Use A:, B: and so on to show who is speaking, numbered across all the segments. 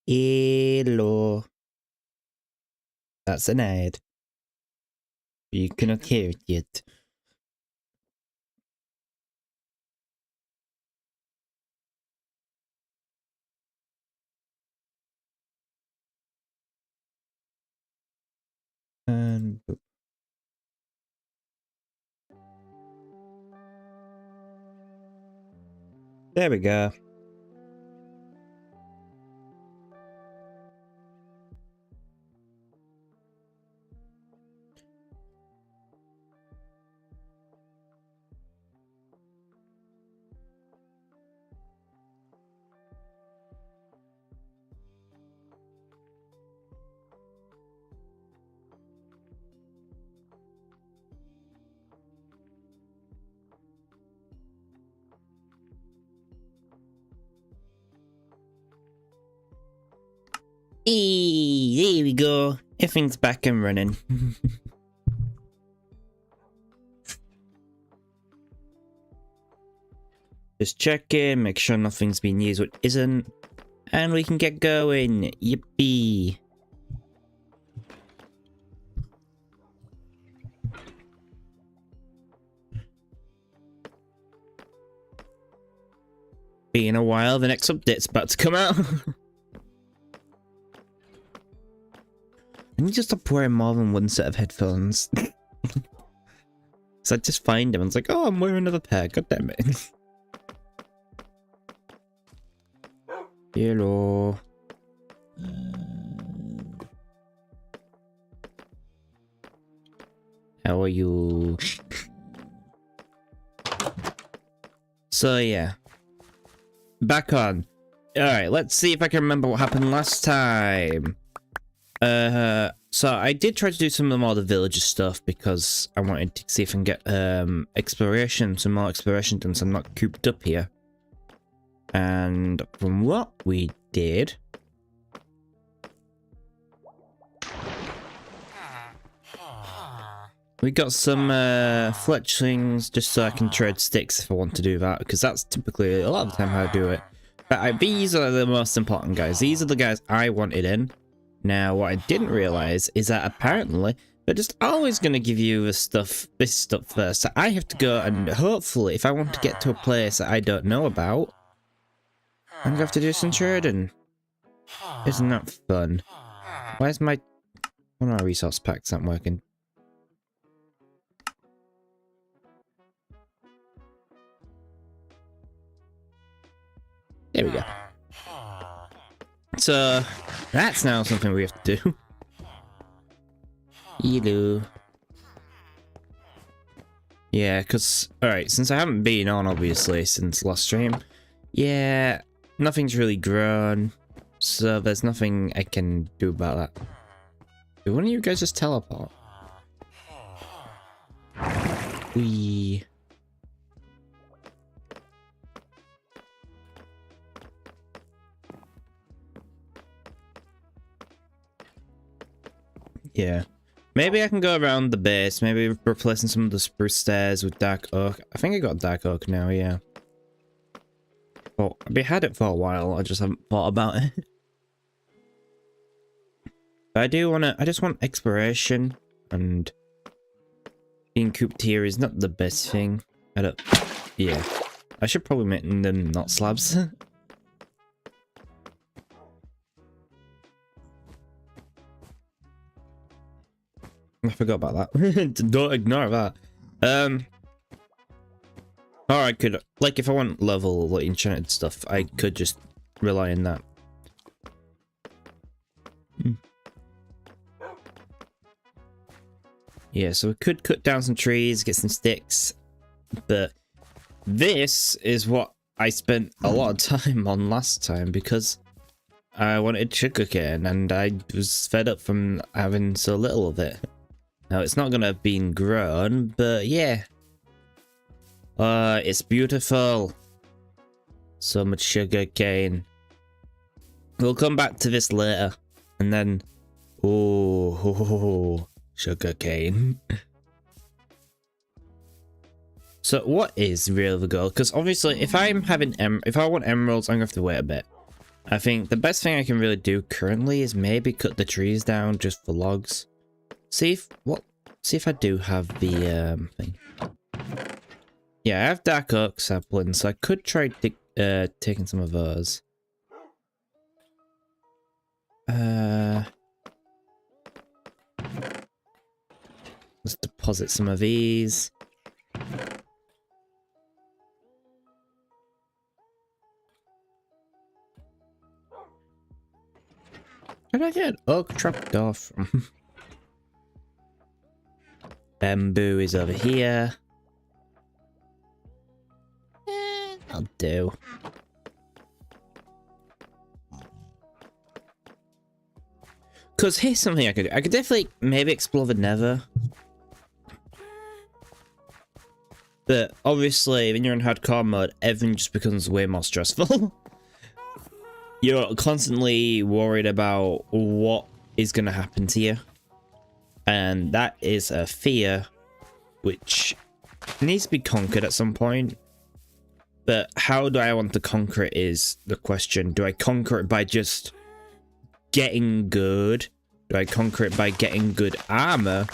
A: Hello. That's an ad. You cannot hear it yet. And there we go. Hey, there we go. Everything's back and running. Just checking, make sure nothing's been used what isn't. And we can get going. Yippee. Been a while, the next update's about to come out. I need to stop wearing more than one set of headphones. So I just find them and it's like, oh, I'm wearing another pair. God damn it. Hello. How are you? So yeah. Back on. Alright, let's see if I can remember what happened last time. So I did try to do some more of the villager stuff because I wanted to see if I can get exploration, some more exploration done so I'm not cooped up here. And from what we did, we got some fletchlings just so I can trade sticks if I want to do that, because that's typically a lot of the time how I do it. But these are the most important guys. These are the guys I wanted in. Now, what I didn't realize is that apparently they're just always going to give you this stuff first. So I have to go and hopefully, if I want to get to a place that I don't know about, I'm going to have to do some trading. Isn't that fun? Where's my... one of our resource packs not working? There we go. So, that's now something we have to do. Hello. Yeah, because, alright, since I haven't been on, obviously, since last stream, yeah, nothing's really grown, so there's nothing I can do about that. Did one of you guys just teleport? Wee. Yeah. Maybe I can go around the base, maybe replacing some of the spruce stairs with dark oak. I think I got dark oak now, yeah. Well, I've had it for a while, I just haven't thought about it. But I just want exploration, and being cooped here is not the best thing. Yeah. I should probably make them not slabs. I forgot about that. Don't ignore that. Or I could, like, if I want level, like, enchanted stuff, I could just rely on that. Yeah, so we could cut down some trees, get some sticks, but this is what I spent a lot of time on last time because I wanted sugarcane and I was fed up from having so little of it. Now, it's not gonna have been grown, but yeah. It's beautiful. So much sugarcane. We'll come back to this later. And then... oh, sugarcane. So what is really the goal? Because obviously, if I'm having if I want emeralds, I'm gonna have to wait a bit. I think the best thing I can really do currently is maybe cut the trees down just for logs. See if I do have the thing. Yeah, I have dark oak saplings, so I could try taking some of those. Let's deposit some of these. Where did I get an oak trapdoor from? Bamboo is over here. I'll do. Because here's something I could do. I could definitely maybe explore the nether. But obviously, when you're in hardcore mode, everything just becomes way more stressful. You're constantly worried about what is going to happen to you. And that is a fear which needs to be conquered at some point. But how do I want to conquer it is the question. Do I conquer it by just getting good? Do I conquer it by getting good armor?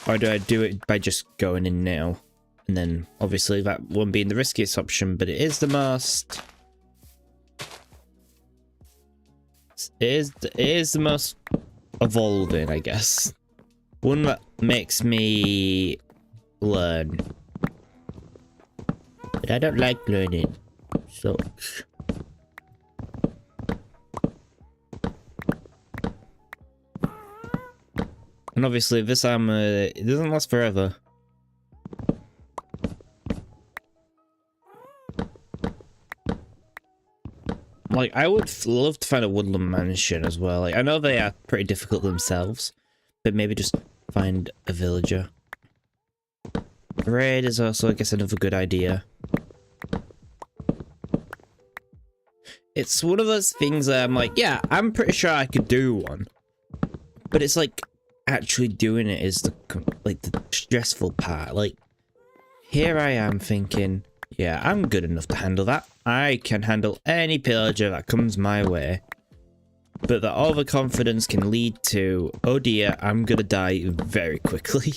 A: Or do I do it by just going in now? And then obviously that won't be the riskiest option, but it is the most... It is the most evolving, I guess. One that makes me learn. But I don't like learning. Sucks. And obviously this armor, it doesn't last forever. Like, I would love to find a woodland mansion as well. Like, I know they are pretty difficult themselves, but maybe just find a villager. Raid is also, I guess, another good idea. It's one of those things that I'm like, yeah, I'm pretty sure I could do one. But it's like, actually doing it is the stressful part. Like, here I am thinking, yeah, I'm good enough to handle that. I can handle any pillager that comes my way. But the overconfidence can lead to, oh dear, I'm gonna die very quickly.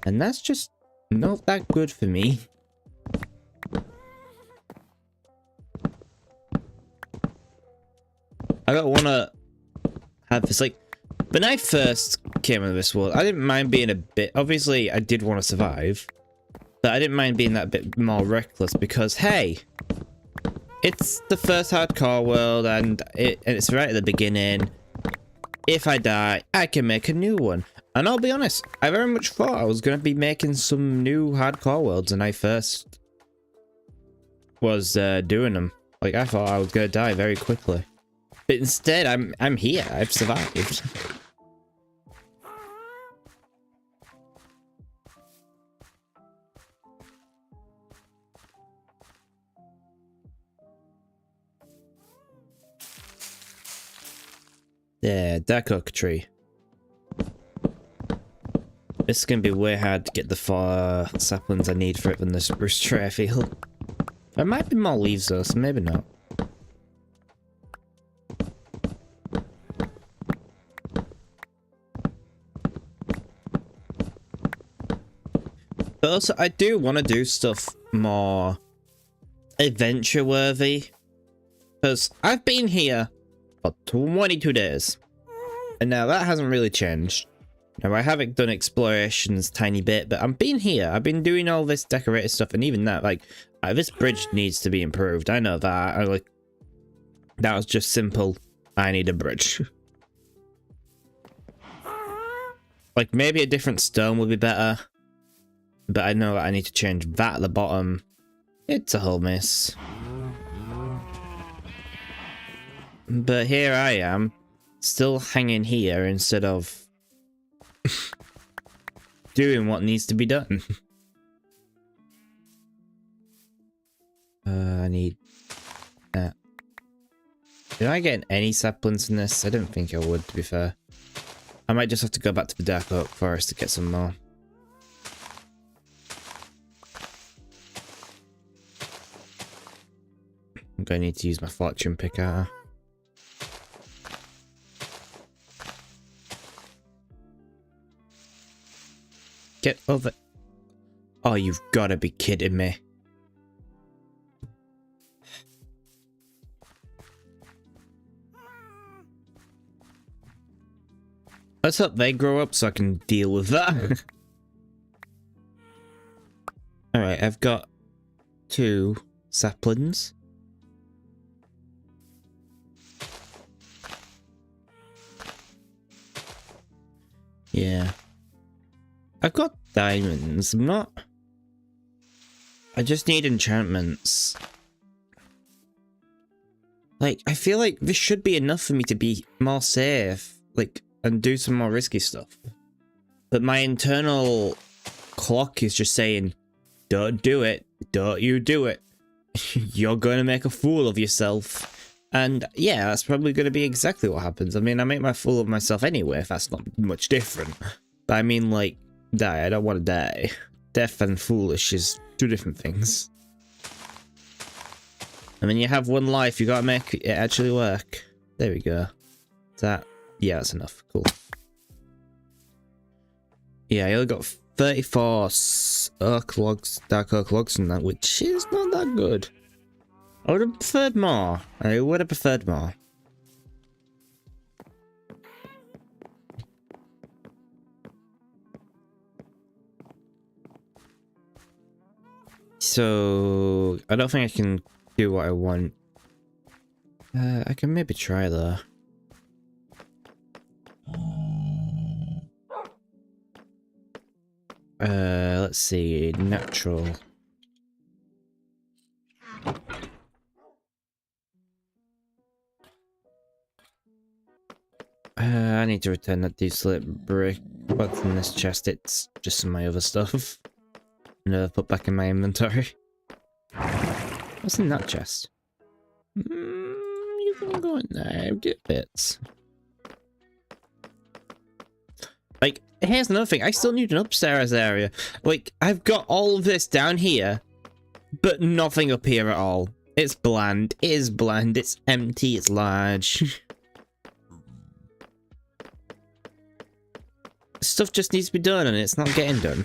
A: And that's just not that good for me. I don't want to have this, like, when I first came into this world, I didn't mind being a bit, obviously I did want to survive, but I didn't mind being that bit more reckless because, hey, it's the first hardcore world and it's right at the beginning. If I die, I can make a new one. And I'll be honest, I very much thought I was going to be making some new hardcore worlds when I first was doing them. Like, I thought I was going to die very quickly. But instead, I'm here. I've survived. Yeah, dark oak tree. This is going to be way hard to get the 4 saplings I need for it than the spruce tree, I feel. There might be more leaves though, so maybe not. But also, I do want to do stuff more adventure-worthy. Because I've been here for 22 days. And now that hasn't really changed. Now, I haven't done explorations tiny bit, but I've been here. I've been doing all this decorated stuff, and even that, like, this bridge needs to be improved. I know that. That was just simple. I need a bridge. Like, maybe a different stone would be better. But I know that I need to change that at the bottom. It's a whole mess. But here I am, still hanging here instead of doing what needs to be done. I need that. Did I get any saplings in this? I don't think I would, to be fair. I might just have to go back to the dark oak forest to get some more. I'm gonna need to use my fortune picker. Get over. Oh, you've gotta be kidding me. Let's hope they grow up so I can deal with that. Alright, I've got 2 saplings. Yeah. I've got diamonds. I'm not... I just need enchantments. Like, I feel like this should be enough for me to be more safe. Like, and do some more risky stuff. But my internal clock is just saying, don't do it. Don't you do it. You're going to make a fool of yourself. And yeah, that's probably going to be exactly what happens. I mean, I make my fool of myself anyway, if that's not much different. But I mean, like, die. I don't want to die. Deaf and foolish is 2 different things. I mean, you have 1 life. You got to make it actually work. There we go. Is that... Yeah, that's enough. Cool. Yeah, I only got 34 oak logs, dark oak logs in that, which is not that good. I would have preferred more. I would have preferred more. So, I don't think I can do what I want. I can maybe try though. Let's see, natural. I need to return that desolate brick. What's in this chest? It's just some of my other stuff. Never put back in my inventory. What's in that chest? You can go in there, get bits. Like, here's another thing. I still need an upstairs area. Like, I've got all of this down here, but nothing up here at all. It's bland. It is bland. It's empty. It's large. Stuff just needs to be done, and it's not getting done.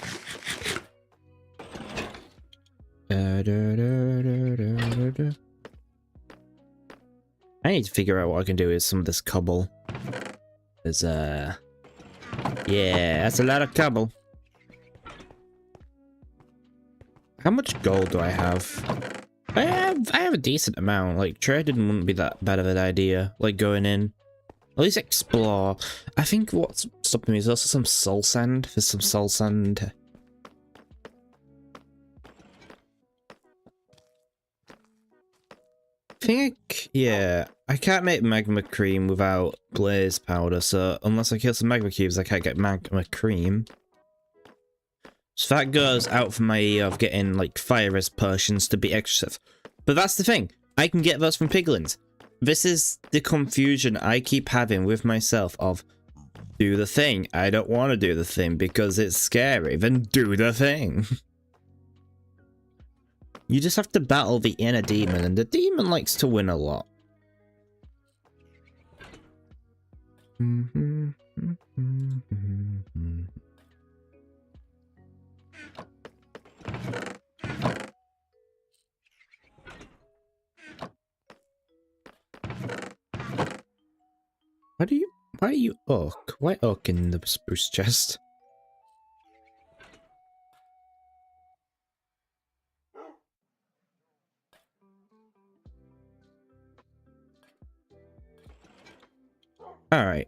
A: I need to figure out what I can do with some of this cobble. There's yeah, that's a lot of cobble. How much gold do I have? I have a decent amount. Like, trading wouldn't be that bad of an idea. Like, going in. At least explore. I think what's stopping me is also some soul sand. There's some soul sand. I think, yeah, I can't make magma cream without blaze powder, so unless I kill some magma cubes, I can't get magma cream. So that goes out for my ear of getting, like, fire res potions to be extra safe. But that's the thing, I can get those from piglins. This is the confusion I keep having with myself of, do the thing. I don't want to do the thing because it's scary, then do the thing. You just have to battle the inner demon, and the demon likes to win a lot. Why are you oak? Why oak in the spruce chest? Alright.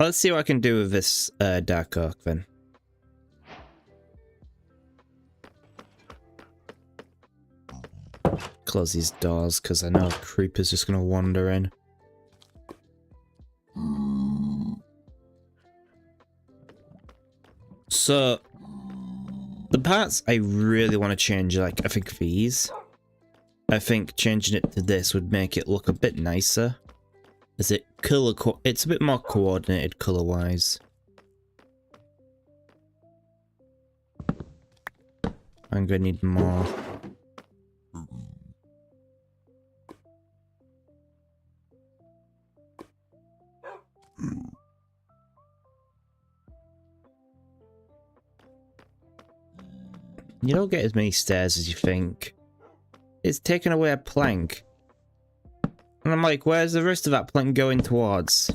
A: Let's see what I can do with this dark oak then. Close these doors because I know a creeper's just gonna wander in. So, the parts I really want to change, like, I think these. I think changing it to this would make it look a bit nicer. Is it it's a bit more coordinated color-wise. I'm gonna need more. You don't get as many stairs as you think. It's taken away a plank. And I'm like, where's the rest of that plank going towards?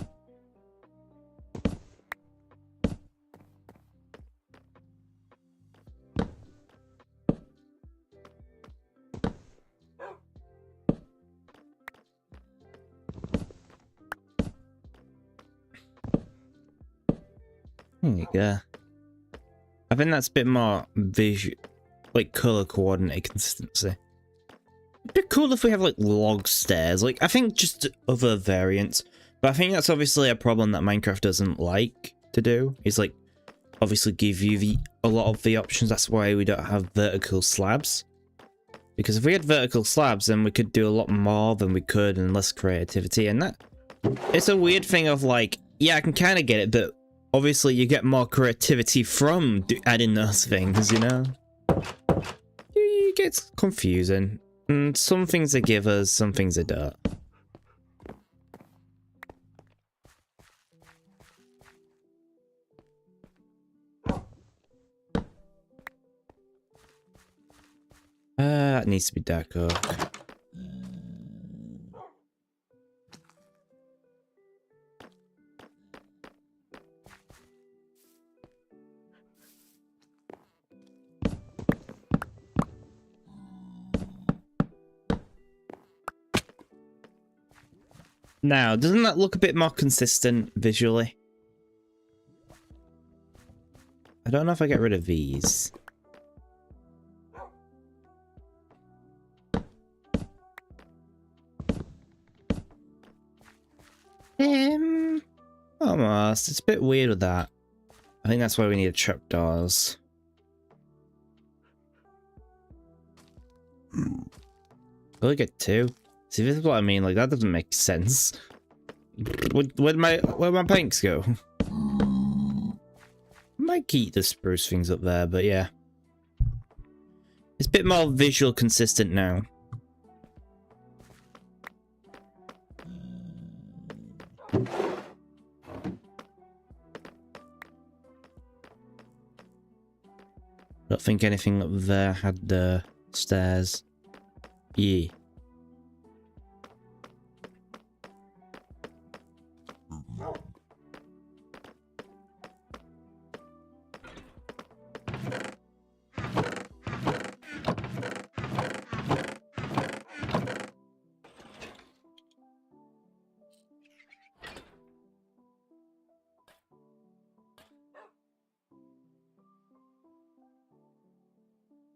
A: There you go. I think that's a bit more visual, like color coordinate consistency. It'd be cool if we have like log stairs. Like I think just other variants, but I think that's obviously a problem that Minecraft doesn't like to do. Is like obviously give you a lot of the options. That's why we don't have vertical slabs. Because if we had vertical slabs, then we could do a lot more than we could and less creativity. And that it's a weird thing of like, yeah, I can kind of get it, but obviously you get more creativity from adding those things, you know? It gets confusing. And some things they give us, some things they don't. That needs to be dark oak. Now, doesn't that look a bit more consistent visually? I don't know if I get rid of these. Almost. It's a bit weird with that. I think that's why we need trapdoors. We'll get two. See, this is what I mean. Like that doesn't make sense. Where'd my planks go? Might keep the spruce things up there, but yeah, it's a bit more visual consistent now. Don't think anything up there had the stairs. Yeah.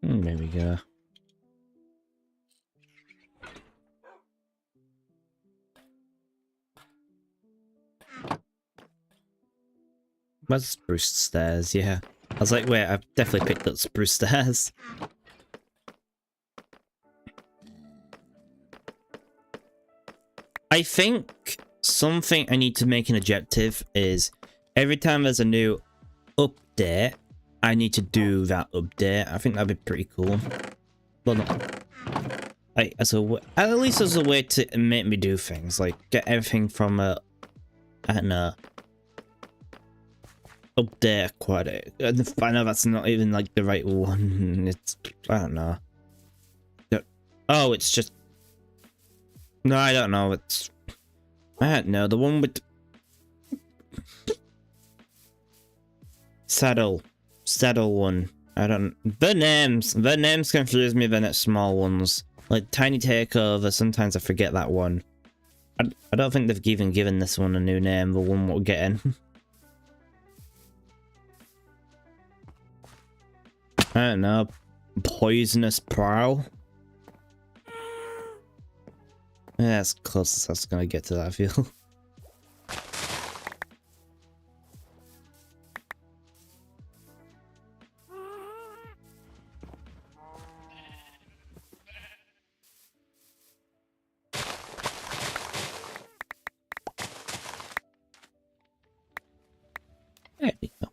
A: There we go. Where's spruce stairs? Yeah. I was like, wait, I've definitely picked up spruce stairs. I think something I need to make an objective is every time there's a new update, I need to do that update. I think that'd be pretty cool. Well, not like at least as a way to make me do things, like get everything from a, I don't know, update quite a, I know that's not even like the right one. It's, I don't know. Oh, it's just, no, I don't know. It's, I don't know, the one with saddle one. I don't, the names confuse me. Then it's small ones like Tiny Takeover. Sometimes I forget that one. I don't think they've even given this one a new name, the one we're getting. I don't know, Poisonous Prowl. Yeah, that's close as I was gonna get to that, I feel. There we go.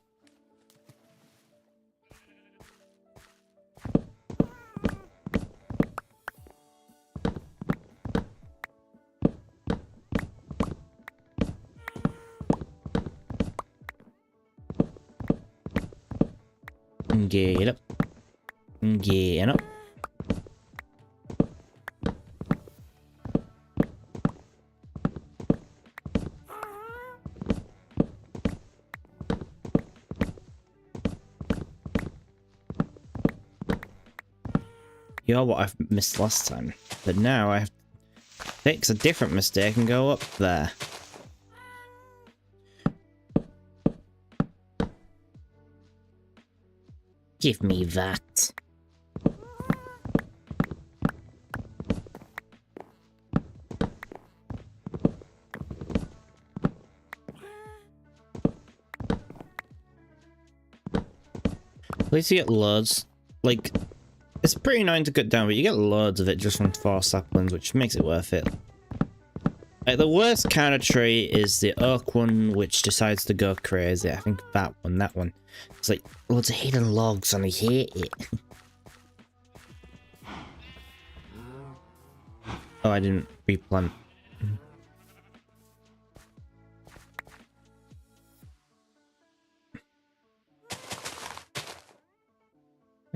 A: Get up. Getting up. You're what I've missed last time. But now I have to fix a different mistake and go up there. Give me that. At least you get loads. Like, it's pretty annoying to cut down, but you get loads of it just from 4 saplings, which makes it worth it. Like, the worst kind of tree is the oak one, which decides to go crazy. I think that one. It's like loads of hidden logs, and I hate it. Oh, I didn't replant.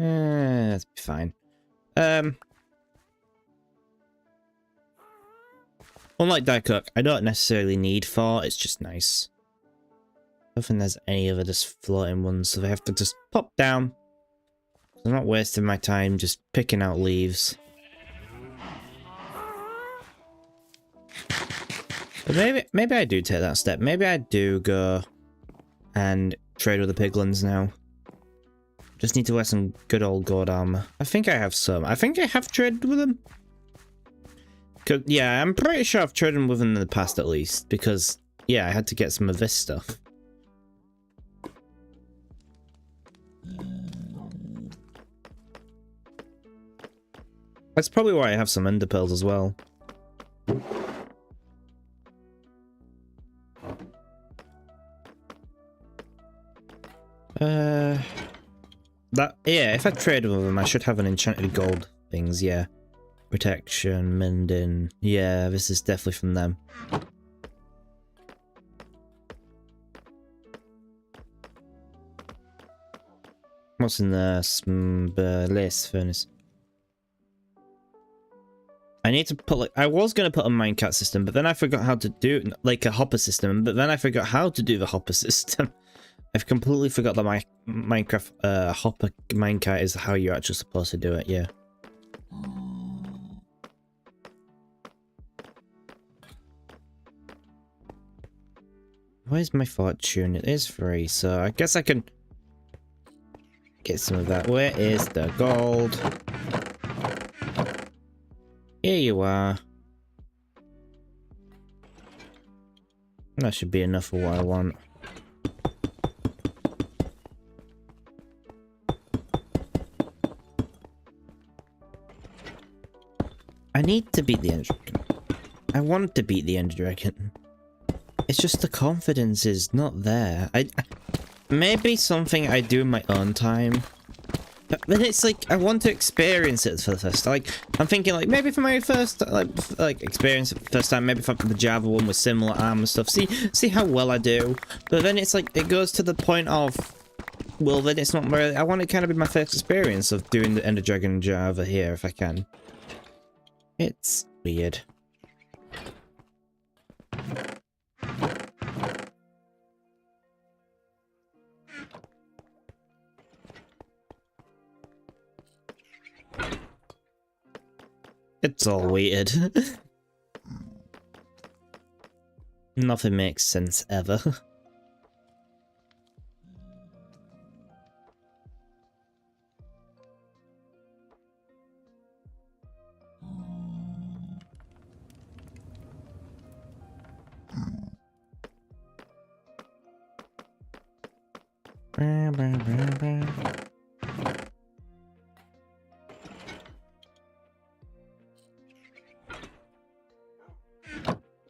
A: That's fine. Unlike Die Cook, I don't necessarily need 4, it's just nice. I don't think there's any other just floating ones, so they have to just pop down. I'm not wasting my time just picking out leaves. But maybe I do take that step. Maybe I do go and trade with the piglins now. Just need to wear some good old gold armor. I think I have some. I think I have traded with them. Yeah, I'm pretty sure I've traded with them in the past at least. Because, yeah, I had to get some of this stuff. That's probably why I have some ender pearls as well. Yeah, if I trade with them, I should have an enchanted gold things, yeah. Protection, mending. Yeah, this is definitely from them. What's in the lace furnace? I need to put, like, I was going to put a minecart system, but then I forgot how to do, like, a hopper system, but then I forgot how to do the hopper system. I've completely forgot that my Minecraft hopper minecart is how you're actually supposed to do it, yeah. Where's my fortune? It is free, so I guess I can get some of that. Where is the gold? Here you are. That should be enough for what I want. I need to beat the Ender Dragon. I want to beat the Ender Dragon. It's just the confidence is not there. Maybe something I do in my own time. But then it's like, I want to experience it for the first time. Like, I'm thinking, like, maybe for my first, like experience it for the first time, maybe if the Java one with similar armor stuff, see how well I do. But then it's like, it goes to the point of, well, then it's not really, I want it kind of be my first experience of doing the Ender Dragon Java here, if I can. It's weird. It's all weird. Nothing makes sense ever.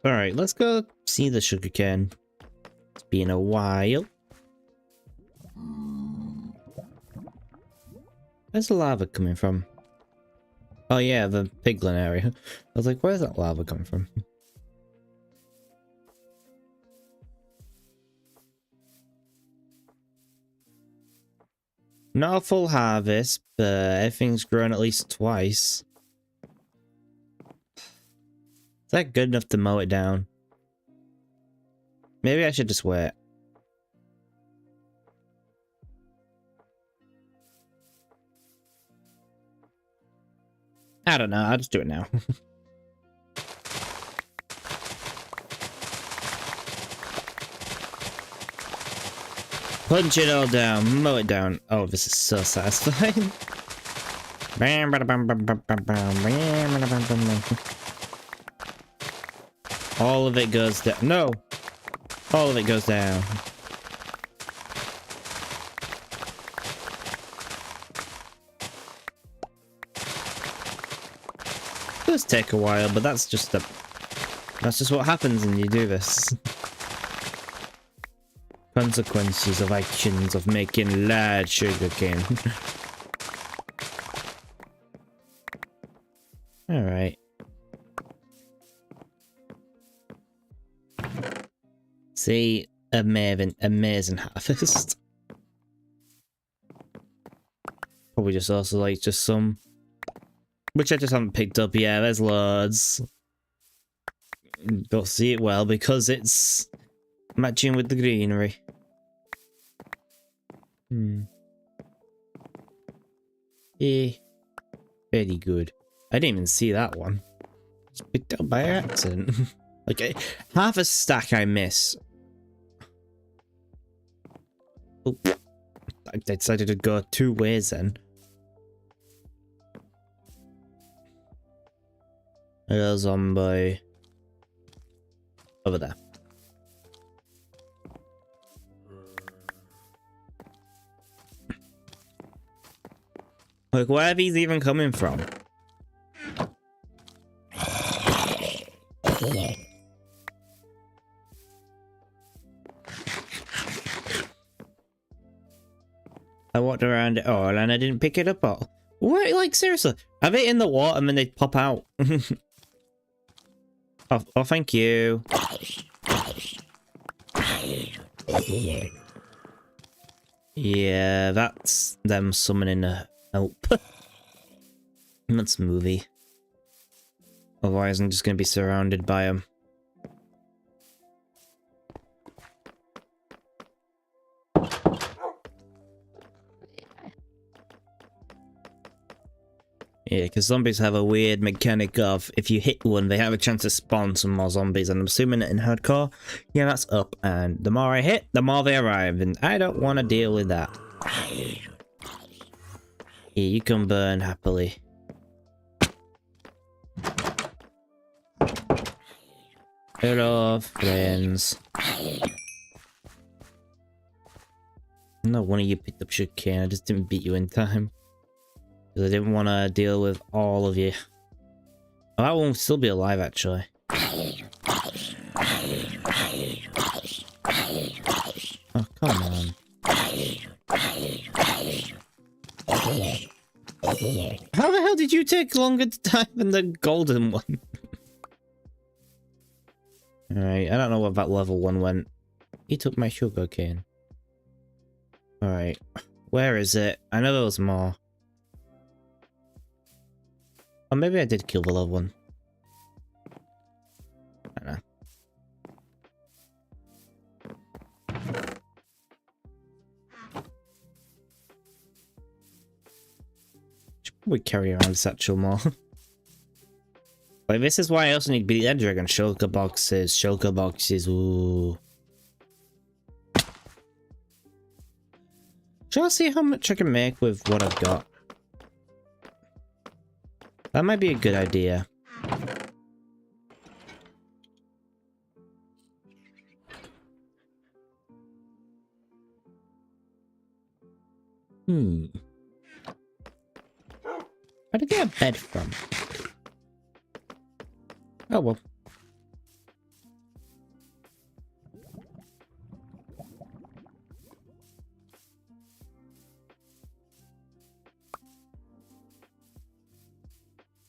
A: Alright, let's go see the sugarcane. It's been a while. Where's the lava coming from? Oh yeah, the piglin area. I was like, where's that lava coming from? Not a full harvest, but everything's grown at least twice. Is that good enough to mow it down? Maybe I should just wait. I don't know, I'll just do it now. Punch it all down, mow it down. Oh, this is so satisfying. All of it goes down. No! All of it goes down. It does take a while, but that's just what happens when you do this. Consequences of actions of making large sugarcane. Alright. See, amazing harvest. Probably just also like just some, which I just haven't picked up. Yeah, there's loads. Don't see it well because it's matching with the greenery. Yeah, very good. I didn't even see that one. It's picked up by accident. Okay, half a stack I miss. Oh, I decided to go 2 ways then. Hello, zombie. Over there. Like, where are these even coming from? I walked around it all and I didn't pick it up all. What? Like, seriously? Have it in the water and then they pop out. Oh, thank you. Yeah, that's them summoning a help. Let's movie. Otherwise, I'm just gonna be surrounded by them. Yeah, because zombies have a weird mechanic of if you hit one, they have a chance to spawn some more zombies. And I'm assuming that in hardcore, yeah, that's up. And the more I hit, the more they arrive. And I don't want to deal with that. Yeah, you can burn happily. Hello, friends. No, one of you picked up sugarcane. I just didn't beat you in time. Because I didn't want to deal with all of you. Oh, that one will still be alive, actually. Oh, come on. How the hell did you take longer to die than the golden one? Alright, I don't know where that level 1 went. He took my sugarcane. Alright, where is it? I know there was more. Or maybe I did kill the level 1. I don't know. Should probably carry around this satchel more. Like, this is why I also need to beat the dragon. Shulker boxes, ooh. Shall I see how much I can make with what I've got? That might be a good idea. Where'd I get a bed from? Oh well.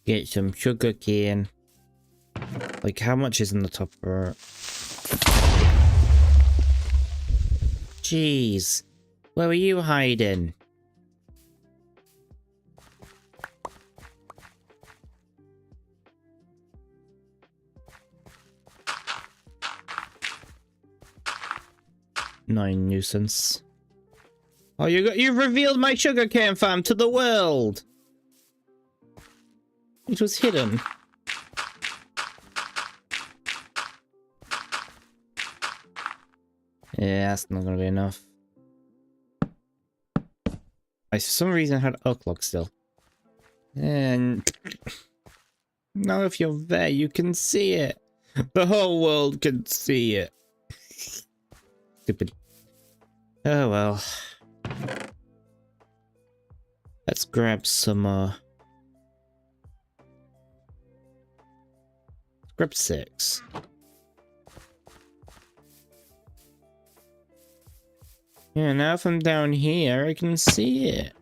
A: Get some sugar cane. Like, how much is in the top part? Jeez. Where were you hiding? annoying nuisance. Oh, you've revealed my sugarcane farm to the world! It was hidden. Yeah, that's not gonna be enough. I, for some reason, I had oak log still. And now if you're there, you can see it. The whole world can see it. Stupid. Oh well. Let's grab some, grab 6. Yeah, now if I'm down here, I can see it.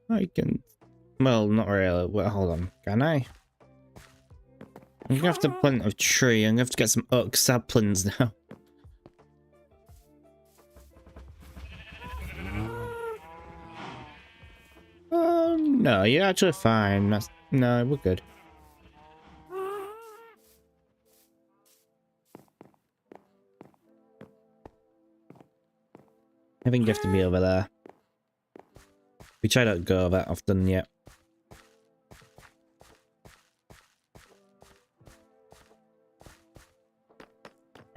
A: I can... Well, not really. Well, hold on. Can I? I'm gonna have to plant a tree. I'm gonna have to get some oak saplings now. No, you're actually fine. That's... No, we're good. I think you have to be over there. Which I don't go that often yet.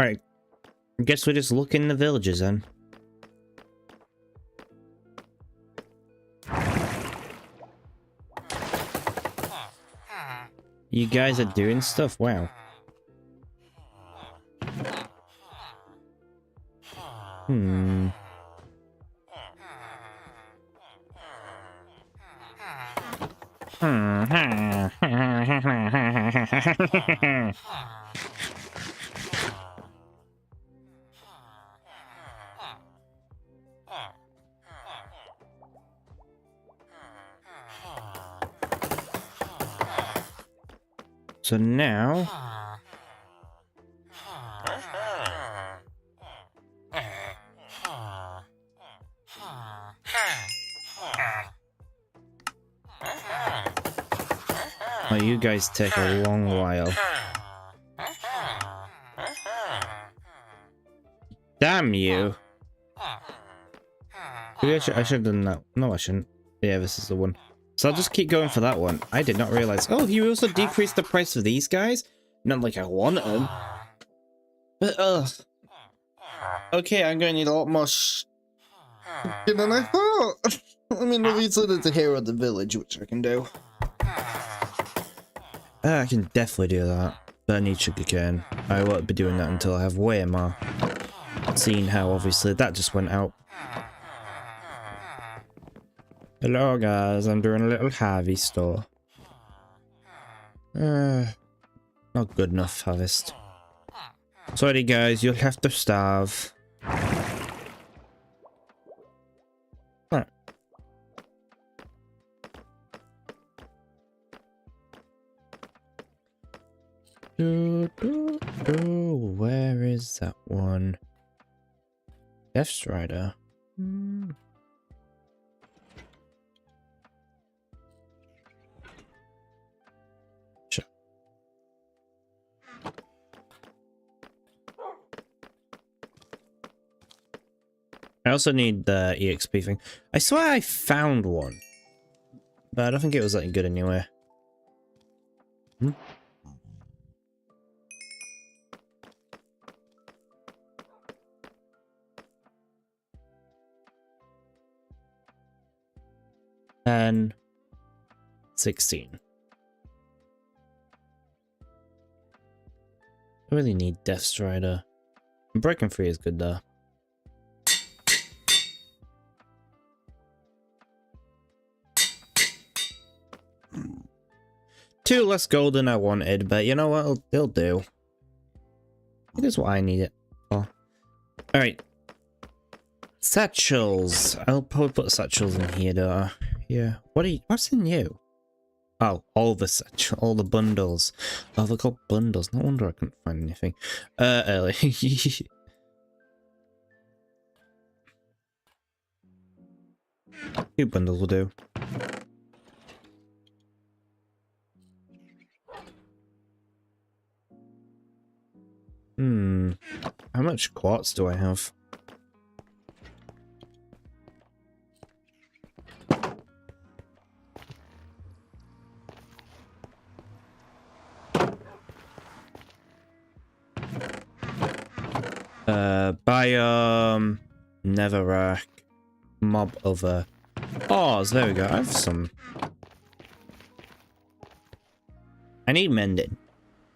A: Alright. I guess we just look in the villages then. You guys are doing stuff? Wow. Hmm. So now... Oh, you guys take a long while. Damn you! Maybe I should have done that. No, I shouldn't. Yeah, this is the one. So I'll just keep going for that one. I did not realize. Oh, you also decreased the price for these guys? Not like I wanted them. But, okay, I'm going to need a lot more than I thought. I mean, obviously there's a hero of the village, which I can do. I can definitely do that. But I need sugarcane. I won't be doing that until I have way more. Seeing how, obviously, that just went out. Hello guys, I'm doing a little harvest store. Not good enough harvest. Sorry guys, you'll have to starve. Right. Where is that one? Death Strider. I also need the EXP thing. I swear I found one. But I don't think it was that good anyway. And 16. I really need Death Strider. Breaking Free is good though. Two less gold than I wanted, but you know what? They'll do. It is what I need it for. Alright. Satchels. I'll probably put satchels in here though. Yeah. What's in you? Oh, all the bundles. Oh, they're called bundles. No wonder I couldn't find anything. Early. 2 bundles will do. How much quartz do I have? Biome, Netherrack, mob over. Oh, so there we go. I have some. I need mending.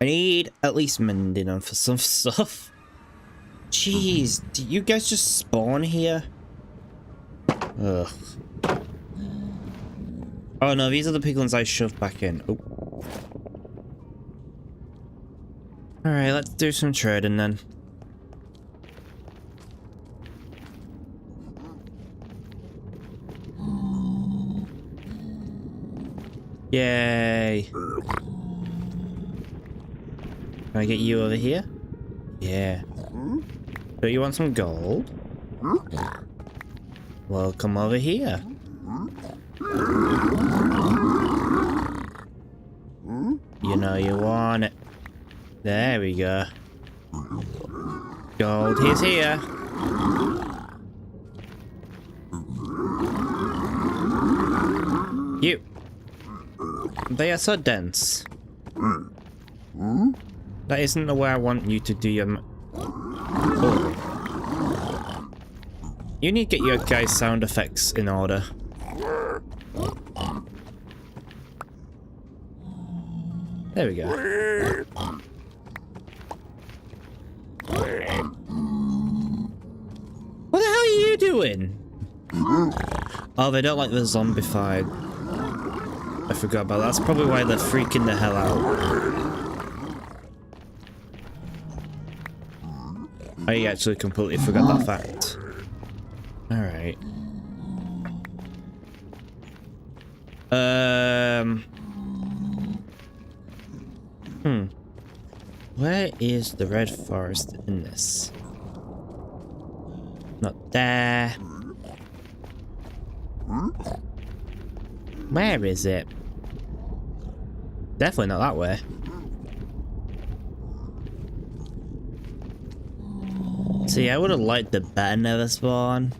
A: I need at least mending on for some stuff. Jeez, do you guys just spawn here? Ugh. Oh no, these are the piglins I shoved back in. Oh. Alright, let's do some trading then. Yay. Can I get you over here? Yeah. Do you want some gold? Well, come over here. You know you want it. There we go. Gold is here. You. They are so dense. That isn't the way I want you to do your... Oh. You need to get your guys' sound effects in order. There we go. What the hell are you doing? Oh, they don't like the zombified. I forgot about that. That's probably why they're freaking the hell out. I actually completely forgot that fact. Alright. Where is the red forest in this? Not there. Where is it? Definitely not that way. See, I would have liked the better nether spawn.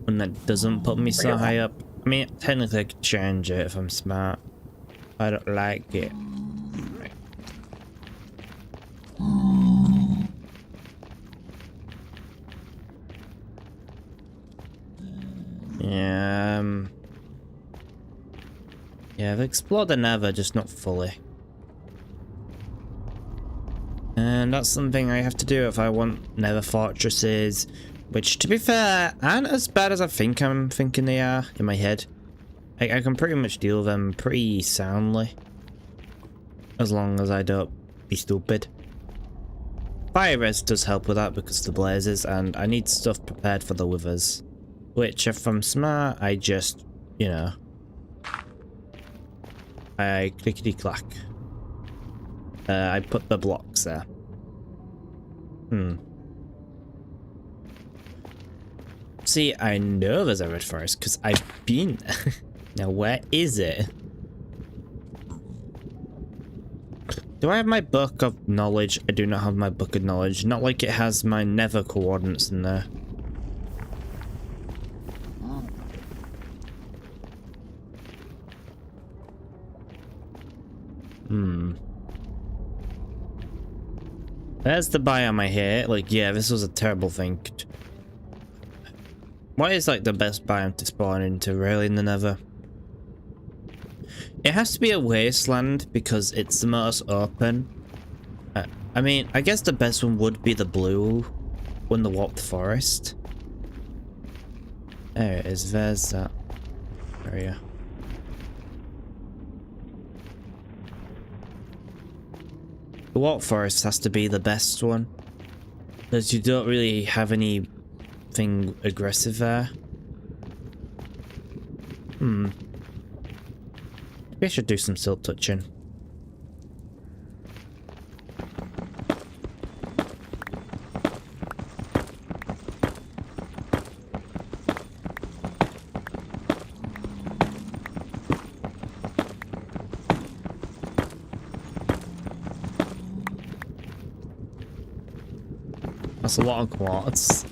A: One that doesn't put me so high up. I mean, technically I could change it if I'm smart. I don't like it. Yeah, I've explored the nether, just not fully. And that's something I have to do if I want nether fortresses, which, to be fair, aren't as bad as I'm thinking they are in my head. I can pretty much deal with them pretty soundly. As long as I don't be stupid. Fire res does help with that because of the blazes, and I need stuff prepared for the withers. Which, if I'm smart, I just, you know... I clickety-clack. I put the blocks there. See, I know there's a red forest because I've been there. Now, where is it? Do I have my book of knowledge? I do not have my book of knowledge. Not like it has my nether coordinates in there. There's the biome I hate. Like, yeah, this was a terrible thing. What is, like, the best biome to spawn into, really, in the nether? It has to be a wasteland because it's the most open. I mean, I guess the best one would be the blue one, the warped forest. There it is. There's that area. The warped forest has to be the best one, because you don't really have anything aggressive there. Maybe I should do some silk touching. That's a lot of quartz.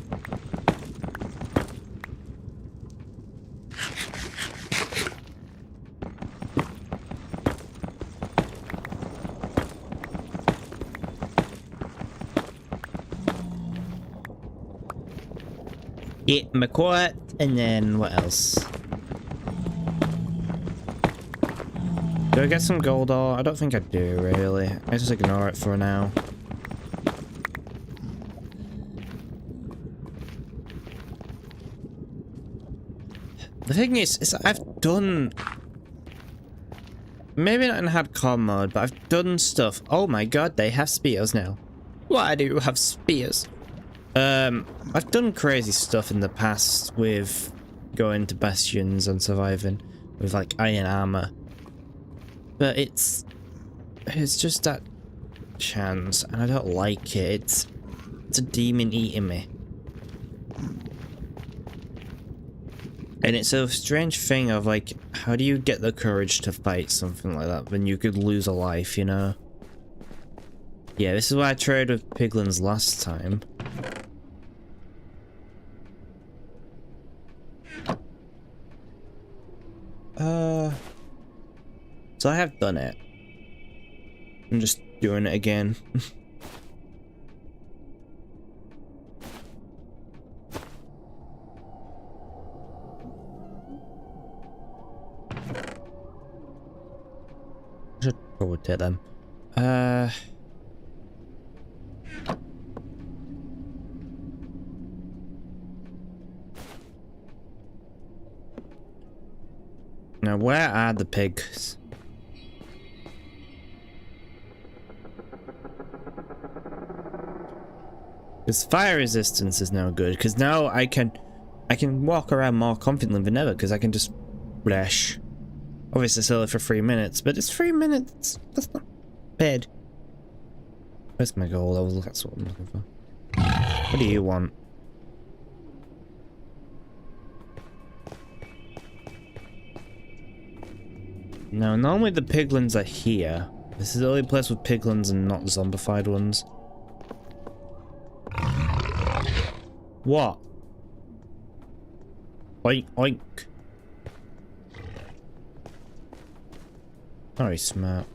A: Get my quartz, and then what else? Do I get some gold ore? I don't think I do, really. I just ignore it for now. The thing is I've done... Maybe not in hardcore mode, but I've done stuff. Oh my god, they have spears now. Why do you have spears? I've done crazy stuff in the past with going to bastions and surviving with like iron armor. But it's just that chance, and I don't like it. It's a demon eating me. And it's a strange thing of like, how do you get the courage to fight something like that when you could lose a life, you know? Yeah, this is why I traded with piglins last time. So I have done it. I'm just doing it again. Should go to them. Now, where are the pigs? Because fire resistance is now good. Because now I can walk around more confidently than ever. Because I can just flash. Obviously, still for 3 minutes, but it's 3 minutes. That's not bad. Where's my gold? Oh, that's what I'm looking for. What do you want? Now, normally the piglins are here. This is the only place with piglins and not zombified ones. What? Oink, oink. Very smart.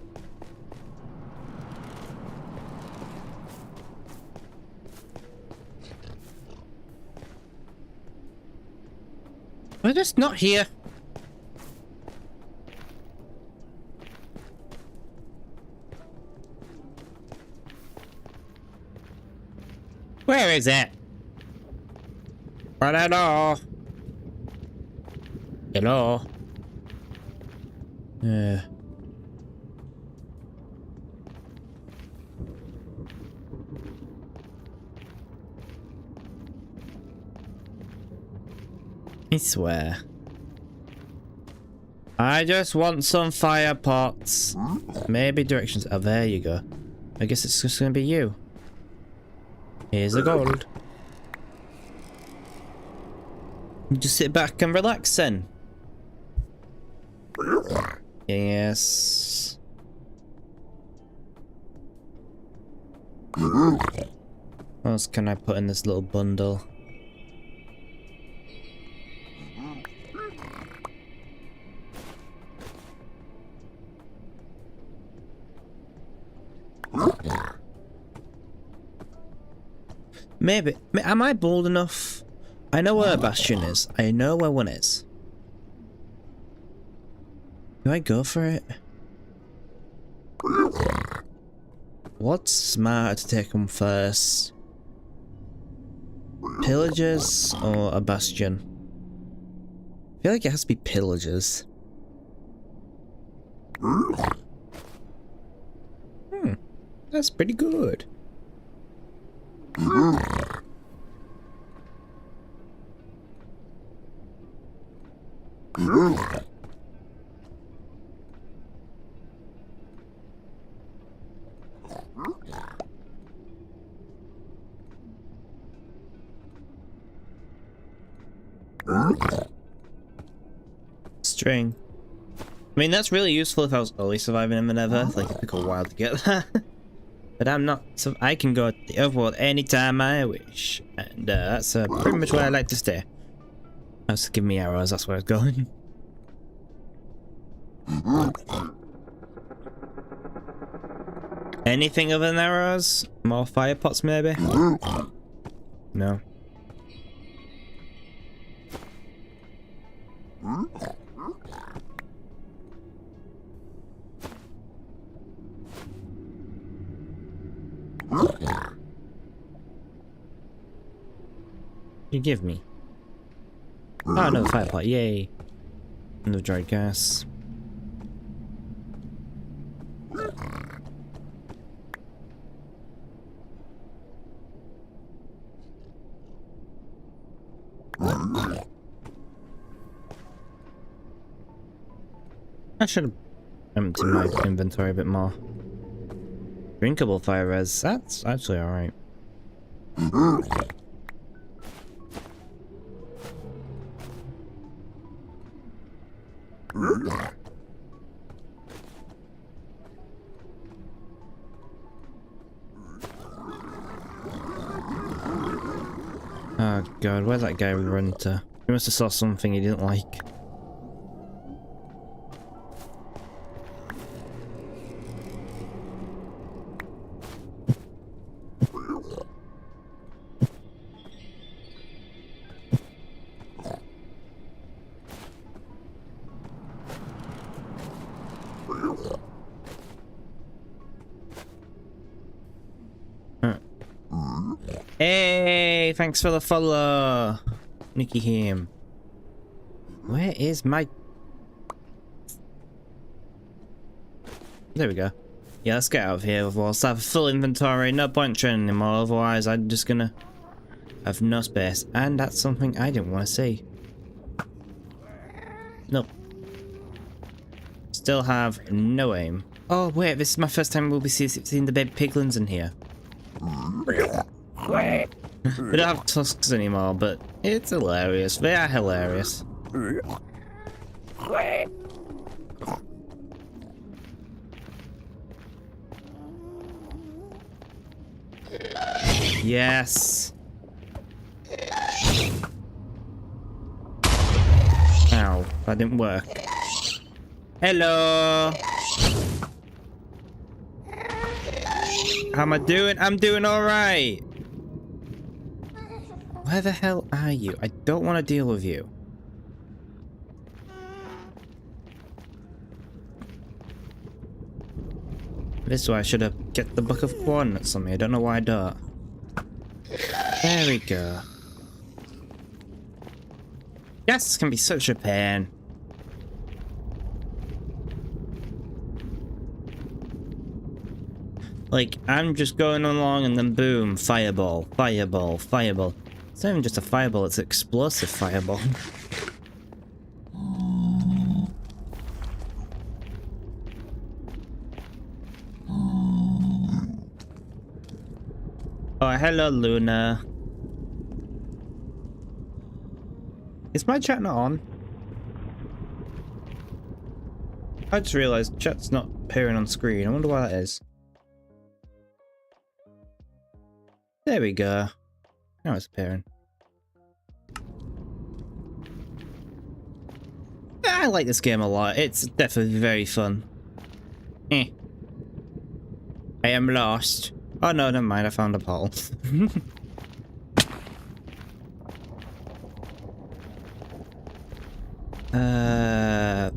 A: We're just not here. Where is it? I don't know. Hello? Yeah. I swear. I just want some fire pots. Maybe directions. Oh, there you go. I guess it's just gonna be you. Here's the gold. You just sit back and relax then. Yes. What else can I put in this little bundle? Maybe. Am I bold enough? I know where a bastion is. I know where one is. Do I go for it? What's smarter to take them first? Pillagers or a bastion? I feel like it has to be pillagers. That's pretty good. String. I mean, that's really useful if I was only surviving in Minerva. Like, it took a while to get that. But I'm not, so I can go to the overworld anytime I wish. And that's pretty much where I like to stay. Just give me arrows, that's where I was going. Anything other than arrows? More fire pots maybe? No. You give me? Oh no, fire pot, yay! No dry gas. I should have emptied my inventory a bit more. Drinkable fire res, that's actually alright. Oh god, where'd that guy run to? He must have saw something he didn't like. Hey, thanks for the follow, Nicky Ham. Where is my... There we go. Yeah, let's get out of here. We'll have a full inventory. No point training anymore. Otherwise, I'm just gonna have no space. And that's something I didn't want to see. Nope. Still have no aim. Oh wait, this is my first time we'll be seeing the baby piglins in here. They don't have tusks anymore, but it's hilarious. They are hilarious. Yes. Ow, that didn't work. Hello. How am I doing? I'm doing alright. Where the hell are you? I don't want to deal with you. This is why I should have get the book of coordinates on me. I don't know why I don't. There we go. Yes, this can be such a pain. Like, I'm just going along and then boom, fireball, fireball, fireball. It's not even just a fireball, it's an explosive fireball. Oh, hello, Luna. Is my chat not on? I just realised chat's not appearing on screen. I wonder why that is. There we go. Now it's appearing. I like this game a lot. It's definitely very fun. I am lost. Oh no, never mind. I found a portal.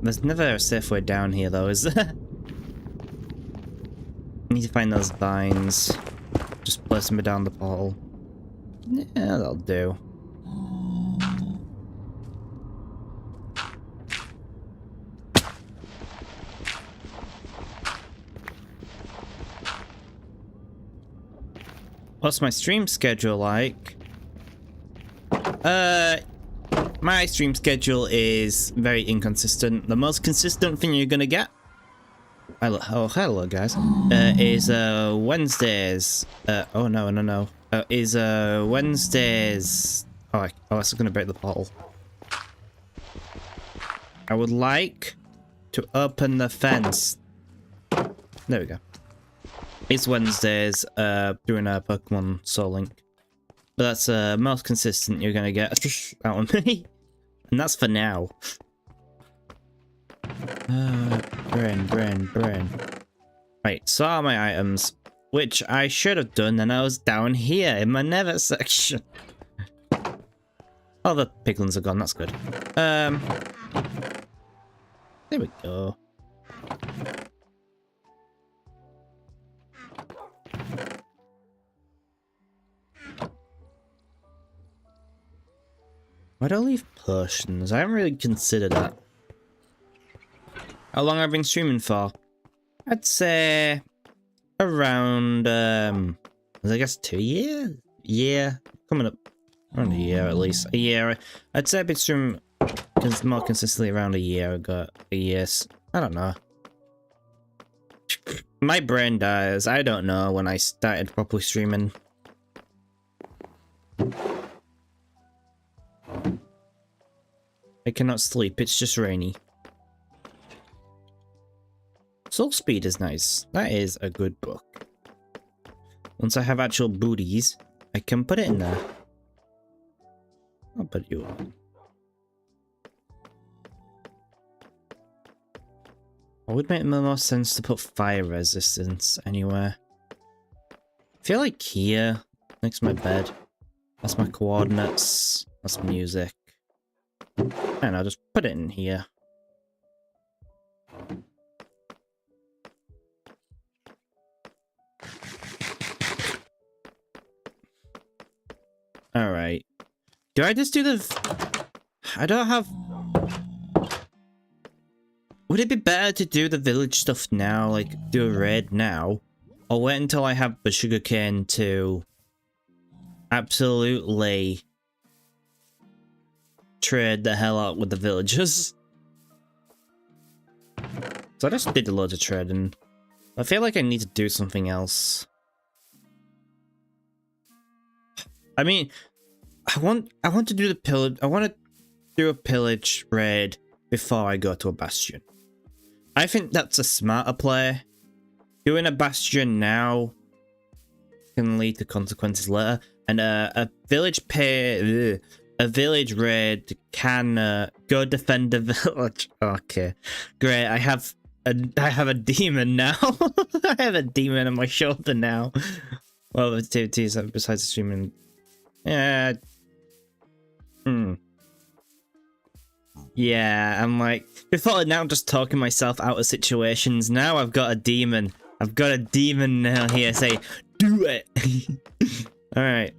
A: There's never a safe way down here though, is there? I need to find those vines. Just place me down the portal. Yeah, that'll do. What's my stream schedule like? My stream schedule is very inconsistent. The most consistent thing you're gonna get, hello guys, is Wednesdays. Oh no. Is Wednesdays. Oh, that's gonna break the portal. I would like to open the fence. There we go. It's Wednesdays, doing a Pokemon Soul Link. But that's most consistent you're gonna get out of me. And that's for now. Brain. Right, so are my items. Which I should have done, and I was down here in my Nether section. Oh, the piglins are gone, that's good. There we go. Why'd I leave potions? I haven't really considered that. How long have I been streaming for? I'd say around, I guess 2 years? Yeah, coming up around a year at least. A year. I'd say I've been streaming more consistently around a year ago. Years. I don't know. My brain dies. I don't know when I started properly streaming. I cannot sleep. It's just rainy. Soul Speed is nice. That is a good book. Once I have actual booties, I can put it in there. I'll put you on. It would make more sense to put fire resistance anywhere. I feel like here, next to my bed. That's my coordinates. That's music. And I'll just put it in here. Alright. Do I just do the... I don't have... Would it be better to do the village stuff now? Like, do a raid now? Or wait until I have the sugarcane to... absolutely... trade the hell out with the villagers? So I just did a load of trading. I feel like I need to do something else. I mean, I want to do the pillage. I want to do a pillage raid before I go to a bastion. I think that's a smarter play. Doing a bastion now can lead to consequences later, and a village raid can go defend a village. Okay, great. I have a demon now. I have a demon on my shoulder now. Well, activities besides streaming. Yeah. Yeah, I'm like, before now I'm just talking myself out of situations. Now I've got a demon. I've got a demon now here say, do it. Alright.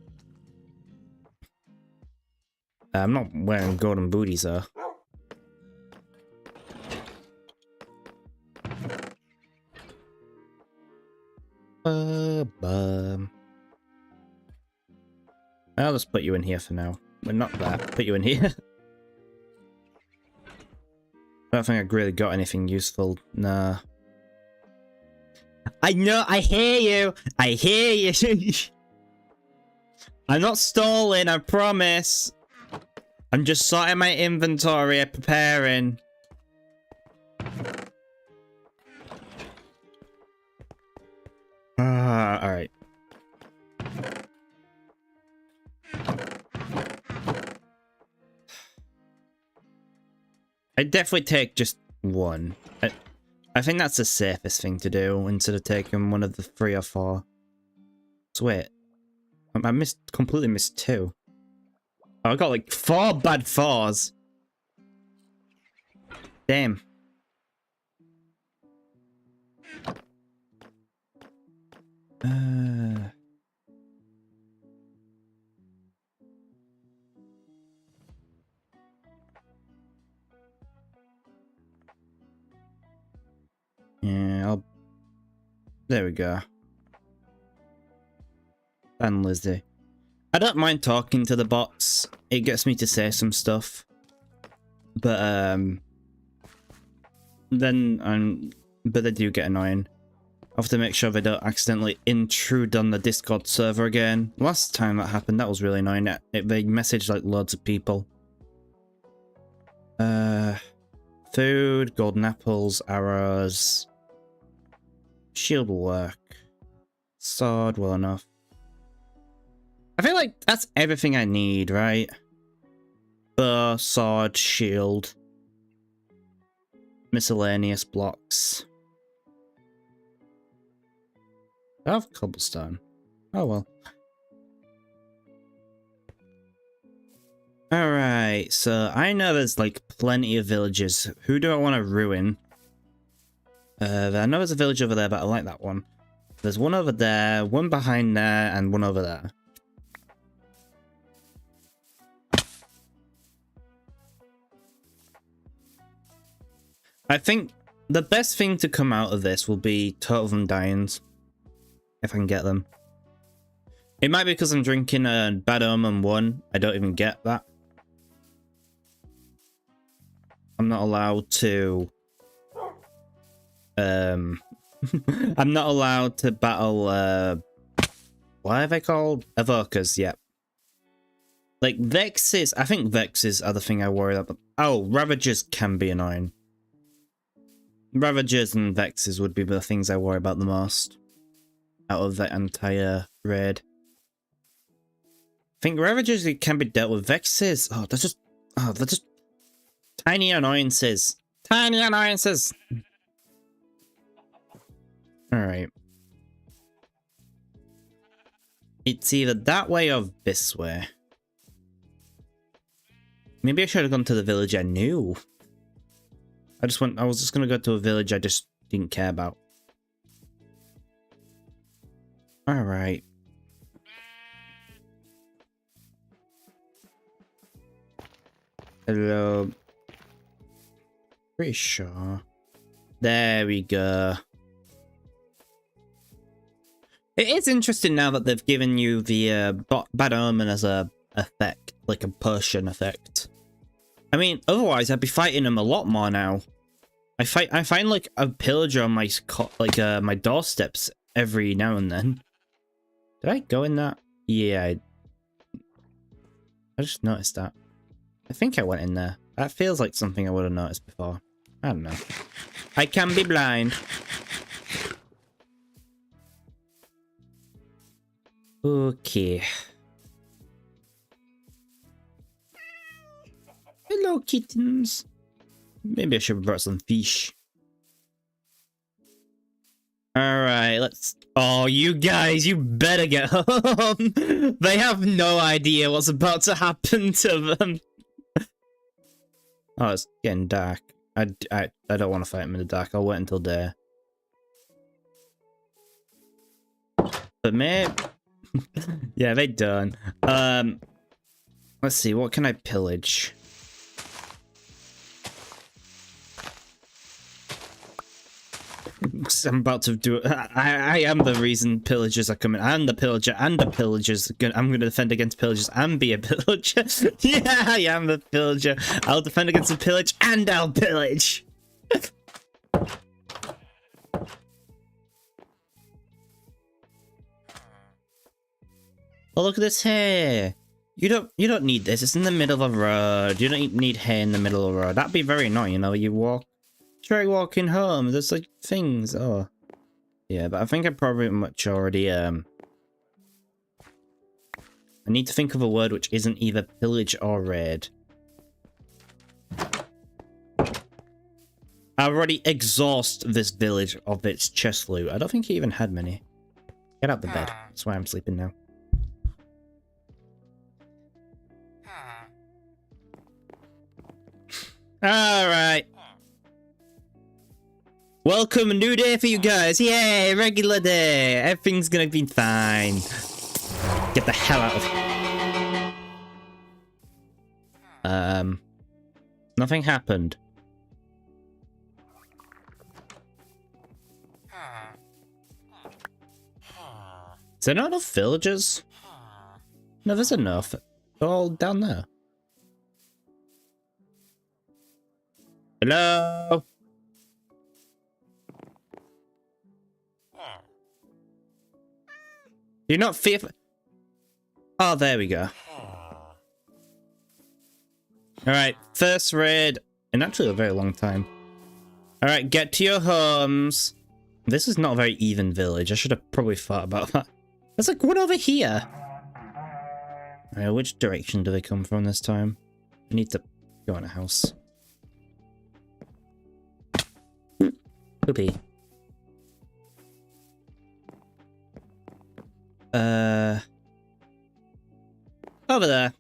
A: I'm not wearing golden booties though. I'll just put you in here for now. But not that. Put you in here. I don't think I really got anything useful. Nah. I know. I hear you. I hear you. I'm not stalling. I promise. I'm just sorting my inventory and preparing. Alright. I'd definitely take just one. I think that's the safest thing to do instead of taking one of the 3 or 4. So wait. I completely missed 2. Oh, I got like 4 bad 4s. Damn. Yeah, there we go. And Lizzie. I don't mind talking to the bots. It gets me to say some stuff. But, but they do get annoying. I have to make sure they don't accidentally intrude on the Discord server again. Last time that happened, that was really annoying. They messaged like loads of people. Food, golden apples, arrows. Shield will work. Sword, well enough. I feel like that's everything I need, right? Bow, sword, shield. Miscellaneous blocks. I have cobblestone. Oh well. Alright, so I know there's like plenty of villages. Who do I want to ruin? I know there's a village over there, but I like that one. There's one over there, one behind there, and one over there. I think the best thing to come out of this will be Totem Dyings. If I can get them. It might be because I'm drinking a Bad Omen 1. I don't even get that. I'm not allowed to... I'm not allowed to battle, what are they called? Evokers, yeah. Like, Vexes, I think Vexes are the thing I worry about. Oh, Ravagers can be annoying. Ravagers and Vexes would be the things I worry about the most. Out of the entire raid. I think Ravagers can be dealt with. Vexes, they're just tiny annoyances. Tiny annoyances! Alright. It's either that way or this way. Maybe I should have gone to the village I knew. I was just gonna go to a village I just didn't care about. Alright. Hello. Pretty sure. There we go. It is interesting now that they've given you the Bad Omen as a effect, like a potion effect. I mean, otherwise I'd be fighting them a lot more now. I find like a pillager on my my doorsteps every now and then. Did I go in that? Yeah, I just noticed that. I think I went in there. That feels like something I would have noticed before. I don't know. I can be blind. Okay. Hello, kittens. Maybe I should have brought some fish. Alright, let's... Oh, you guys, you better get home. They have no idea what's about to happen to them. Oh, it's getting dark. I don't want to fight them in the dark. I'll wait until day. But maybe... yeah, they done. Let's see, what can I pillage? I'm about to do it. I am the reason pillagers are coming. I'm the pillager and the pillagers. I'm going to defend against pillagers and be a pillager. Yeah, I am the pillager. I'll defend against the pillage and I'll pillage. Oh, look at this hair. You don't need this. It's in the middle of a road. You don't need hair in the middle of a road. That'd be very annoying, you know. You try walking home. There's like things. Oh, yeah. But I think I probably much already. I need to think of a word which isn't either pillage or raid. I already exhaust this village of its chest loot. I don't think he even had many. Get out the bed. That's why I'm sleeping now. Alright. Welcome, a new day for you guys. Yay, regular day. Everything's gonna be fine. Get the hell out of... Nothing happened. Is there not enough villagers? No, there's enough. They're all down there. Hello? You're not fearful? Oh, there we go. Alright, first raid in actually a very long time. Alright, get to your homes. This is not a very even village. I should have probably thought about that. There's like one over here. Alright, which direction do they come from this time? I need to go in a house. Poopy. Over there.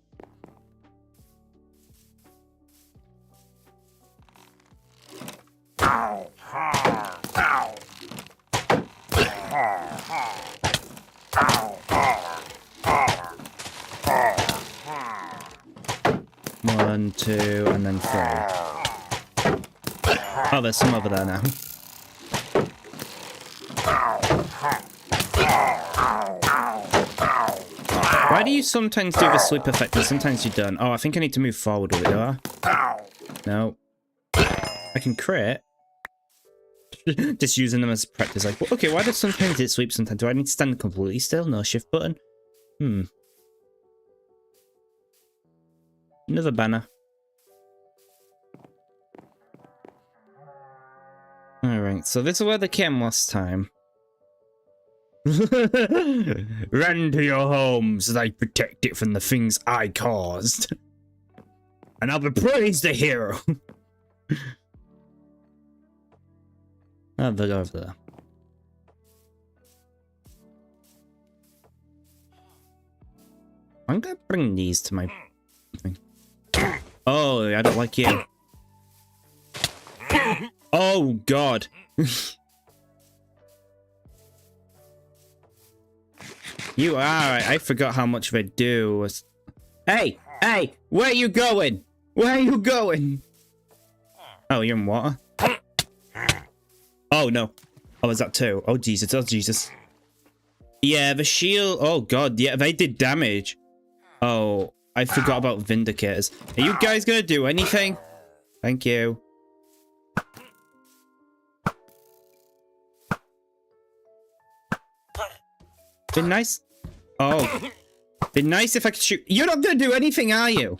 A: One, two, and then three. Oh, there's some over there now. Why do you sometimes do the sweep effect and sometimes you don't? Oh, I think I need to move forward with it, do I? No. I can crit. Just using them as practice. Like, well, okay, why does sometimes it sweep sometimes? Do I need to stand completely still? No shift button? Another banner. Alright, so this is where they came last time. Run to your homes as I protect it from the things I caused. And I'll be praised the hero. Oh, they'll go over there. I'm gonna bring these to my thing. Oh, I don't like you. Oh, God. You are. I forgot how much they do. Hey, hey, where are you going? Where are you going? Oh, you're in water? Oh, no. Oh, is that two? Oh, Jesus. Oh, Jesus. Yeah, the shield. Oh, God. Yeah, they did damage. Oh, I forgot about Vindicators. Are you guys gonna do anything? Thank you. Been nice. Oh. Been nice if I could shoot. You're not gonna do anything, are you?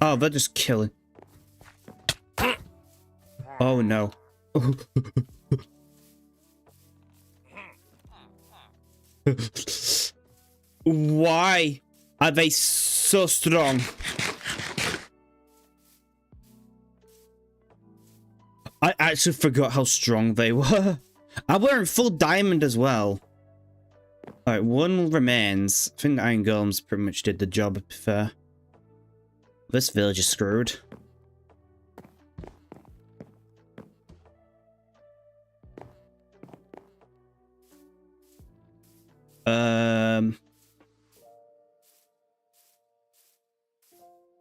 A: Oh, they're just killing. Oh, no. Why are they so strong? I actually forgot how strong they were. I'm wearing full diamond as well. Alright, one remains. I think Iron Golems pretty much did the job, to be fair. This village is screwed.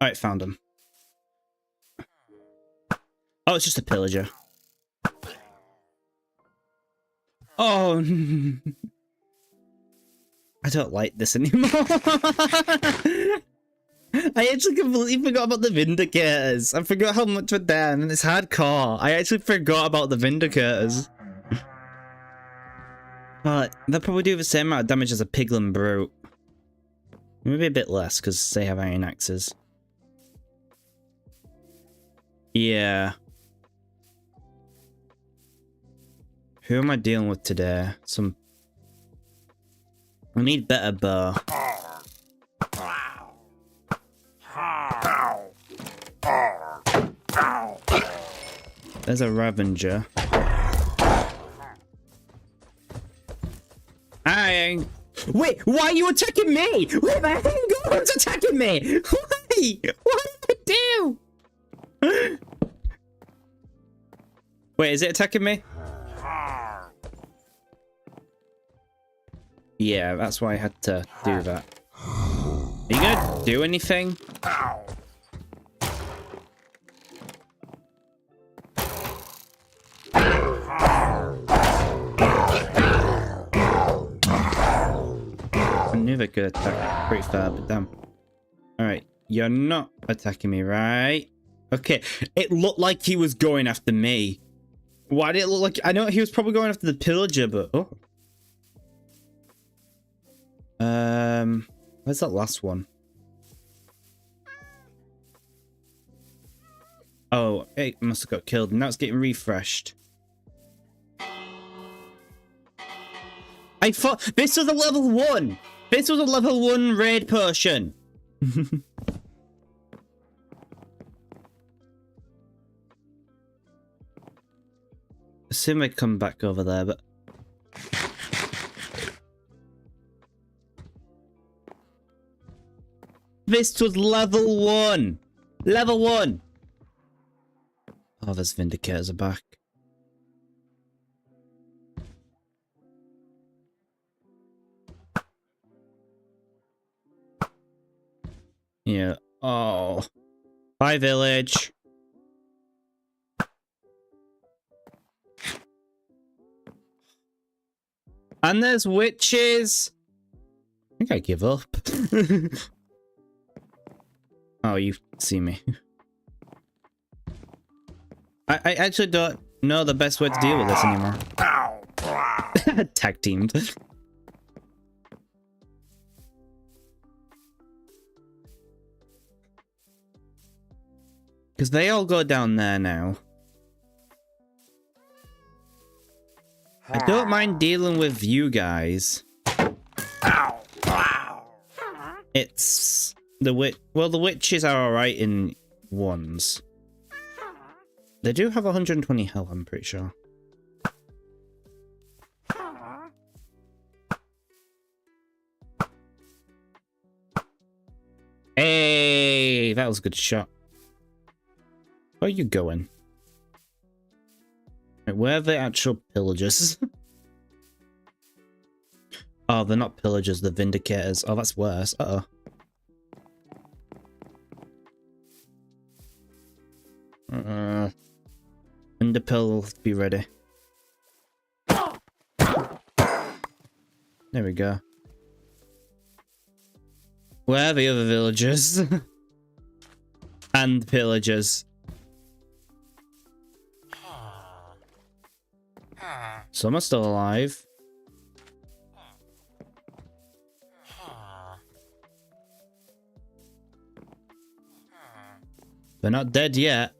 A: Alright, found him. Oh, it's just a pillager. Oh, I don't like this anymore. I actually completely forgot about the Vindicators. I forgot how much we're down, and it's hardcore. I actually forgot about the Vindicators. They'll probably do the same amount of damage as a Piglin Brute. Maybe a bit less, because they have iron axes. Yeah. Who am I dealing with today? I need better bow. There's a Ravager. Hi. Wait, why are you attacking me? Wait, my Golem's attacking me. Why? What did I do? Wait, is it attacking me? Yeah, that's why I had to do that. Are you gonna do anything? I knew they could attack pretty far, but damn. Alright, you're not attacking me, right? Okay, it looked like he was going after me. Why did it look like... I know he was probably going after the pillager, but... Oh. Where's that last one? Oh, it must have got killed. Now it's getting refreshed. I thought this was a level 1. This was a level 1 raid potion. Assume I come back over there, but this was level 1. Level 1. Oh, those Vindicators are back. Yeah. Oh. Bye, village. And there's witches. I think I give up. Oh, you see me. I actually don't know the best way to deal with this anymore. Tag teamed. Because they all go down there now. I don't mind dealing with you guys. It's the well, the witches are alright in ones. They do have 120 health, I'm pretty sure. Hey, that was a good shot. Where are you going? Wait, where are the actual pillagers? Oh, they're not pillagers, they're vindicators. Oh, that's worse. Uh-oh. Underpill, be ready. There we go. Where are the other villagers? And pillagers. Some are still alive. They're not dead yet.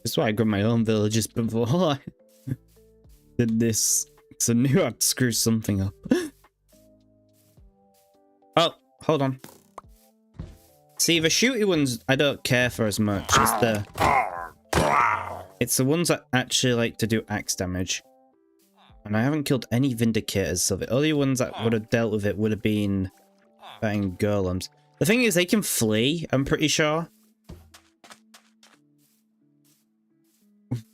A: That's why I grabbed my own villagers before I did this. Because I knew I'd screw something up. Oh, hold on. See, the shooty ones I don't care for as much. It's the ones that actually like to do axe damage. And I haven't killed any Vindicators, so the only ones that would have dealt with it would have been fighting golems. The thing is, they can flee, I'm pretty sure.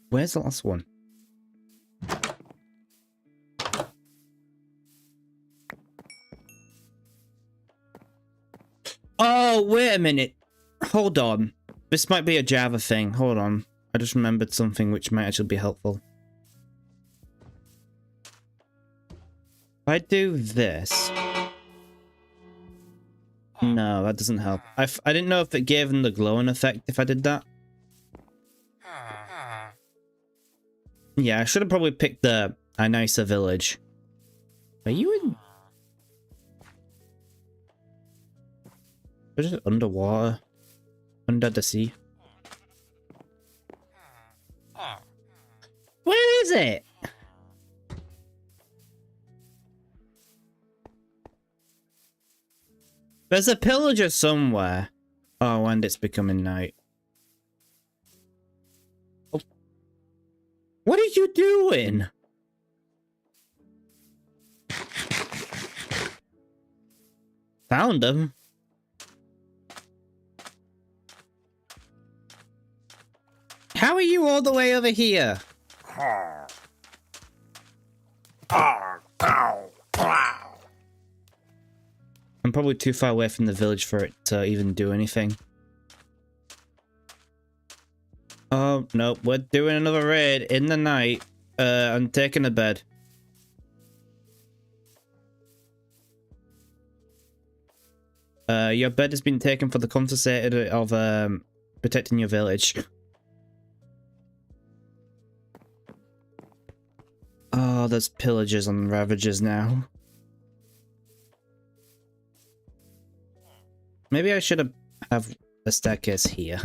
A: Where's the last one? Oh, wait a minute. Hold on. This might be a Java thing. Hold on. I just remembered something which might actually be helpful. If I do this... No, that doesn't help. I didn't know if it gave them the glowing effect if I did that. Yeah, I should have probably picked the a nicer village. Are you in... Is it underwater? Under the sea? Where is it? There's a pillager somewhere. Oh, and it's becoming night. Oh. What are you doing? Found him. How are you all the way over here? I'm probably too far away from the village for it to even do anything. Oh, no, we're doing another raid in the night. I'm taking a bed. Your bed has been taken for the compensated of protecting your village. Oh, there's pillagers and ravagers now. Maybe I should have have a staircase here.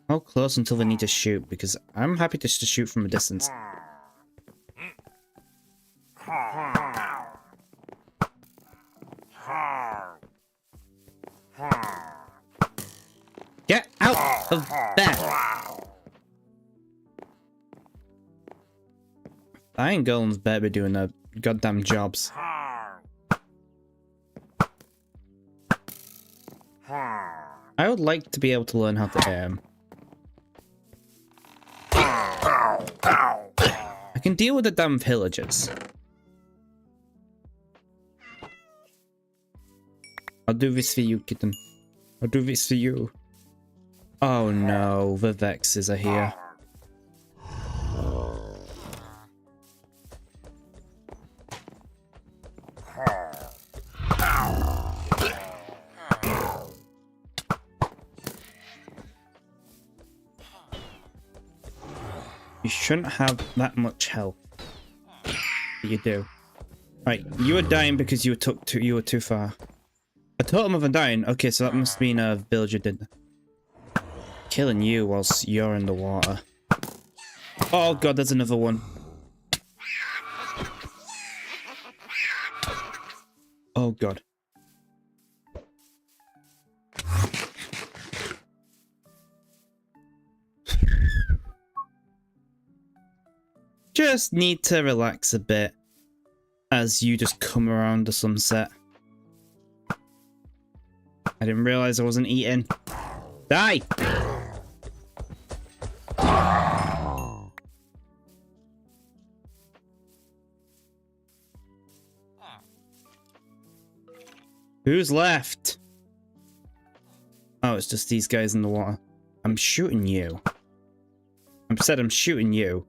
A: How close until they need to shoot? Because I'm happy just to shoot from a distance. Get out of there! Iron Golems better be doing their goddamn jobs. I would like to be able to learn how to aim. I can deal with the damn villagers. I'll do this for you, kitten. I'll do this for you. Oh no, the Vexes are here. You shouldn't have that much health. But you do. Right, you were dying because you were too far. A totem of a dying? Okay, so that must mean a villager did. Killing you whilst you're in the water. Oh god, there's another one. Oh god. Just need to relax a bit as you just come around the sunset. I didn't realize I wasn't eating. Die! Who's left? Oh, it's just these guys in the water. I'm shooting you. I said I'm shooting you.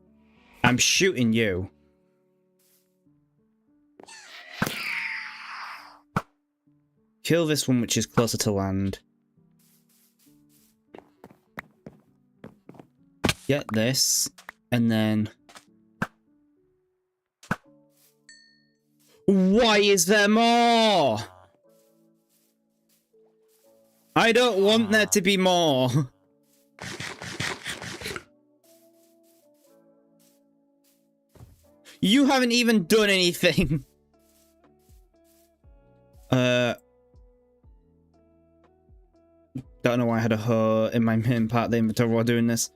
A: I'm shooting you. Kill this one which is closer to land. Get this. And then... Why is there more? I don't want there to be more. You haven't even done anything. Don't know why I had a hoe in my main part of the inventory while doing this.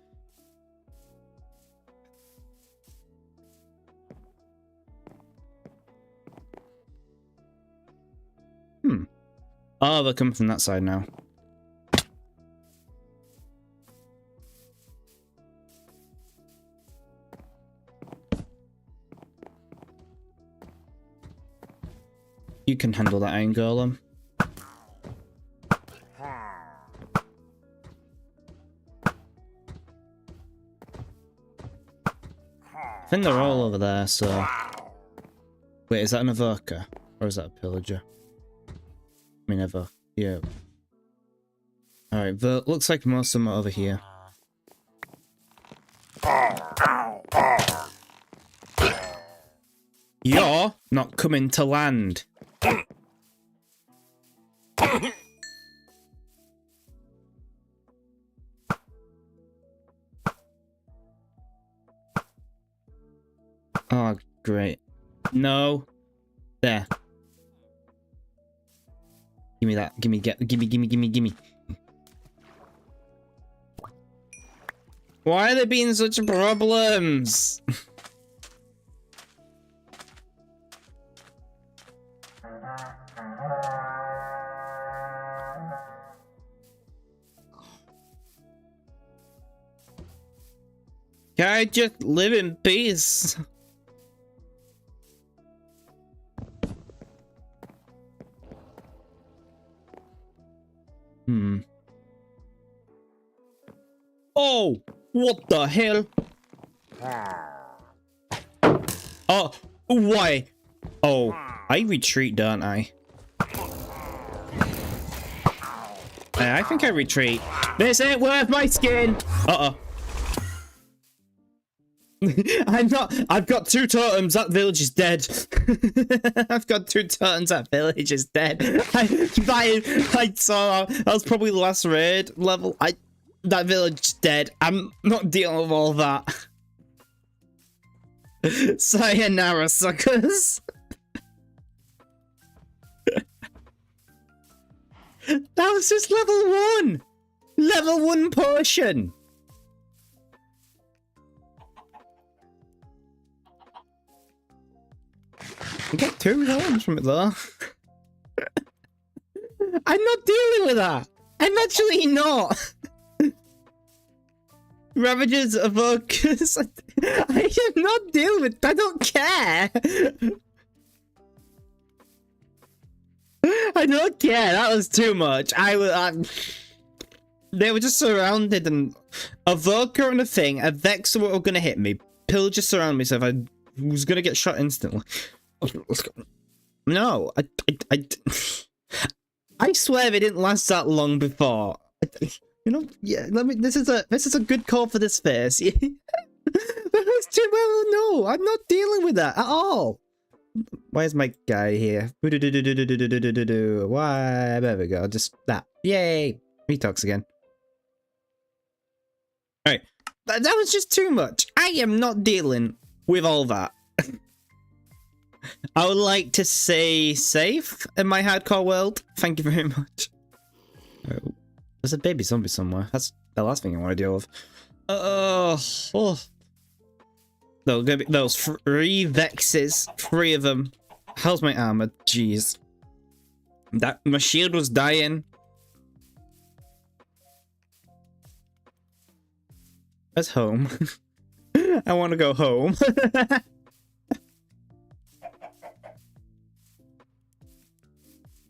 A: Oh, they're coming from that side now. You can handle that Iron Golem. I think they're all over there, so... Wait, is that an evoker? Or is that a pillager? I mean, yeah. Alright, looks like most of them are over here. You're not coming to land. Oh, great. No. There. Give me that. Gimme. Why are there being such problems? Can I just live in peace? Oh, what the hell? Oh, why? Oh, I retreat, don't I? I think I retreat. This ain't worth my skin. Uh-oh. I've got 2 totems. That village is dead. I've got 2 totems. That village is dead. I saw that was probably the last raid level. That village is dead. I'm not dealing with all that. Sayonara, suckers. That was just level 1. Level 1 potion. I got 2 totems from it though. I'm not dealing with that. I'm actually not. Ravages, evokers. I am not dealing with. I don't care. I don't care. That was too much. They were just surrounded, and evoker and a thing. A Vexer were gonna hit me. Pillager surrounded me, so if I was gonna get shot instantly. No, I swear they didn't last that long before. You know, yeah. This is a good call for this face. That was too well. No, I'm not dealing with that at all. Where's my guy here? Why? There we go. Just that. Yay! He talks again. All right, that was just too much. I am not dealing with all that. I would like to say safe in my hardcore world. Thank you very much. Oh, there's a baby zombie somewhere. That's the last thing I want to deal with. Oh. There's gonna be those 3 Vexes. 3 of them. How's my armor? Jeez. My shield was dying. Where's home? I want to go home.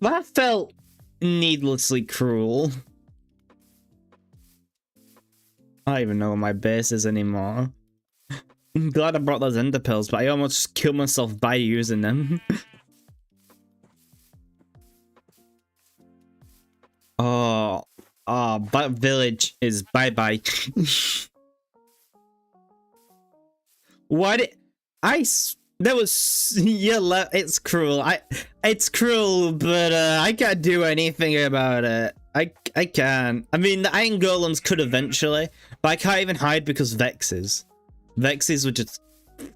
A: That felt needlessly cruel. I don't even know where my base is anymore. I'm glad I brought those ender pills, but I almost killed myself by using them. Oh, that village is bye-bye. What? There was, yeah, it's cruel. It's cruel, but I can't do anything about it. I can't. I mean, the iron golems could eventually, but I can't even hide because Vexes would just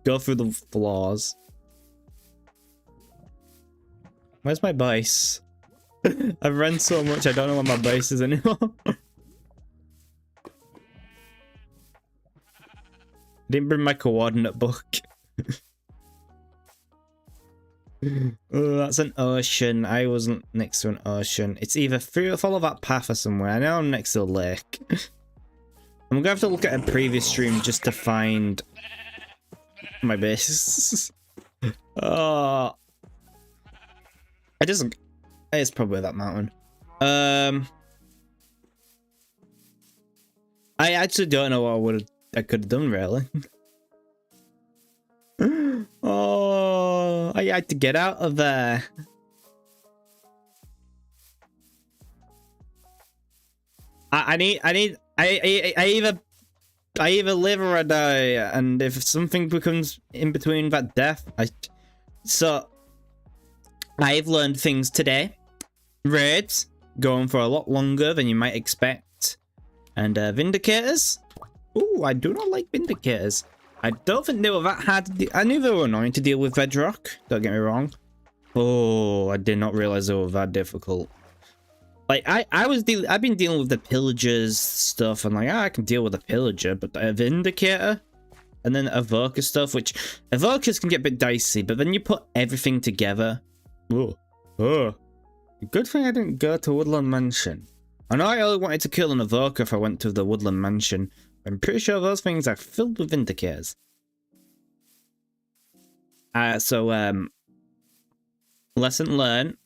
A: go through the floors. Where's my base? I've run so much, I don't know where my base is anymore. Didn't bring my coordinate book. Oh, that's an ocean. I wasn't next to an ocean. It's either follow that path or somewhere. I know I'm next to a lake. I'm gonna have to look at a previous stream just to find my base. Oh, it's probably that mountain. I actually don't know what I could have done really. Oh, I had to get out of there. I either live or I die, and if something becomes in between that death, so I've learned things today. Raids going for a lot longer than you might expect, and Vindicators. Ooh, I do not like Vindicators. I don't think they were that hard to deal. I knew they were annoying to deal with, Bedrock. Don't get me wrong. Oh, I did not realize they were that difficult. Like, I've been dealing with the pillagers stuff, and like, I can deal with a pillager, but a Vindicator, and then Evoker stuff, which Evokers can get a bit dicey, but then you put everything together. Oh. Good thing I didn't go to Woodland Mansion. I know I only wanted to kill an Evoker if I went to the Woodland Mansion. I'm pretty sure those things are filled with Vindicators. So, lesson learned.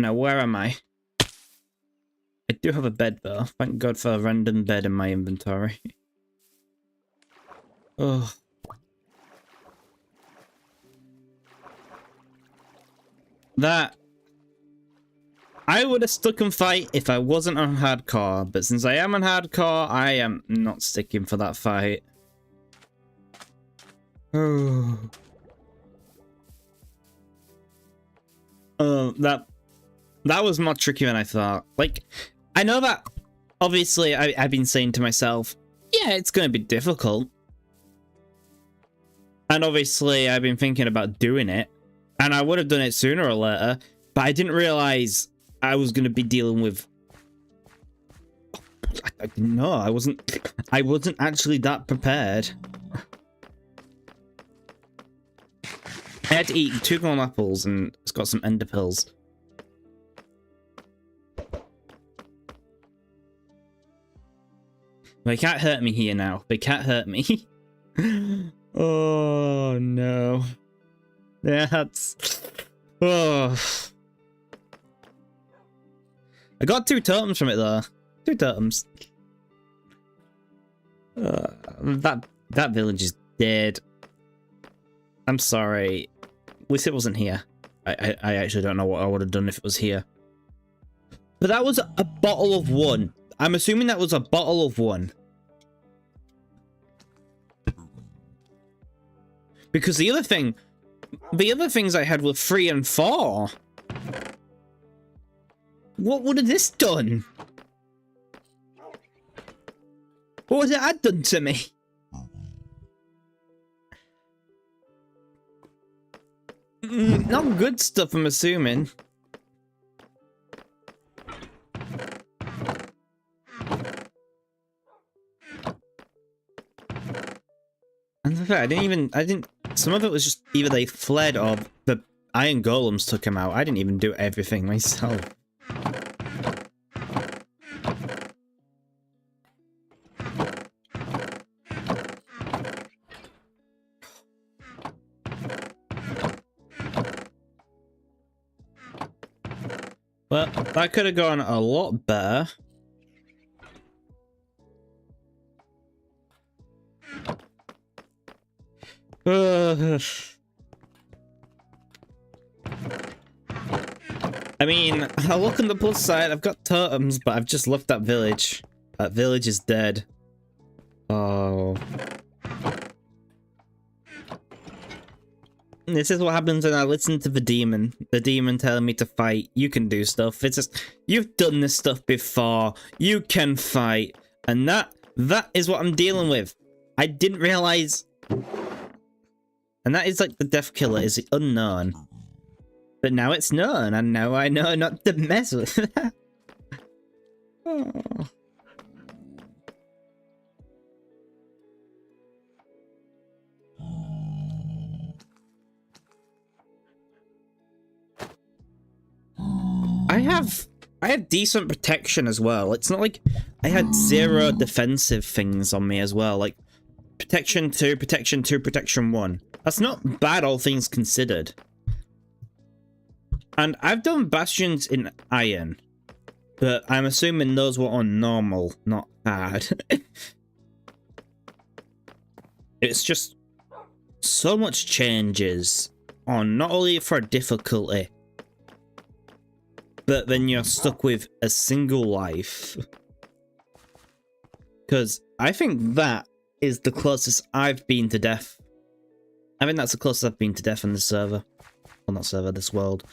A: Now, where am I? I do have a bed, though. Thank God for a random bed in my inventory. Oh. That I would have stuck and fight if I wasn't on hardcore, but since I am on hardcore, I am not sticking for that fight. Oh. That was more tricky than I thought. Like, I know that obviously I've been saying to myself, yeah, it's going to be difficult. And obviously I've been thinking about doing it, and I would have done it sooner or later, but I didn't realize I was going to be dealing with... I didn't know. I wasn't actually that prepared. I had to eat 2 golden apples and it's got some ender pills. They can't hurt me here now. They can't hurt me. Oh no. That's... Oh. I got 2 totems from it though. 2 totems. That village is dead. I'm sorry. At least it wasn't here. I actually don't know what I would have done if it was here. But that was a bottle of 1. I'm assuming that was a bottle of 1. Because the other things I had were 3 and 4. What would have this done? What would it have done to me? Not good stuff, I'm assuming. And the fact, some of it was just either they fled or the iron golems took him out. I didn't even do everything myself. Well, that could have gone a lot better. I mean, I look on the plus side, I've got totems, but I've just left that village. That village is dead. Oh. This is what happens when I listen to the demon. The demon telling me to fight. You can do stuff. It's just, you've done this stuff before. You can fight. And that is what I'm dealing with. I didn't realize. And that is like the death killer is the unknown. But now it's known, and now I know not to mess with that. Oh. I have decent protection as well. It's not like I had 0 defensive things on me as well. Like protection 2, protection 2, protection 1. That's not bad, all things considered. And I've done bastions in iron, but I'm assuming those were on normal, not hard. It's just so much changes on not only for difficulty, but then you're stuck with a single life. Because I think that is the closest I've been to death. I think that's the closest I've been to death on this server. Well, not server, this world.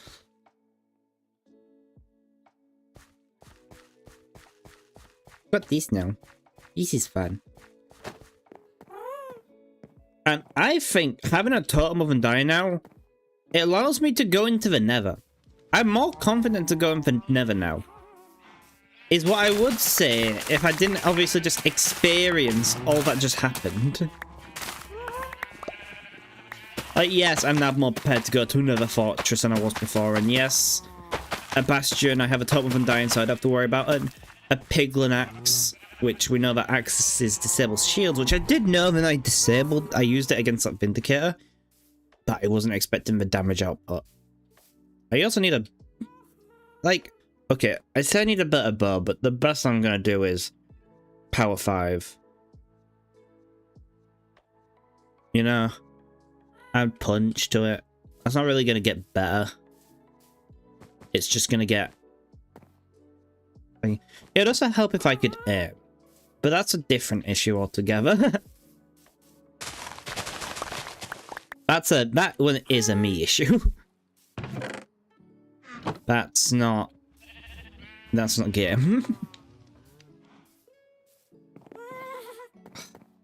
A: Got this now. This is fun. And I think having a totem of Undying now, it allows me to go into the Nether. I'm more confident to go in for Nether now. Is what I would say if I didn't obviously just experience all that just happened. Like, yes, I'm now more prepared to go to another fortress than I was before, and yes, a bastion, I have a totem of Undying, so I don't have to worry about a piglin axe, which we know that axes disable shields, which I did know when I used it against that Vindicator, but I wasn't expecting the damage output. I also need a... Like, okay, I say I need a better bow, but the best I'm gonna do is power 5. You know? Add punch to it. That's not really gonna get better. It's just gonna get Like, it would also help if I could aim. But that's a different issue altogether. That one is a me issue. That's not game.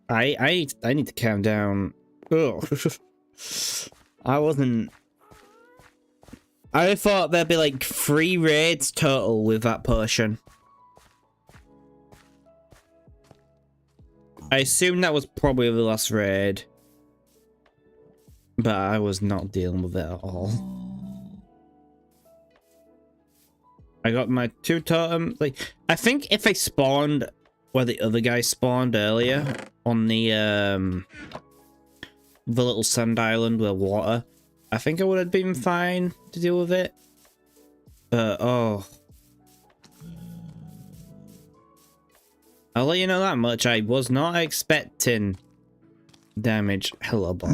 A: I need to calm down. Oh. I thought there'd be like 3 raids total with that potion. I assume that was probably the last raid. But I was not dealing with it at all. I got my 2 totem. Like, I think if I spawned where the other guy spawned earlier on the little sand island with water, I think I would have been fine to deal with it. But oh, I'll let you know that much. I was not expecting damage. Hello, Bob.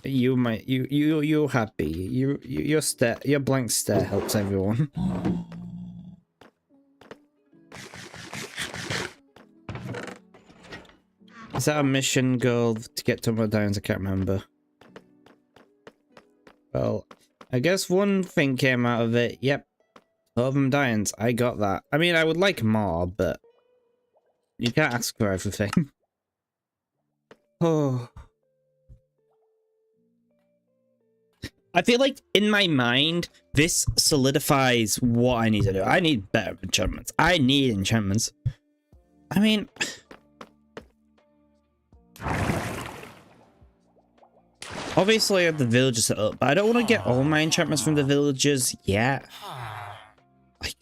A: You're happy. Your blank stare helps everyone. Is that a mission goal to get to more diamonds? I can't remember. Well, I guess one thing came out of it. Yep. 12 them diamonds. I got that. I mean, I would like more, but you can't ask for everything. Oh. I feel like in my mind, this solidifies what I need to do. I need better enchantments. I need enchantments. I mean, obviously I have the villagers set up, but I don't want to get all my enchantments from the villagers yet. Like,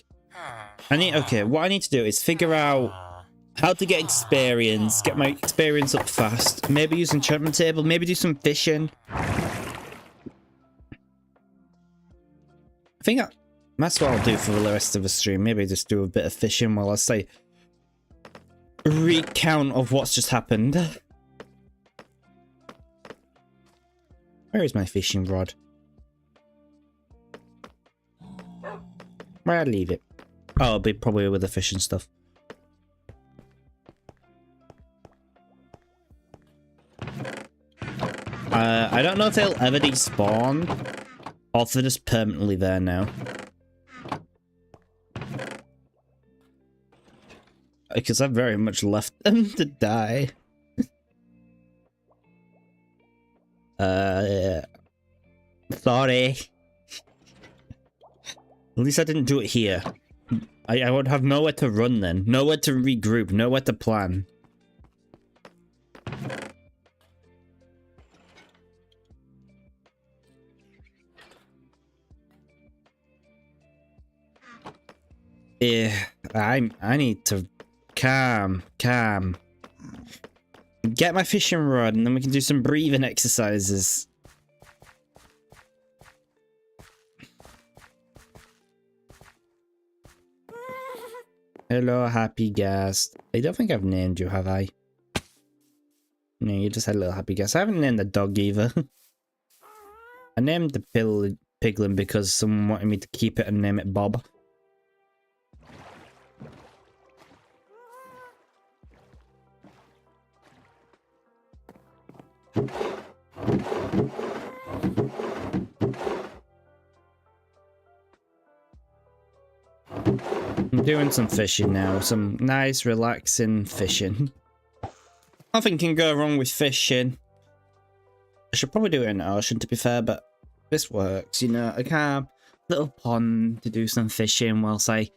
A: okay, what I need to do is figure out how to get experience, get my experience up fast, maybe use enchantment table, maybe do some fishing. I think that's what I'll do for the rest of the stream. Maybe just do a bit of fishing while I say recount of what's just happened. Where is my fishing rod? Where'd I leave it? Oh, it'll be probably with the fishing stuff. I don't know if they'll ever despawn, or if they're just permanently there now. Because I've very much left them to die. Sorry. At least I didn't do it here. I would have nowhere to run then. Nowhere to regroup. Nowhere to plan. Yeah, I need to calm. Get my fishing rod and then we can do some breathing exercises. Hello, happy guest. I don't think I've named you, have I? No, you just had a little happy guest. I haven't named the dog either. I named the piglin because someone wanted me to keep it and name it Bob. I'm doing some fishing now, some nice relaxing fishing. Nothing can go wrong with fishing. I should probably do it in the ocean to be fair, but this works, you know, a calm little pond to do some fishing whilst I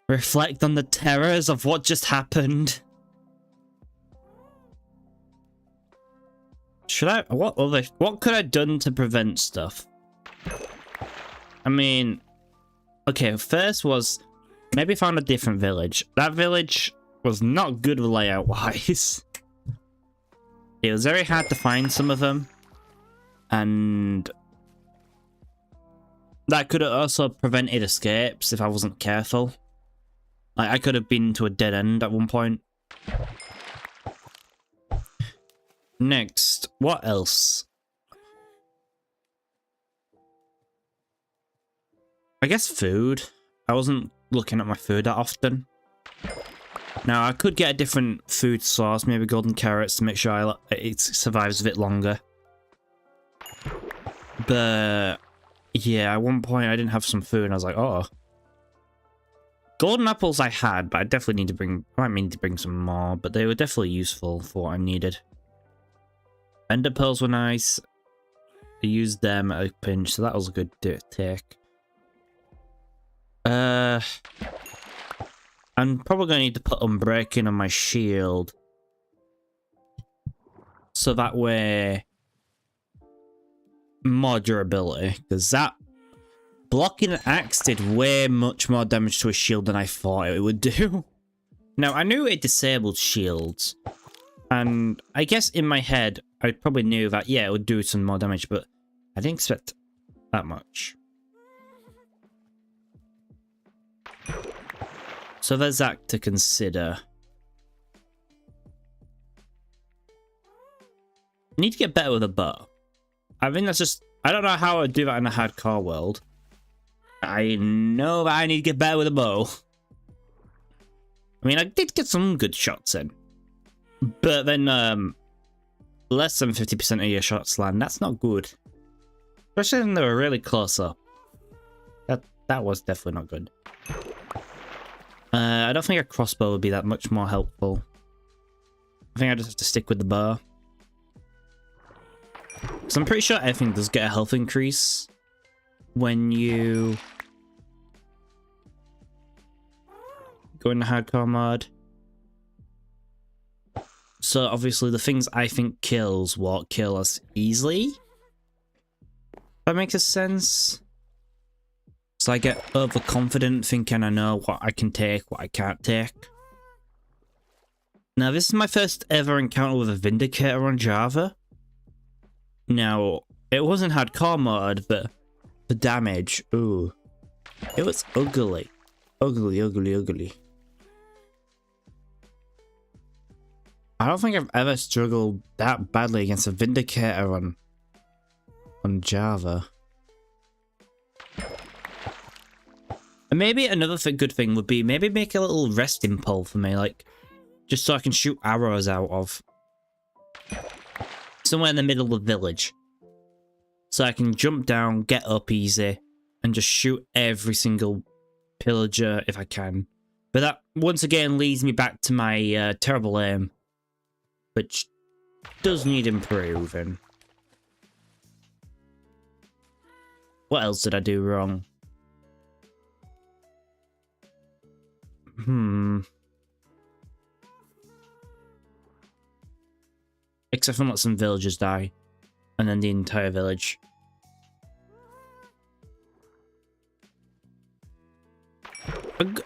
A: reflect on the terrors of what just happened. What could I have done to prevent stuff? I mean, okay, first was maybe found a different village. That village was not good layout wise. It was very hard to find some of them, and that could have also prevented escapes if I wasn't careful. Like, I could have been to a dead end at one point. Next, what else? I guess food. I wasn't looking at my food that often. Now, I could get a different food source, maybe golden carrots, to make sure it survives a bit longer. But, yeah, at one point I didn't have some food, and I was like, oh. Golden apples I had, but I definitely need to bring... I might need to bring some more, but they were definitely useful for what I needed. Ender pearls were nice. I used them at a pinch, so that was a good take. I'm probably going to need to put Unbreaking on my shield. So that way... more durability. Because that... blocking an axe did way much more damage to a shield than I thought it would do. Now, I knew it disabled shields. And I guess in my head, I probably knew that, yeah, it would do some more damage. But I didn't expect that much. So there's that to consider. I need to get better with a bow. I think that's just... I don't know how I would do that in a hardcore world. I know that I need to get better with a bow. I mean, I did get some good shots in. But then, less than 50% of your shots land. That's not good. Especially when they were really close up. That was definitely not good. I don't think a crossbow would be that much more helpful. I think I just have to stick with the bow. Because I'm pretty sure everything does get a health increase when you go into hardcore mode. So obviously the things I think kills won't kill us easily. That makes sense. So I get overconfident thinking I know what I can take, what I can't take. Now this is my first ever encounter with a Vindicator on Java. Now, it wasn't hardcore mode, but the damage, ooh. It was ugly. Ugly, ugly, ugly. I don't think I've ever struggled that badly against a Vindicator on Java. And maybe another good thing would be maybe make a little resting pole for me, like, just so I can shoot arrows out of. Somewhere in the middle of the village. So I can jump down, get up easy, and just shoot every single pillager if I can. But that, once again, leads me back to my terrible aim, which does need improving. What else did I do wrong? Except for not some villagers die. And then the entire village.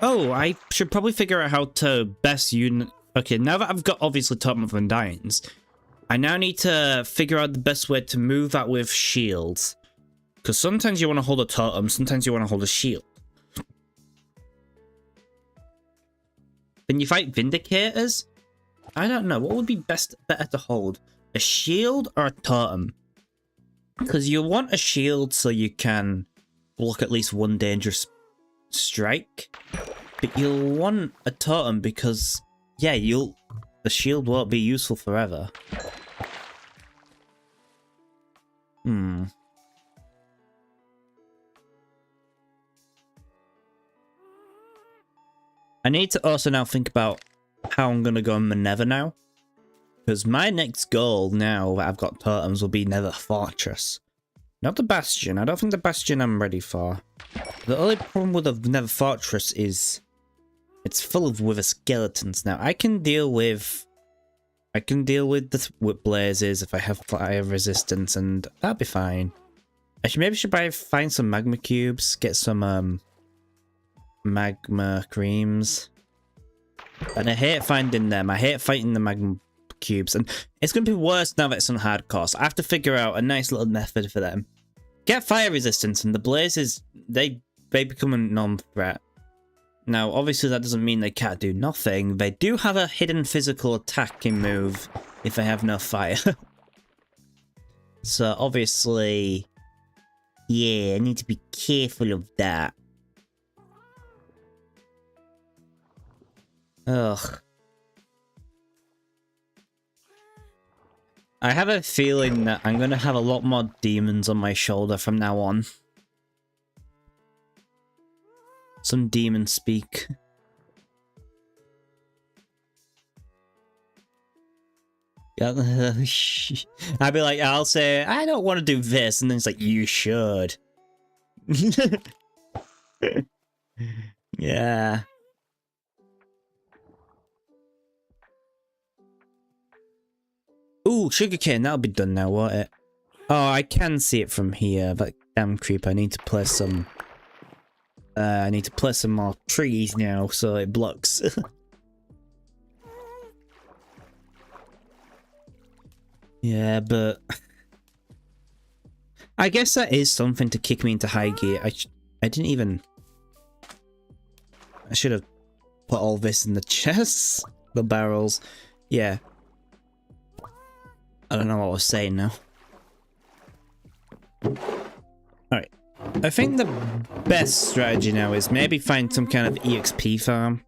A: Oh, I should probably figure out how to best unit... Okay, now that I've got obviously Totem of Undyings, I now need to figure out the best way to move that with shields. Because sometimes you want to hold a totem, sometimes you want to hold a shield. When you fight Vindicators, I don't know, what would be better to hold? A shield or a totem? Because you want a shield so you can block at least one dangerous strike. But you'll want a totem because, yeah, the shield won't be useful forever. I need to also now think about how I'm going to go in the Nether now. Because my next goal now that I've got totems will be Nether Fortress. Not the Bastion. I don't think the Bastion I'm ready for. The only problem with the Nether Fortress is it's full of wither skeletons. Now I can deal with with blazes if I have fire resistance, and that'll be fine. Maybe find some magma cubes, get some magma creams. And I hate finding them. I hate fighting the magma cubes, and it's going to be worse now that it's on hardcore, so I have to figure out a nice little method for them. Get fire resistance, and the blazes, they become a non-threat. Now, obviously that doesn't mean they can't do nothing. They do have a hidden physical attacking move if they have no fire. So, obviously, yeah, I need to be careful of that. Ugh. I have a feeling that I'm gonna have a lot more demons on my shoulder from now on. Some demon speak. I'd be like, I'll say, I don't want to do this, and then it's like, you should. Yeah. Ooh, sugarcane, that'll be done now, won't it? Oh, I can see it from here, but damn creep, I need to place some... I need to place some more trees now, so it blocks. Yeah, but... I guess that is something to kick me into high gear. I didn't even... I should have put all this in the chests. The barrels. Yeah. I don't know what I was saying now. Alright. I think the best strategy now is maybe find some kind of EXP farm.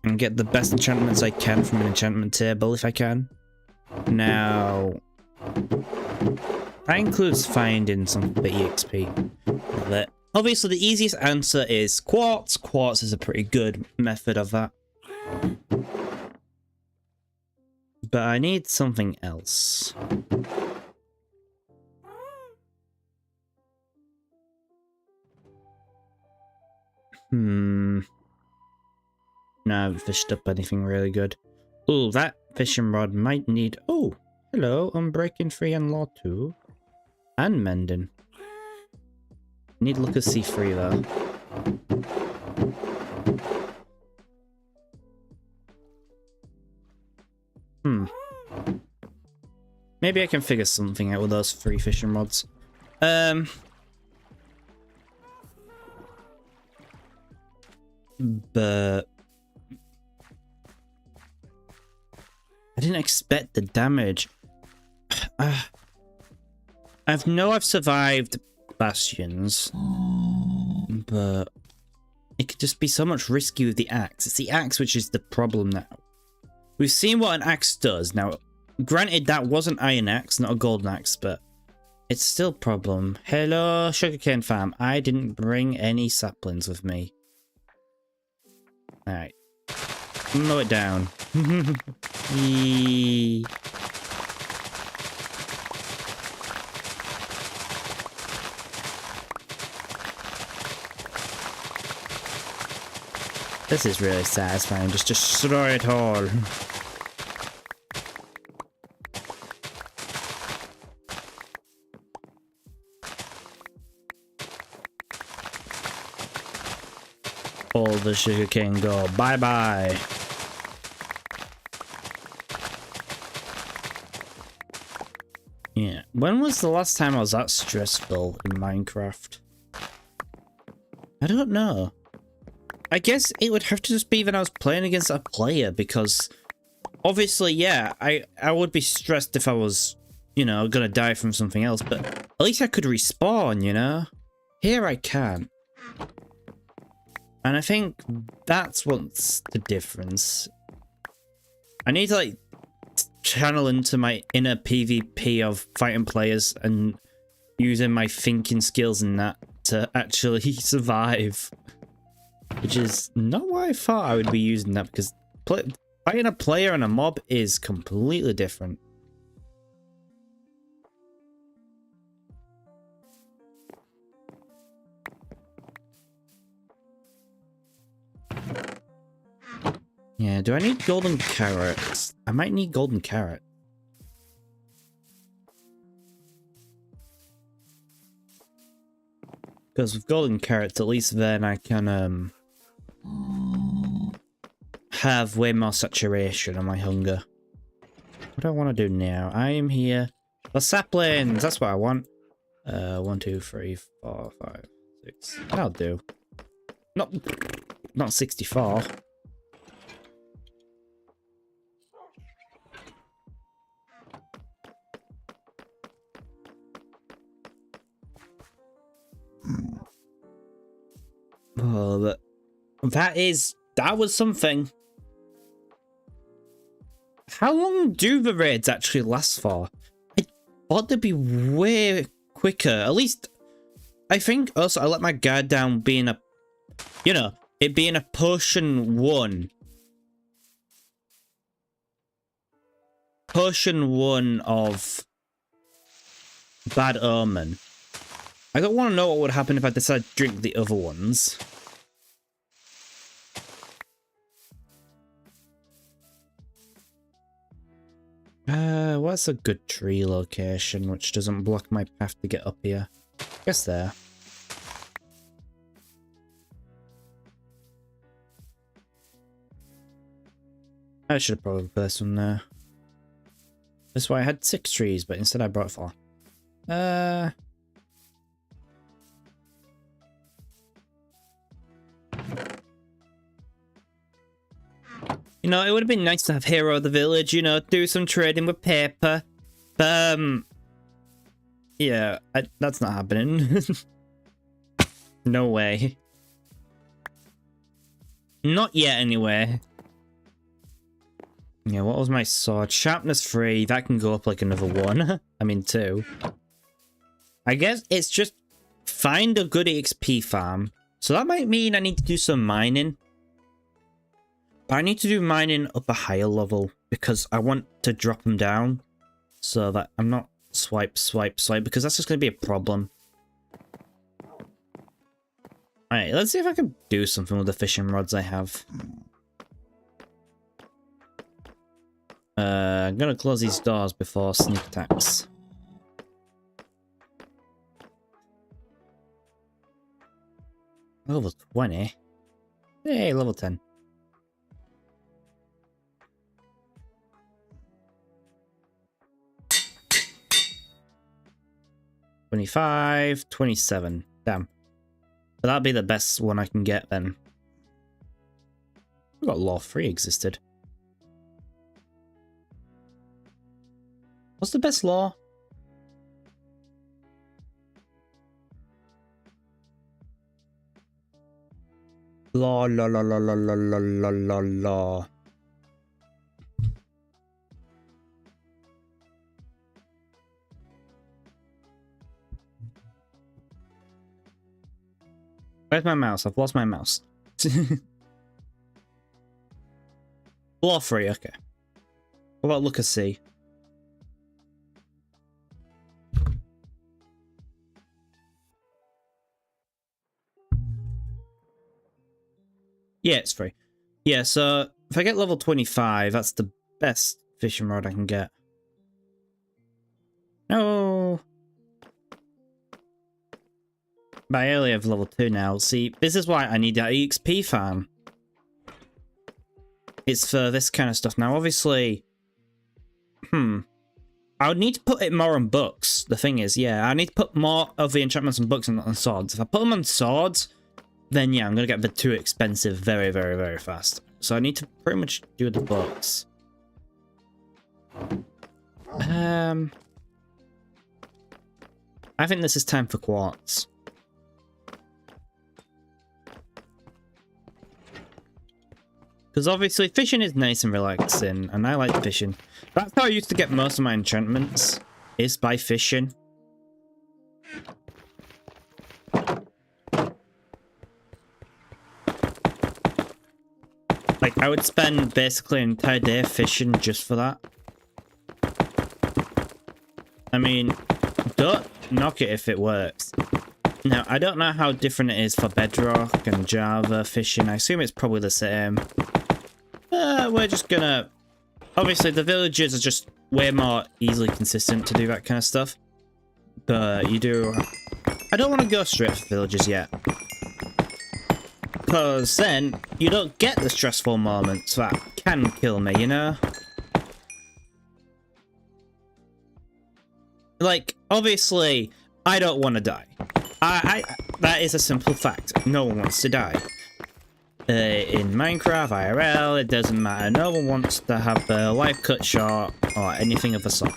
A: And get the best enchantments I can from an enchantment table if I can. Now... that includes finding some of the EXP. But obviously the easiest answer is quartz. Quartz is a pretty good method of that. But I need something else. No, I haven't fished up anything really good. Oh, that fishing rod might need... Oh, hello, I'm breaking free and law 2. And mending. Need to look at C3 though. Maybe I can figure something out with those 3 fishing rods. But... I didn't expect the damage. I've survived bastions, but it could just be so much risky with the axe. It's the axe which is the problem now. We've seen what an axe does. Now, granted, that wasn't iron axe, not a golden axe, but it's still a problem. Hello, sugarcane farm. I didn't bring any saplings with me. Alright. Mow it down. Eee. This is really satisfying. Just destroy it all. All the sugarcane go bye-bye. Yeah. When was the last time I was that stressful in Minecraft? I don't know. I guess it would have to just be when I was playing against a player, because obviously, yeah, I would be stressed if I was, you know, gonna die from something else, but at least I could respawn, you know? Here I can't. And I think that's what's the difference. I need to, like, channel into my inner PvP of fighting players and using my thinking skills and that to actually survive. Which is not why I thought I would be using that, because fighting a player and a mob is completely different. Yeah, do I need golden carrots? I might need golden carrot. Because with golden carrots, at least then I can have way more saturation on my hunger. What do I want to do now? I am here for saplings. That's what I want. 1, 2, 3, 4, 5, 6. That'll do. Not 64. Oh, but that was something. How long do the raids actually last for? I thought they'd be way quicker. At least, I think also I let my guard down being a, you know, it being a potion 1. Potion 1 of Bad Omen. I don't want to know what would happen if I decide to drink the other ones. What's a good tree location which doesn't block my path to get up here? I guess there. I should have probably placed one there. That's why I had 6 trees, but instead I brought 4. You know, it would have been nice to have Hero of the Village, you know, do some trading with paper. But, yeah, that's not happening. No way. Not yet, anyway. Yeah, what was my sword? Sharpness 3, that can go up like another 1. I mean 2. I guess it's just find a good XP farm. So that might mean I need to do some mining. But I need to do mining up a higher level because I want to drop them down so that I'm not swipe, because that's just going to be a problem. Alright, let's see if I can do something with the fishing rods I have. I'm going to close these doors before sneak attacks. Level 20? Hey, level 10. 25, 27. Damn. But that'll be the best one I can get then. I forgot Law 3 existed. What's the best law? Law. Where's my mouse? I've lost my mouse. Law 3, okay. What about look and see? Yeah, it's free. Yeah, so if I get level 25, that's the best fishing rod I can get. No. But I only have level 2 now. See, this is why I need that EXP farm. It's for this kind of stuff. Now, obviously... I would need to put it more on books. The thing is, yeah, I need to put more of the enchantments on books and not on swords. If I put them on swords, then yeah, I'm going to get the too expensive very, very, very fast. So I need to pretty much do the books. I think this is time for quartz. Because obviously fishing is nice and relaxing, and I like fishing. That's how I used to get most of my enchantments, is by fishing. Like, I would spend basically an entire day fishing just for that. I mean, don't knock it if it works. Now, I don't know how different it is for Bedrock and Java fishing. I assume it's probably the same. We're just gonna... Obviously, the villages are just way more easily consistent to do that kind of stuff. But you do... I don't want to go straight for villages yet. Because then, you don't get the stressful moments that can kill me, you know? Like, obviously, I don't want to die. That is a simple fact. No one wants to die. In Minecraft, IRL, it doesn't matter. No one wants to have their life cut short or anything of the sort.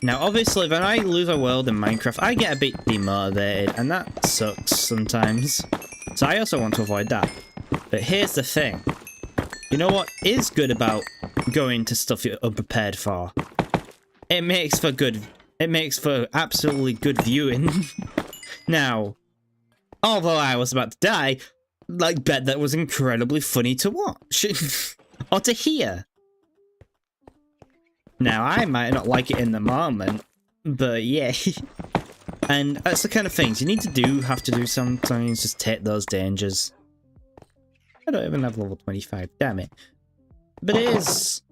A: Now, obviously, when I lose a world in Minecraft, I get a bit demotivated, and that sucks sometimes. So I also want to avoid that. But here's the thing. You know what is good about go into stuff you're unprepared for. It makes for absolutely good viewing. Now, although I was about to die, I bet that was incredibly funny to watch. Or to hear. Now, I might not like it in the moment, but yeah. And that's the kind of things you need to have to do sometimes, just take those dangers. I don't even have level 25, damn it. But it is...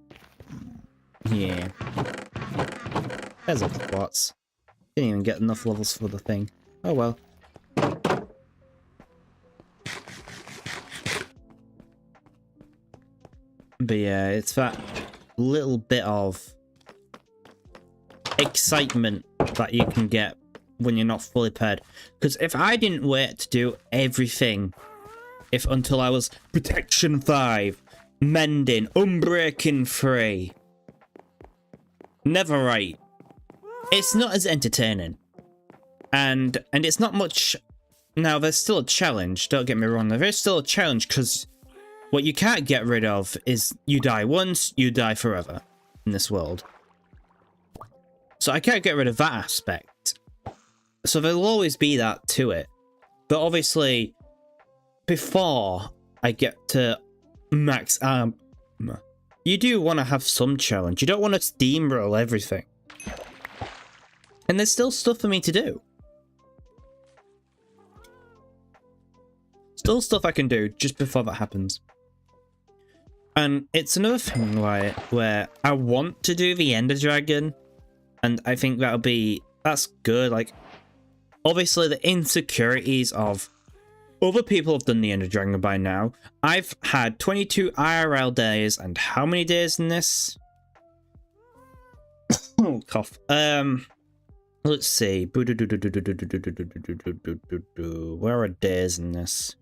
A: Yeah. There's all the bots. Didn't even get enough levels for the thing. Oh well. But yeah, it's that little bit of excitement that you can get when you're not fully prepared. Because if I didn't wait to do everything, until I was Protection 5, Mending, Unbreaking 3, Netherite, it's not as entertaining. And it's not much... Now, there's still a challenge, don't get me wrong, there is still a challenge, because what you can't get rid of is you die once, you die forever in this world. So I can't get rid of that aspect. So there'll always be that to it. But obviously, before I get to max armor, you do want to have some challenge. You don't want to steamroll everything. And there's still stuff for me to do. Still stuff I can do just before that happens. And it's another thing where I want to do the Ender Dragon. And I think that's good. Like, obviously the insecurities of other people have done the Ender Dragon by now. I've had 22 IRL days, and how many days in this? Oh, cough. Let's see. Where are days in this?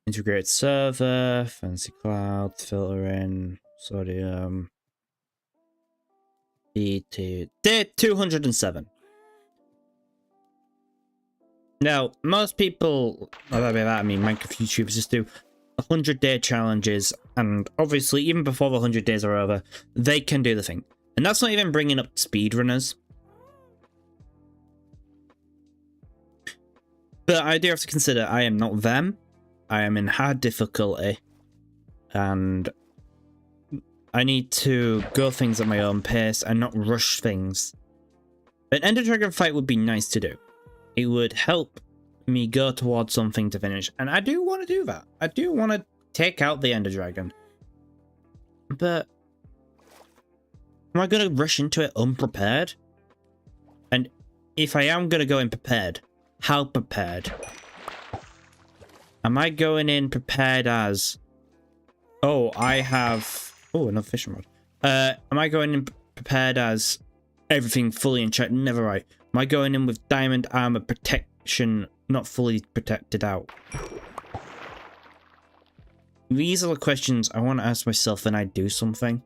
A: Integrated server, fancy cloud, filtering, sodium. Day 207. Now, most people, by that I mean Minecraft YouTubers, just do 100-day challenges, and obviously, even before the 100 days are over, they can do the thing. And that's not even bringing up speedrunners. But I do have to consider I am not them. I am in hard difficulty. And I need to go things at my own pace and not rush things. An Ender Dragon fight would be nice to do. It would help me go towards something to finish. And I do want to do that. I do want to take out the Ender Dragon. But am I going to rush into it unprepared? And if I am going to go in prepared, how prepared? Am I going in prepared as... Oh, I have... Oh, another fishing rod. Am I going in prepared as everything fully in check? Never right. Am I going in with diamond armor protection not fully protected out? These are the questions I want to ask myself when I do something.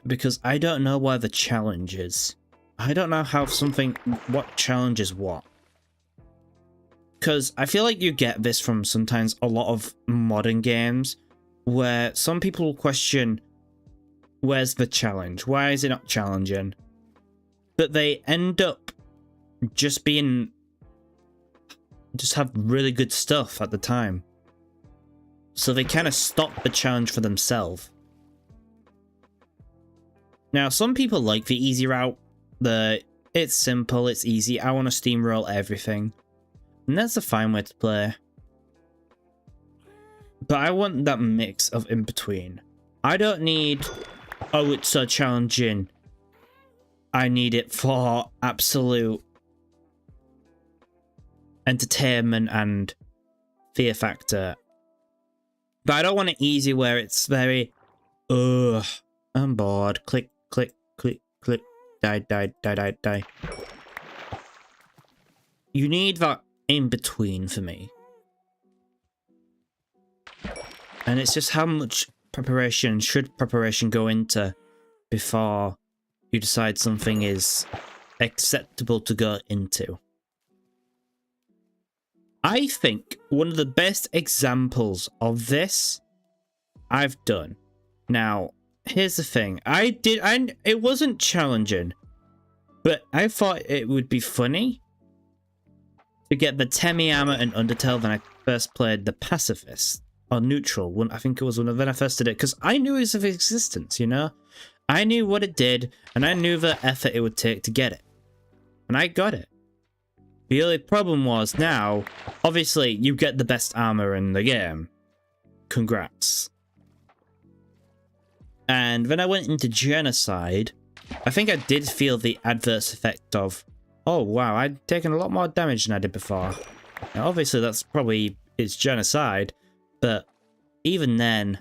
A: Because I don't know where the challenge is. I don't know how what challenge is what. Because I feel like you get this from sometimes a lot of modern games, where some people question, where's the challenge? Why is it not challenging? But they end up just have really good stuff at the time. So they kind of stop the challenge for themselves. Now, some people like the easy route. It's simple, it's easy, I want to steamroll everything. And that's a fine way to play. But I want that mix of in between. I don't need, oh, it's so challenging. I need it for absolute entertainment and fear factor. But I don't want it easy where it's very, ugh, I'm bored. Click, click, click, click. Die, die, die, die, die. You need that in between for me. And it's just how much preparation should preparation go into before you decide something is acceptable to go into. I think one of the best examples of this I've done. Now, here's the thing. It wasn't challenging, but I thought it would be funny to get the Temiyama and Undertale when I first played the Pacifist, or Neutral, when I think it was when I first did it, because I knew its existence, you know? I knew what it did, and I knew the effort it would take to get it. And I got it. The only problem was now, obviously, you get the best armor in the game. Congrats. And when I went into Genocide, I think I did feel the adverse effect of, oh wow, I'd taken a lot more damage than I did before. Now obviously that's probably, it's Genocide, but even then,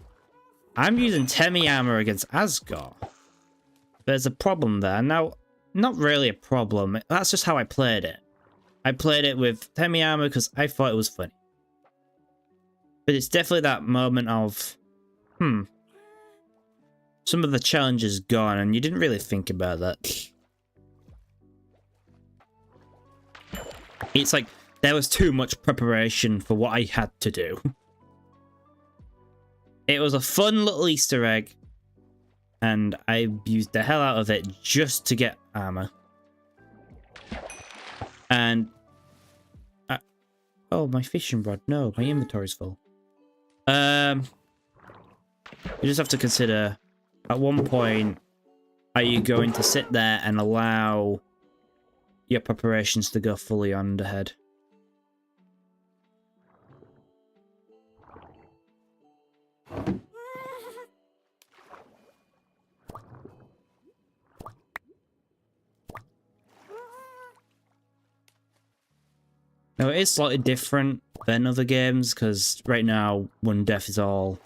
A: I'm using Temiyama against Asgore. There's a problem there. Now, not really a problem, that's just how I played it. I played it with Temiyama because I thought it was funny. But it's definitely that moment of, some of the challenge is gone and you didn't really think about that. It's like, there was too much preparation for what I had to do. It was a fun little Easter egg, and I used the hell out of it just to get armor. And... oh, my fishing rod. No, my inventory's full. You just have to consider, at one point, are you going to sit there and allow your preparations to go fully on ahead? Now, it is slightly different than other games, because right now, One Death is all...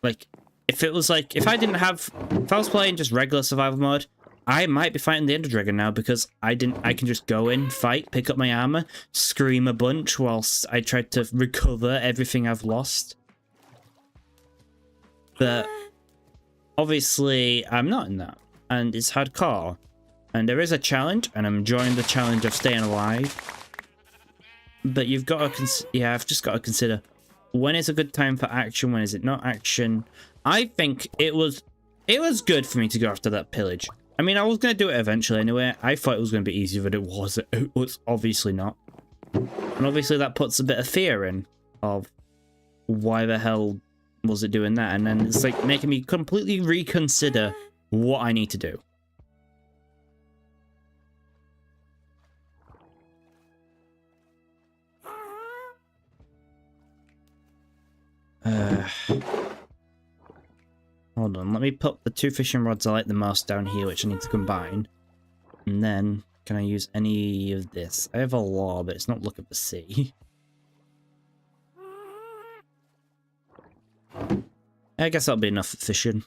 A: like, if it was like, if I was playing just regular survival mode, I might be fighting the Ender Dragon now, because I can just go in, fight, pick up my armor, scream a bunch whilst I try to recover everything I've lost. But, obviously, I'm not in that, and it's hardcore. And there is a challenge, and I'm enjoying the challenge of staying alive. But you've got to, I've just got to consider, when is a good time for action, when is it not action? I think it was good for me to go after that pillage. I mean, I was going to do it eventually anyway. I thought it was going to be easier, but it was obviously not. And obviously that puts a bit of fear in, of why the hell was it doing that? And then it's like making me completely reconsider what I need to do. Hold on, let me put the two fishing rods I like the most down here, which I need to combine. And then, can I use any of this? I have a law, but it's not Look at the Sea. I guess that'll be enough for fishing.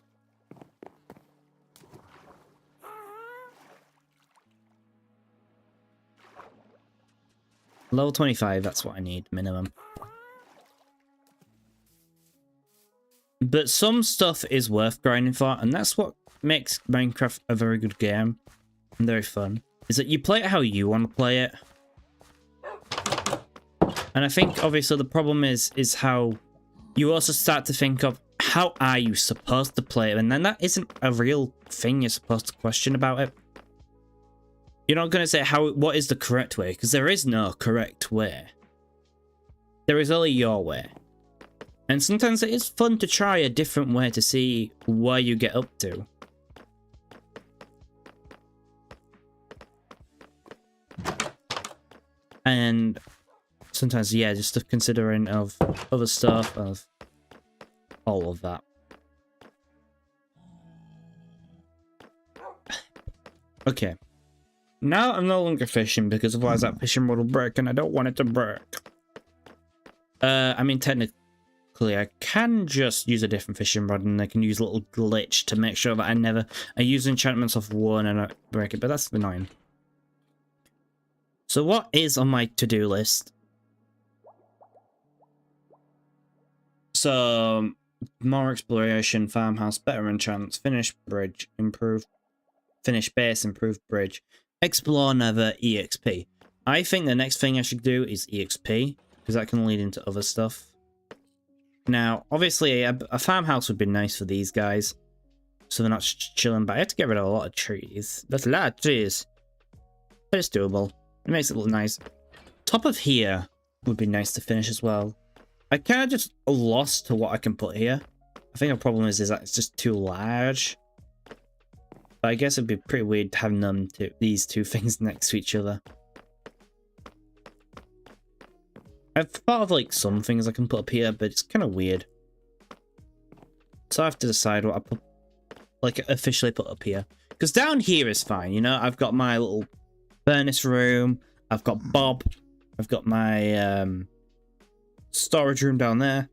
A: Level 25, that's what I need, minimum. But some stuff is worth grinding for, and that's what makes Minecraft a very good game and very fun, is that you play it how you want to play it. And I think obviously the problem is how you also start to think of, how are you supposed to play it? And then that isn't a real thing you're supposed to question about it. You're not going to say what is the correct way, because there is no correct way. There is only your way. And sometimes it is fun to try a different way to see where you get up to. And sometimes, yeah, just the considering of other stuff, of all of that. Okay. Now I'm no longer fishing, because otherwise that fishing rod will break, and I don't want it to break. I mean, technically, I can just use a different fishing rod, and I can use a little glitch to make sure that I use enchantments off one and I break it, but that's annoying. So what is on my to-do list? So more exploration, farmhouse, better enchants, finish bridge, improve, finish base, improve bridge, explore nether, EXP. I think the next thing I should do is EXP, because that can lead into other stuff. Now, obviously, a farmhouse would be nice for these guys, so they're not chilling, but I have to get rid of a lot of trees. That's a lot of trees. But it's doable. It makes it look nice. Top of here would be nice to finish as well. I kind of just lost to what I can put here. I think the problem is that it's just too large. But I guess it'd be pretty weird having them these two things next to each other. I've thought of like some things I can put up here, but it's kind of weird. So I have to decide what I put, like officially put up here. Because down here is fine, you know. I've got my little furnace room. I've got Bob. I've got my storage room down there.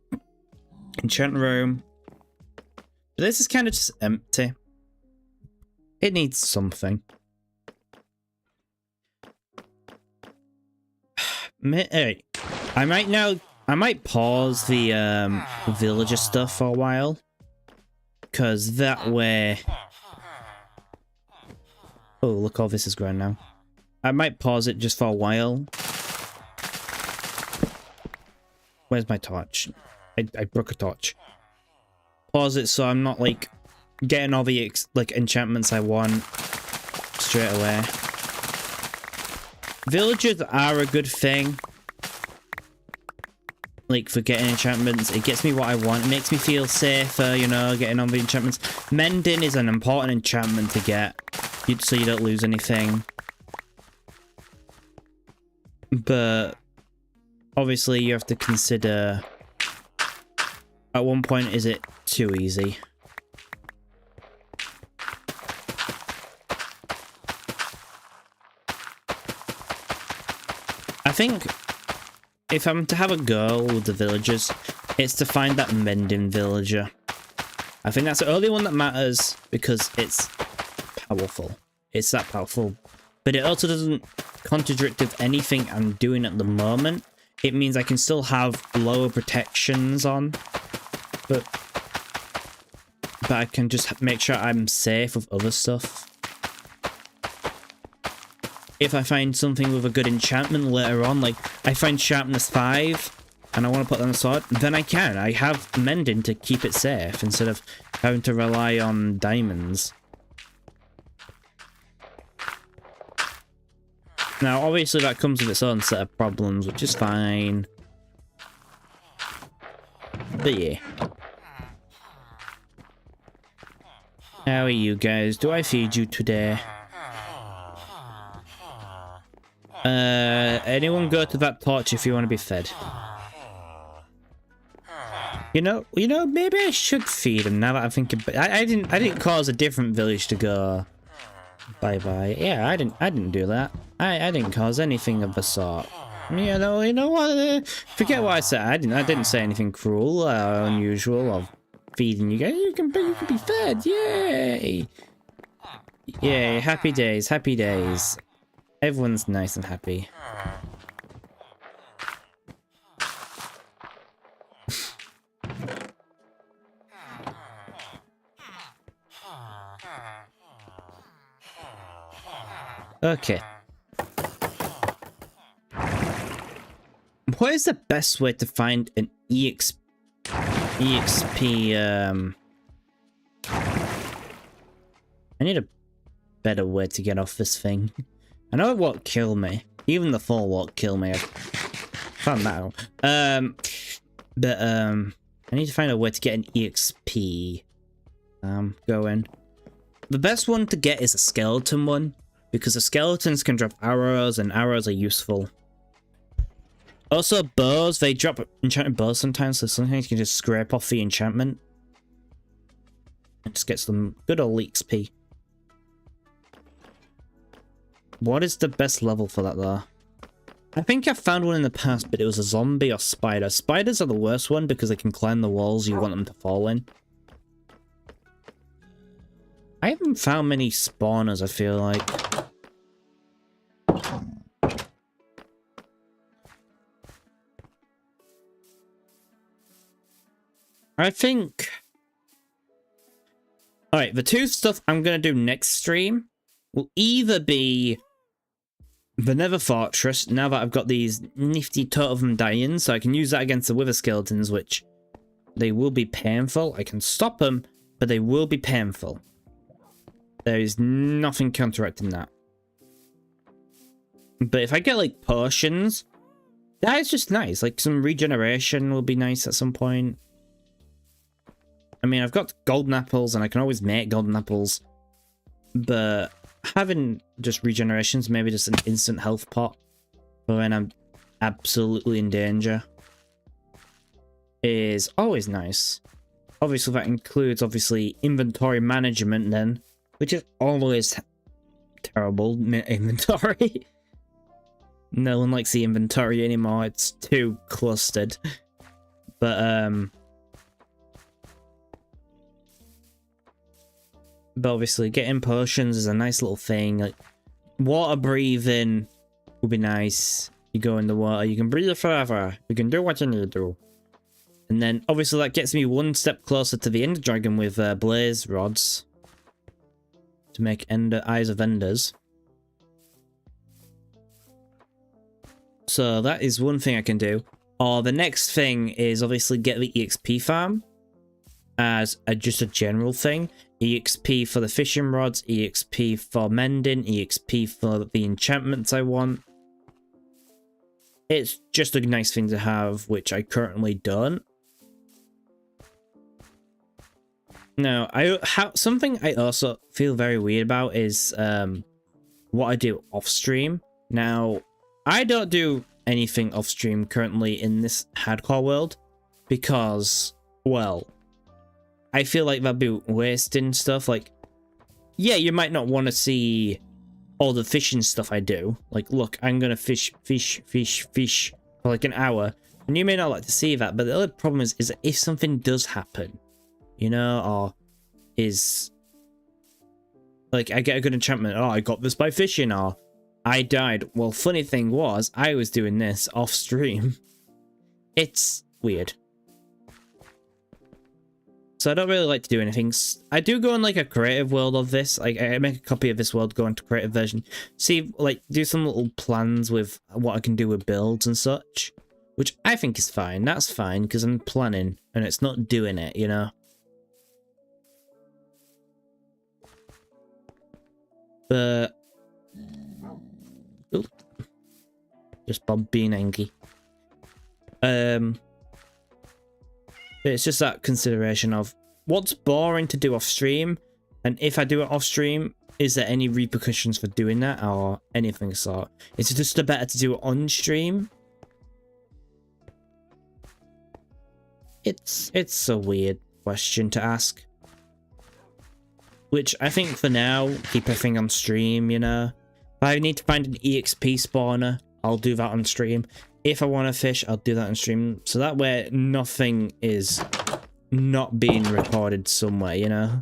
A: Enchant room. But this is kind of just empty. It needs something. Hey, I might pause the villager stuff for a while. Because that way... Oh, look, all this is grown now. I might pause it just for a while. Where's my torch? I broke a torch. Pause it so I'm not, like, getting all the, like, enchantments I want straight away. Villagers are a good thing. Like, for getting enchantments, it gets me what I want. It makes me feel safer, you know, getting on the enchantments. Mending is an important enchantment to get, so you don't lose anything. But, obviously, you have to consider... At one point, is it too easy? I think... if I'm to have a goal with the villagers, it's to find that mending villager. I think that's the only one that matters because it's powerful. It's that powerful. But it also doesn't contradict with anything I'm doing at the moment. It means I can still have lower protections on. But I can just make sure I'm safe with other stuff. If I find something with a good enchantment later on, like I find sharpness 5 and I want to put that on the sword, then I can. I have mending to keep it safe instead of having to rely on diamonds. Now, obviously that comes with its own set of problems, which is fine. But yeah. How are you guys? Do I feed you today? Anyone go to that torch if you want to be fed? You know, maybe I should feed him now that I'm thinking. I didn't cause a different village to go bye-bye. Yeah, I didn't do that. I didn't cause anything of the sort. You know what? Forget what I said. I didn't say anything cruel or unusual of feeding you guys. You can be fed. Yay! Yay! Happy days. Happy days. Everyone's nice and happy. Okay. What is the best way to find an EXP, I need a better way to get off this thing. I know it won't kill me. Even the fall won't kill me. I found that out. I need to find a way to get an EXP. Going. The best one to get is a skeleton one, because the skeletons can drop arrows, and arrows are useful. Also, bows, they drop enchanted bows sometimes, so sometimes you can just scrape off the enchantment. It just gets them good old XP. What is the best level for that, though? I think I found one in the past, but it was a zombie or spider. Spiders are the worst one because they can climb the walls you want them to fall in. I haven't found many spawners, I feel like. I think... Alright, the two stuff I'm going to do next stream will either be the Nether Fortress, now that I've got these nifty Totem die-ins, so I can use that against the Wither Skeletons, which they will be painful. I can stop them, but they will be painful. There is nothing counteracting that. But if I get, like, potions, that is just nice. Like, some regeneration will be nice at some point. I mean, I've got golden apples, and I can always make golden apples. But having just regenerations, maybe just an instant health pot for when I'm absolutely in danger, is always nice. Obviously, that includes, obviously, inventory management then, which is always terrible, inventory. No one likes the inventory anymore, it's too clustered. But obviously getting potions is a nice little thing. Like, water breathing would be nice. You go in the water, you can breathe forever. You can do what you need to do. And then obviously that gets me one step closer to the Ender Dragon with blaze rods to make eyes of enders. So that is one thing I can do. Or the next thing is obviously get the EXP farm as just a general thing. EXP for the fishing rods, EXP for mending, EXP for the enchantments I want. It's just a nice thing to have, which I currently don't. Now, something I also feel very weird about is what I do off stream. Now, I don't do anything off stream currently in this hardcore world because, well, I feel like that'd be wasting stuff. Like, yeah, you might not want to see all the fishing stuff I do. Like, look, I'm gonna fish for like an hour, and you may not like to see that. But the other problem is that if something does happen, you know, or is like I get a good enchantment, oh, I got this by fishing, or I died. Well, funny thing was, I was doing this off stream. It's weird. So I don't really like to do anything. I do go in like a creative world of this. Like I make a copy of this world, go into creative version, see, like, do some little plans with what I can do with builds and such, which I think is fine. That's fine because I'm planning and it's not doing it, you know. But ooh, just Bob being angry. It's just that consideration of what's boring to do off stream, and if I do it off stream, is there any repercussions for doing that or anything sort? Is it just better to do it on stream? It's a weird question to ask. Which I think for now, keep everything on stream, you know. If I need to find an EXP spawner, I'll do that on stream. If I want to fish, I'll do that on stream. So that way, nothing is not being recorded somewhere, you know?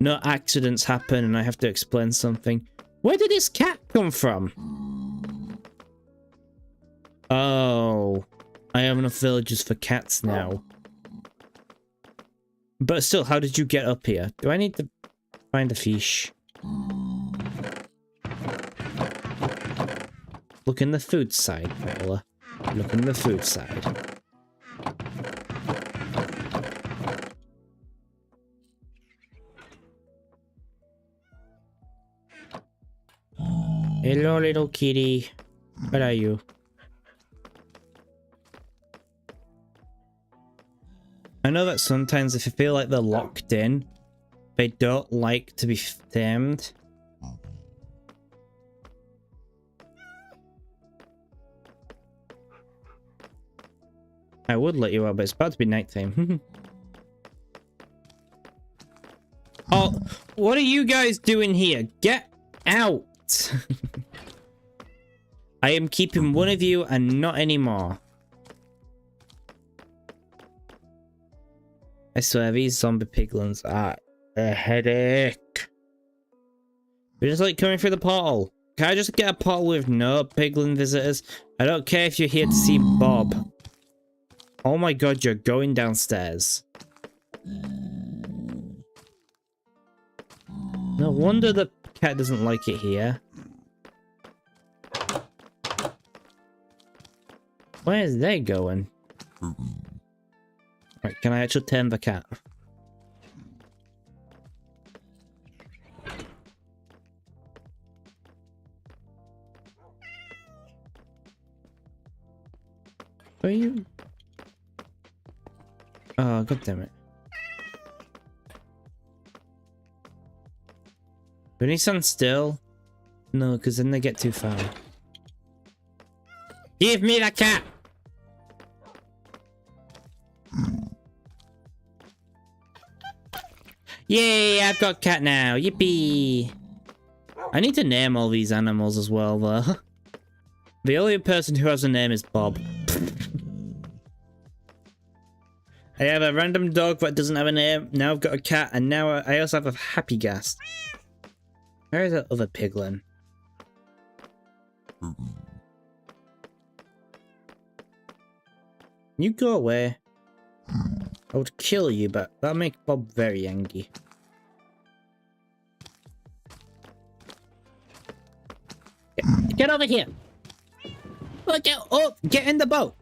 A: No accidents happen and I have to explain something. Where did this cat come from? Oh, I have enough villages for cats now. But still, how did you get up here? Do I need to find a fish? Look in the food side, Paula. Look in the food side. Hello, little kitty. Where are you? I know that sometimes if you feel like they're locked in, they don't like to be tamed. I would let you out, but it's about to be nighttime. Oh, what are you guys doing here? Get out! I am keeping one of you and not anymore. I swear, these zombie piglins are a headache. They're just like coming through the portal. Can I just get a portal with no piglin visitors? I don't care if you're here to see Bob. Oh my god, you're going downstairs. No wonder the cat doesn't like it here. Where is they going? Right, can I actually tame the cat? Are you? Oh, god damn it. Do you stand still? No, because then they get too far. Give me the cat! Yay, I've got cat now. Yippee! I need to name all these animals as well, though. The only person who has a name is Bob. I have a random dog that doesn't have a name. Now I've got a cat, and now I also have a happy ghast. Where is that other piglin? You go away. I would kill you, but that'll make Bob very angry. Get over here! Look out! Oh, get in the boat!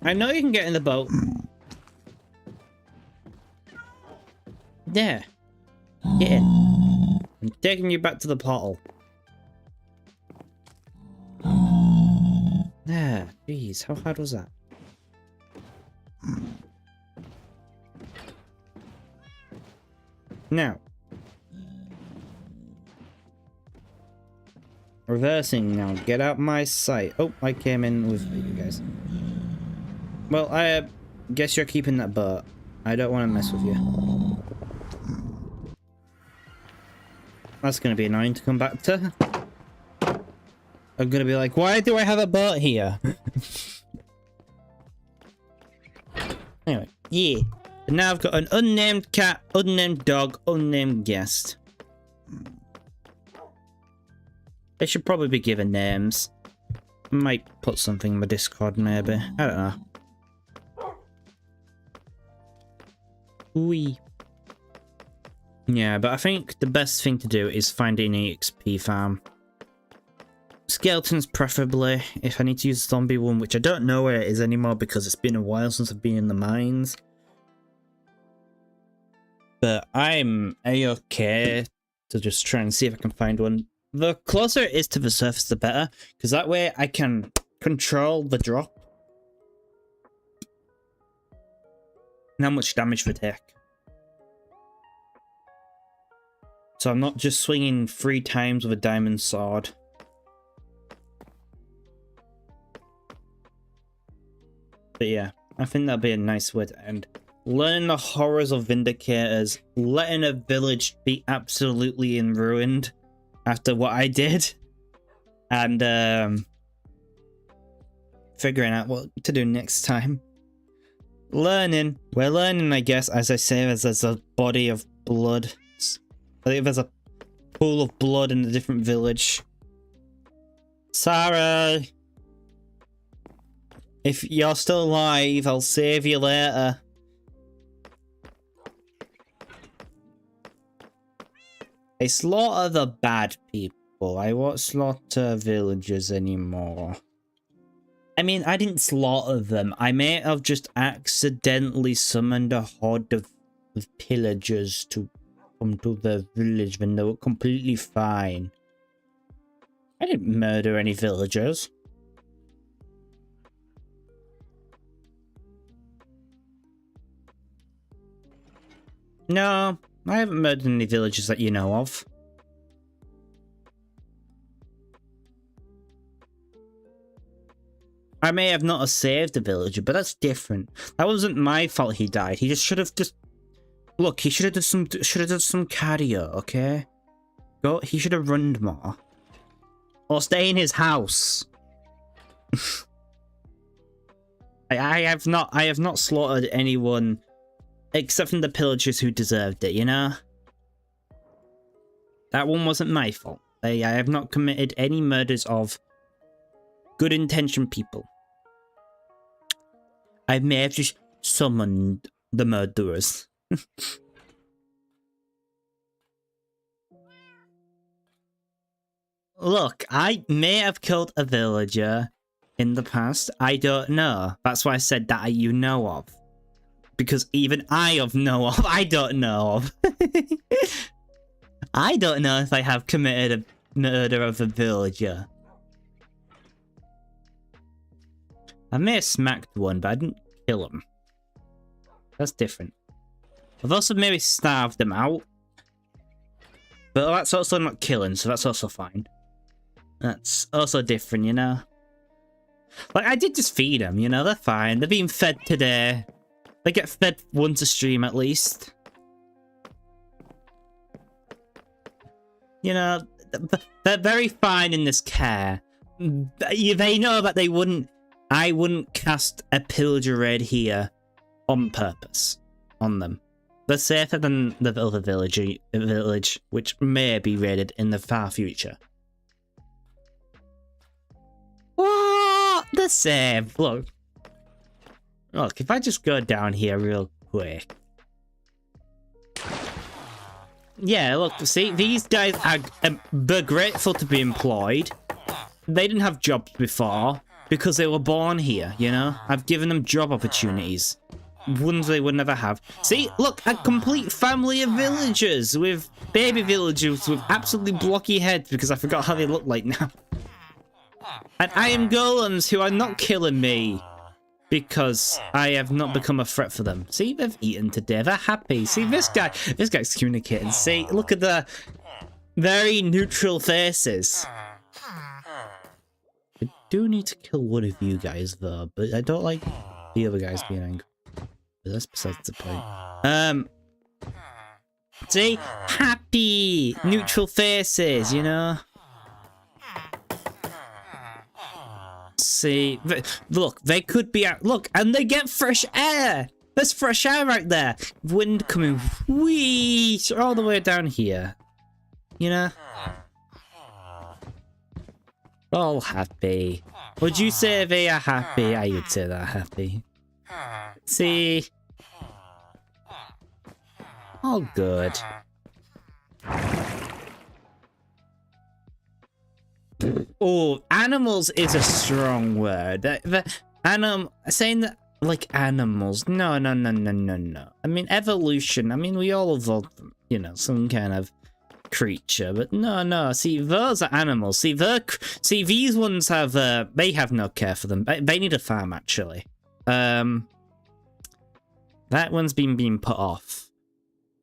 A: I know you can get in the boat. There. Get in. I'm taking you back to the portal. There. Jeez, how hard was that? Now. Reversing now. Get out my sight. Oh, I came in with you guys. Well, I guess you're keeping that boat. I don't want to mess with you. That's going to be annoying to come back to. I'm going to be like, why do I have a boat here? Anyway, yeah. And now I've got an unnamed cat, unnamed dog, unnamed guest. They should probably be given names. Might put something in my Discord, maybe. I don't know. Wee. Yeah, but I think the best thing to do is find an EXP farm. Skeletons preferably, if I need to use a zombie one, which I don't know where it is anymore because it's been a while since I've been in the mines. But I'm A-okay to just try and see if I can find one. The closer it is to the surface, the better, because that way I can control the drop. And how much damage they take. So I'm not just swinging 3 times with a diamond sword. But yeah, I think that'd be a nice way to end. Learning the horrors of Vindicators, letting a village be absolutely in ruined after what I did, and figuring out what to do next time. Learning. We're learning, I guess, as I say, as there's a body of blood. I think there's a pool of blood in a different village. Sarah! If you're still alive, I'll save you later. I slaughter the bad people. I won't slaughter villagers anymore. I mean, I didn't slaughter them. I may have just accidentally summoned a horde of pillagers to come to the village when they were completely fine. I didn't murder any villagers. No, I haven't murdered any villagers that you know of. I may have not saved a villager, but that's different. That wasn't my fault he died. He just should have just... Look, he should have done some cardio, okay? He should have run more. Or stay in his house. I have not slaughtered anyone except from the pillagers who deserved it, you know? That one wasn't my fault. I have not committed any murders of good intentioned people. I may have just summoned the murderers. Look, I may have killed a villager in the past. I don't know. That's why I said that you know of. Because even I don't know of. I don't know if I have committed a murder of a villager. I may have smacked one, but I didn't kill him. That's different. I've also maybe starved them out. But that's also not killing, so that's also fine. That's also different, you know? Like, I did just feed them, you know? They're fine. They're being fed today. They get fed once a stream, at least. You know, they're very fine in this care. They know that I wouldn't cast a pillager raid here on purpose on them. They're safer than the other village, which may be raided in the far future. What? The same. Look, if I just go down here real quick. Yeah, look, see, these guys they're grateful to be employed. They didn't have jobs before because they were born here, you know? I've given them job opportunities. Ones they would never have. See, look, a complete family of villagers with baby villagers with absolutely blocky heads because I forgot how they look like now. And iron golems who are not killing me because I have not become a threat for them. See, they've eaten today. They're happy. See, this guy's communicating. See, look at the very neutral faces. I do need to kill one of you guys though, but I don't like the other guys being angry. But that's besides the point. See, happy neutral faces, you know. See, look, they could be out. Look, and they get fresh air. There's fresh air right there. Wind coming whee all the way down here. You know? All happy. Would you say they are happy? I would say they're happy. See? All good. Oh, animals is a strong word. Saying that like animals. No. I mean, evolution. I mean, we all evolved, you know, some kind of creature. But no. See, those are animals. See, these ones have, they have no care for them. They need a farm, actually. That one's being put off.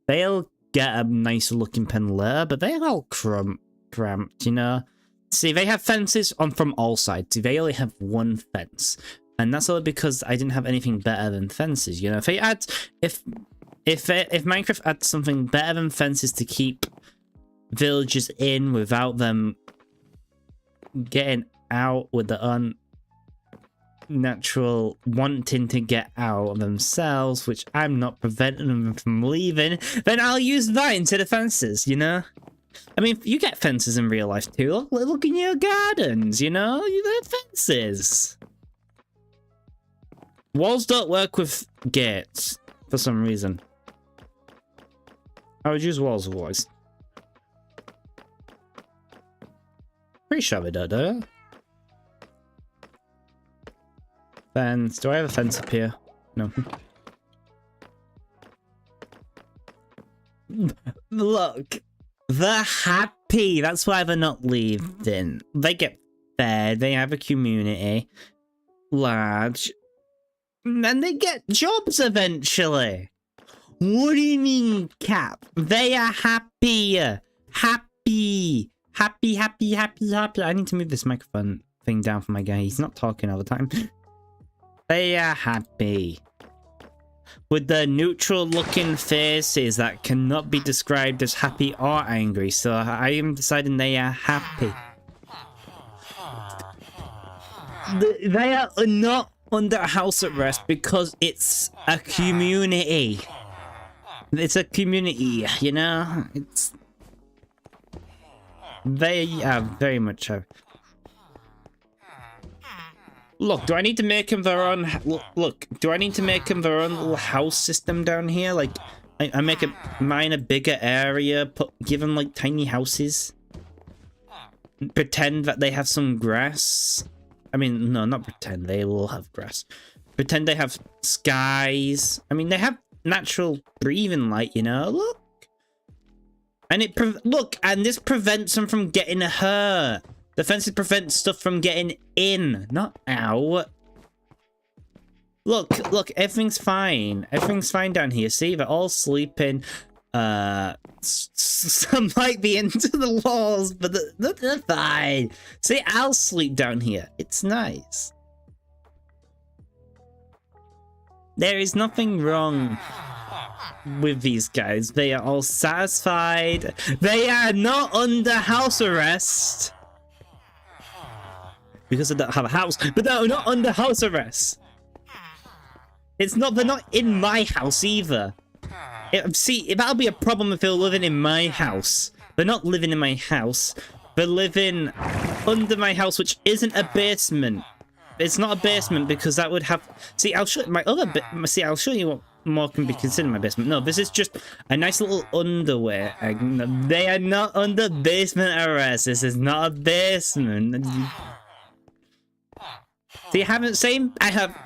A: They'll get a nice looking pen later, but they're all cramped, you know? See, they have fences from all sides. See, they only have one fence. And that's all because I didn't have anything better than fences, you know? If Minecraft adds something better than fences to keep villagers in without them getting out with the unnatural wanting to get out themselves, which I'm not preventing them from leaving, then I'll use that instead of fences, you know? I mean, you get fences in real life too. Look in your gardens, you know? They're fences. Walls don't work with gates for some reason. I would use walls otherwise. Pretty sure they don't, do I? Fence. Do I have a fence up here? No. Look. They're happy. That's why they're not leaving. They get fed. They have a community. Large. And they get jobs eventually. What do you mean, Cap? They are happy. Happy. Happy. I need to move this microphone thing down for my guy. He's not talking all the time. They are happy. With the neutral looking faces that cannot be described as happy or angry, so I am deciding they are happy. They are not under house arrest because it's a community. It's a community, you know? They are very much Look, do I need to make them their own... Look, do I need to make them their own little house system down here? Like, I make mine a bigger area, give them, like, tiny houses. Pretend that they have some grass. I mean, no, not pretend. They will have grass. Pretend they have skies. I mean, they have natural breathing light, you know? Look. And and this prevents them from getting hurt. The fences prevent stuff from getting in, not out. Look, everything's fine. Everything's fine down here. See, they're all sleeping. Some might be into the walls, but they're fine. See, I'll sleep down here. It's nice. There is nothing wrong with these guys. They are all satisfied. They are not under house arrest. Because they don't have a house, but they're not under house arrest. They're not in my house either. See, that'll be a problem if they're living in my house. They're not living in my house. They're living under my house, which isn't a basement. It's not a basement because that would have... See, I'll show you my other bit. See, I'll show you what more can be considered my basement. No, this is just a nice little underwear. They are not under basement arrest. This is not a basement. See, I have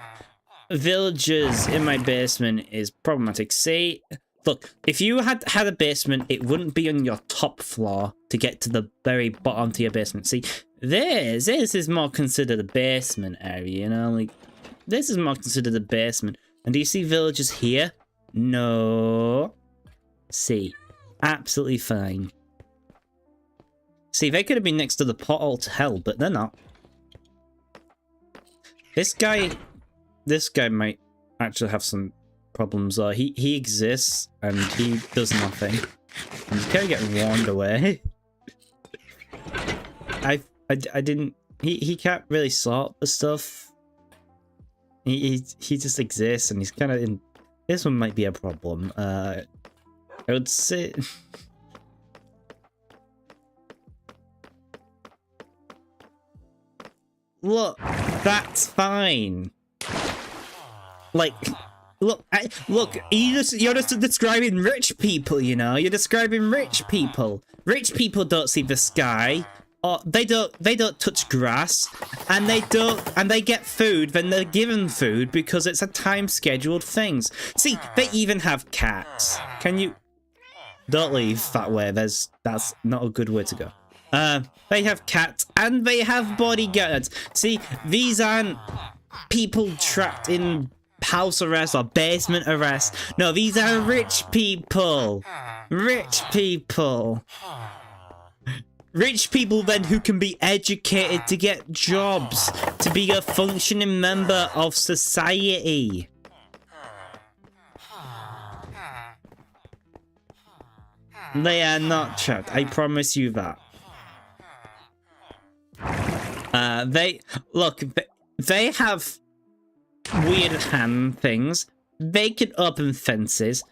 A: villagers in my basement is problematic. See, look, if you had a basement, it wouldn't be on your top floor to get to the very bottom to your basement. See, this is more considered a basement area, you know? Like, this is more considered a basement. And do you see villagers here? No. See, absolutely fine. See, they could have been next to the portal to hell, but they're not. This guy might actually have some problems. He exists and he does nothing. I'm kind of getting warned away. I didn't. He can't really sort the stuff. He just exists and he's kind of in. This one might be a problem. I would say. Look, that's fine. Like, look, you're just describing rich people, you know? You're describing rich people. Rich people don't see the sky, or they don't touch grass, and they get food when they're given food because it's a time-scheduled things. See, they even have cats. Can you... Don't leave that way, that's not a good way to go. They have cats and they have bodyguards. See, these aren't people trapped in house arrest or basement arrest. No, these are rich people. Rich people. Rich people then who can be educated to get jobs, to be a functioning member of society. They are not trapped, I promise you that. They have weird hand things. They can open fences.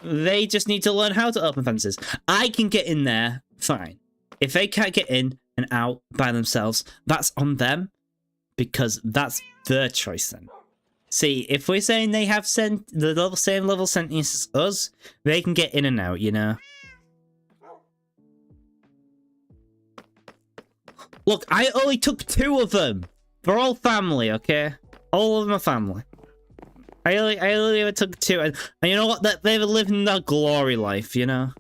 A: They just need to learn how to open fences. I can get in there, fine. If they can't get in and out by themselves, that's on them, because that's their choice then. See, if we're saying they have the same level sentience as us, they can get in and out, you know? Look, I only took 2 of them. They're all family, okay? All of them are family. I only took 2, and you know what? They were living their glory life, you know?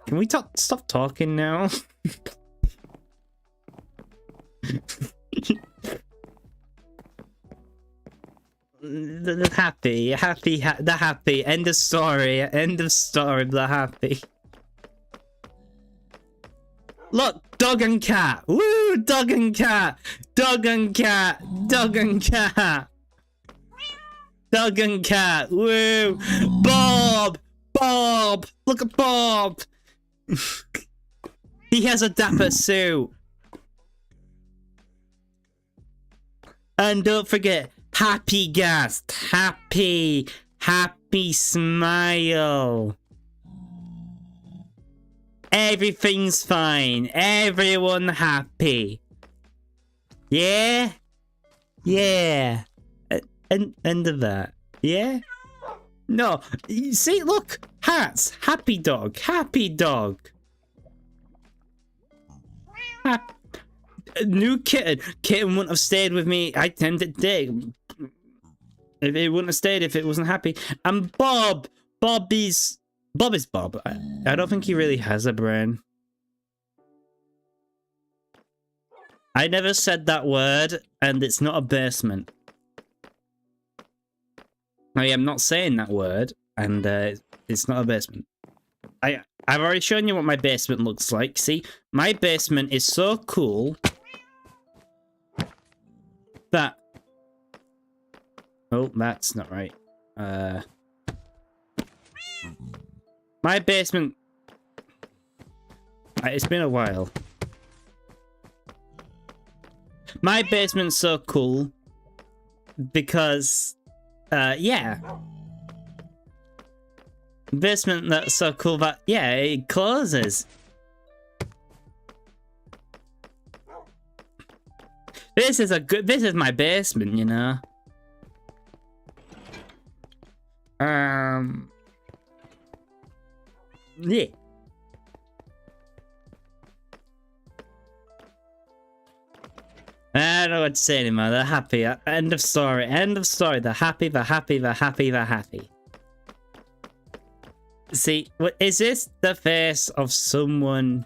A: Can we stop talking now? They're happy. They're happy. End of story. End of story. They're happy. Look, dog and cat. Woo, dog and cat. Dog and cat. Dog and cat. Dog and cat. Woo. Bob. Bob. Look at Bob. He has a dapper suit. And don't forget, happy guest. Happy happy smile. Everything's fine. Everyone happy. Yeah? Yeah. End of that. Yeah? No. See, look. Hats. Happy dog. Happy dog. New kitten. Kitten wouldn't have stayed with me. I tend to dig. If it wouldn't have stayed if it wasn't happy. And Bob. Bob is Bob. I don't think he really has a brain. I never said that word, and it's not a basement. I am not saying that word, and it's not a basement. I've already shown you what my basement looks like. See, my basement is so cool that... Oh, that's not right. My basement... It's been a while. My basement's so cool because, yeah. Basement that's so cool that, yeah, it closes. This is my basement, you know. Yeah. I don't know what to say anymore. They're happy. End of story. End of story. They're happy. They're happy. They're happy. They're happy. See, is this the face of someone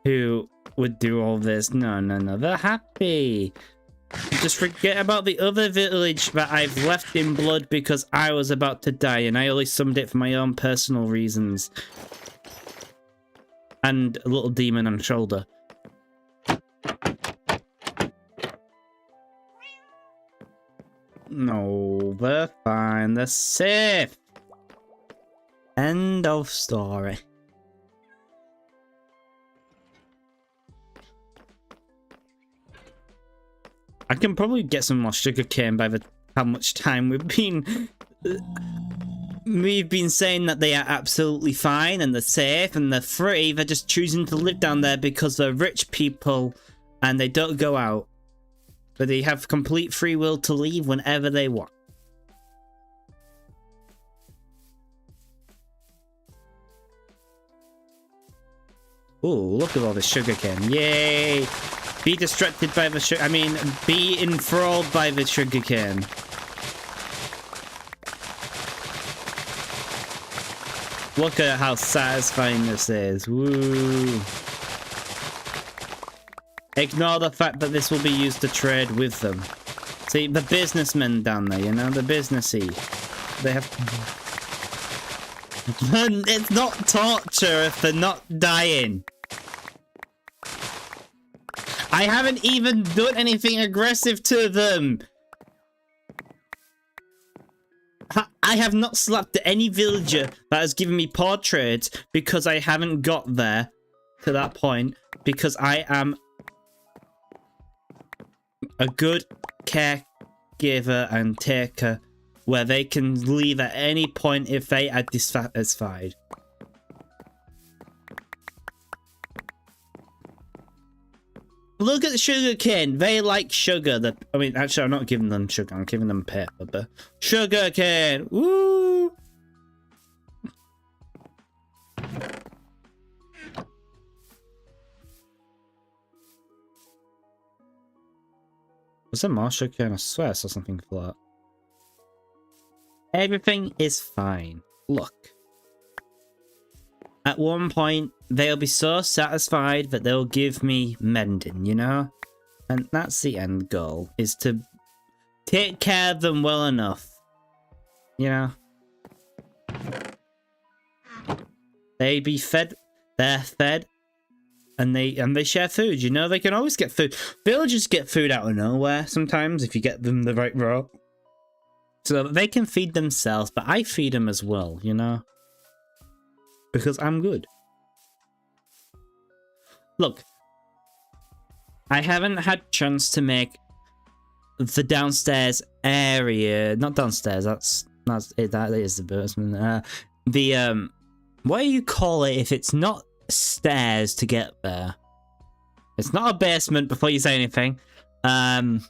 A: who would do all this? No. They're happy. Just forget about the other village that I've left in blood because I was about to die and I only summed it for my own personal reasons. And a little demon on shoulder. No, they're fine. They're safe. End of story. I can probably get some more sugarcane by how much time we've been saying that they are absolutely fine and they're safe and they're free. They're just choosing to live down there because they're rich people and they don't go out. But they have complete free will to leave whenever they want. Ooh, look at all the sugarcane. Yay! Be distracted by the sugar... I mean, be enthralled by the sugarcane. Look at how satisfying this is. Woo! Ignore the fact that this will be used to trade with them. See, the businessmen down there, you know, the businessy. They have... It's not torture if they're not dying. I haven't even done anything aggressive to them. I have not slapped any villager that has given me poor trades because I haven't got there to that point because I am a good caregiver and taker where they can leave at any point if they are dissatisfied. Look at the sugarcane. They like sugar. I mean, actually, I'm not giving them sugar. I'm giving them paper. But sugarcane. Woo! Was there more sugarcane? I swear I saw something flat. Everything is fine. Look. At one point, they'll be so satisfied that they'll give me mending, you know? And that's the end goal, is to take care of them well enough. You know? They be fed, they're fed, and they share food, you know? They can always get food. Villagers get food out of nowhere sometimes if you get them the right route. So they can feed themselves, but I feed them as well, you know? Because I'm good. Look, I haven't had chance to make the downstairs area, not downstairs, that's That's it. That is the basement. What do you call it if it's not stairs to get there? It's not a basement. Before you say anything, the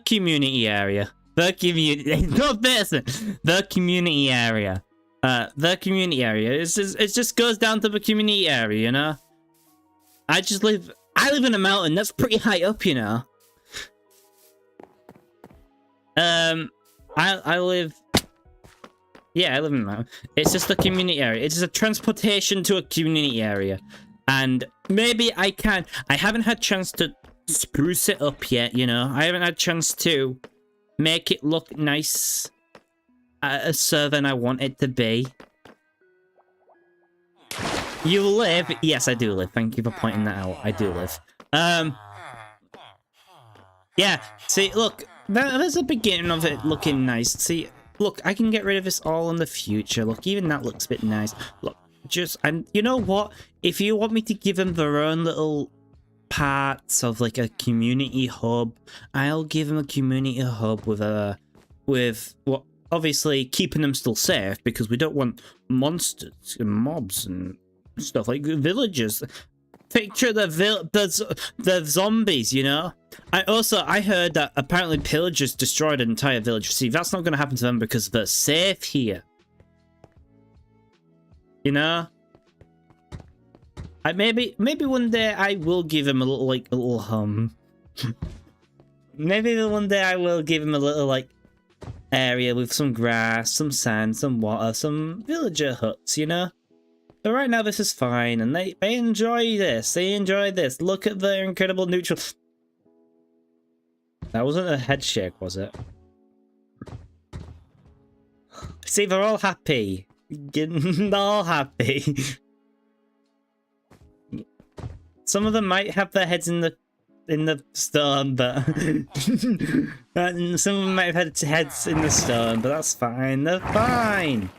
A: community area. The community. It's not a basement. The community area. The community area. It just goes down to the community area. You know. I live in a mountain. That's pretty high up. You know. I live. Yeah, I live in a mountain. It's just a community area. It's just a transportation to a community area. And maybe I haven't had chance to spruce it up yet, you know? I haven't had chance to make it look nice so than I want it to be. You live? Yes, I do live. Thank you for pointing that out. I do live. Yeah, see, look, there's a beginning of it looking nice. See, look, I can get rid of this all in the future. Look, even that looks a bit nice. Look, and you know what? If you want me to give them their own little parts of like a community hub, I'll give them a community hub with what, obviously keeping them still safe, because we don't want monsters and mobs and stuff like villagers. Picture the zombies, you know? I heard that apparently pillagers destroyed an entire village. See, that's not going to happen to them because they're safe here. You know? Maybe one day I will give him a little maybe one day I will give him a little like area with some grass, some sand, some water, some villager huts, you know? But right now this is fine, and they enjoy this. They enjoy this. Look at the incredible neutral. That wasn't a head shake, was it? See, they're all happy. They're all happy. Some of them might have their heads in the stone, but some of them might have had heads in the stone, but that's fine. They're fine.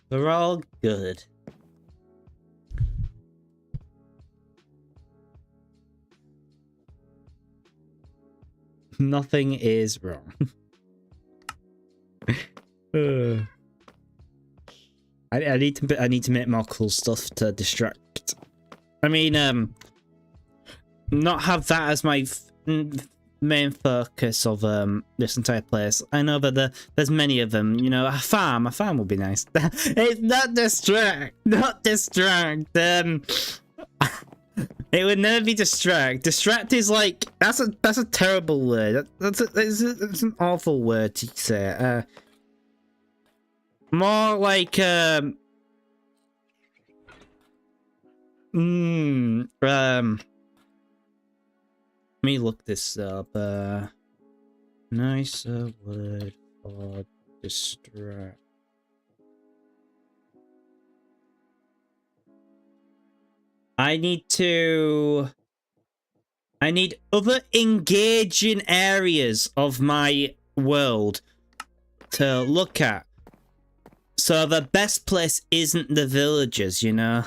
A: They're all good. Nothing is wrong. I need to make more cool stuff to distract. I mean, not have that as my main focus of this entire place. I know that there's many of them. You know, a farm would be nice. It's not distract. It would never be distract. Distract is like that's a terrible word. It's an awful word to say. More like let me look this up. Nicer word for distract. I need other engaging areas of my world to look at. So the best place isn't the villagers, you know?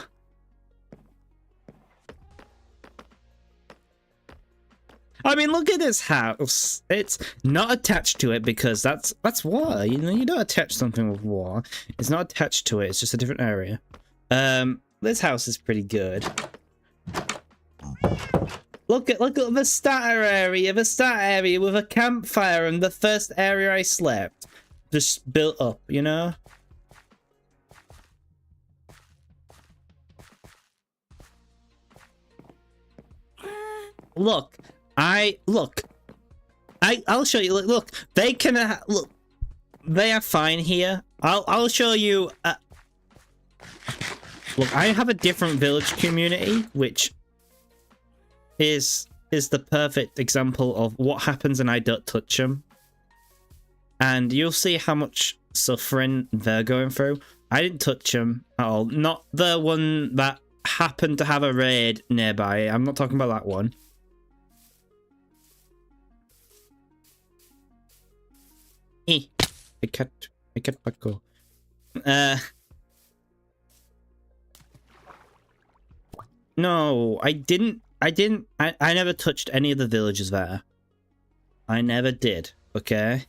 A: I mean, look at this house. It's not attached to it because that's water. You know, you don't attach something with water. It's not attached to it. It's just a different area. This house is pretty good. Look at the starter area. The starter area with a campfire and the first area I slept. Just built up, you know? I'll show you. Look, they can look. They are fine here. I'll show you. Look, I have a different village community, which is the perfect example of what happens when I don't touch them. And you'll see how much suffering they're going through. I didn't touch them at all. Not the one that happened to have a raid nearby. I'm not talking about that one. I can't back go. No, I didn't I never touched any of the villages there. I never did, okay?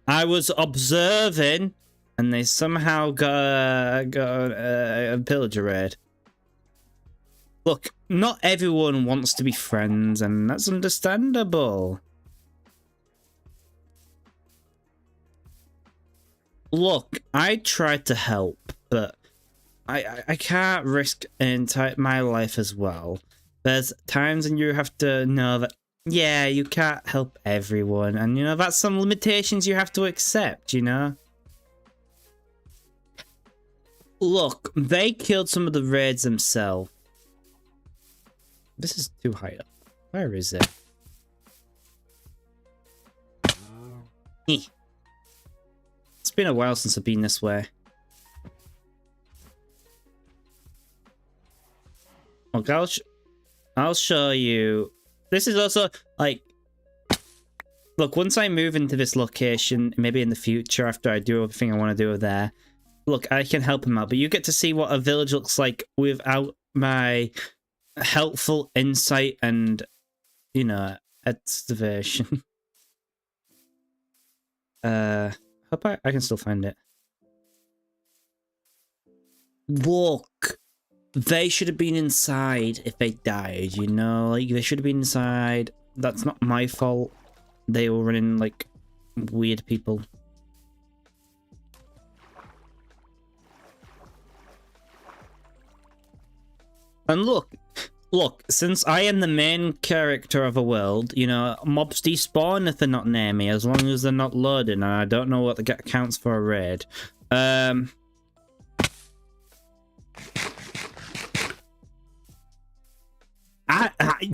A: I was observing, and they somehow got a villager raid. Look, not everyone wants to be friends, and that's understandable. Look, I tried to help, but I can't risk my life as well. There's times when you have to know that, yeah, you can't help everyone, and you know, that's some limitations you have to accept, you know? Look, they killed some of the raids themselves. This is too high up. Where is it? It's been a while since I've been this way. Look, I'll show you. This is also, like... Look, once I move into this location, maybe in the future, after I do everything I want to do there, look, I can help him out. But you get to see what a village looks like without my helpful insight and, you know, excavation. Hope I can still find it. Look, they should have been inside if they died, you know? Like, they should have been inside. That's not my fault. They were running, like, weird people. And look, since I am the main character of a world, you know, mobs despawn if they're not near me, as long as they're not loading, and I don't know what counts for a raid.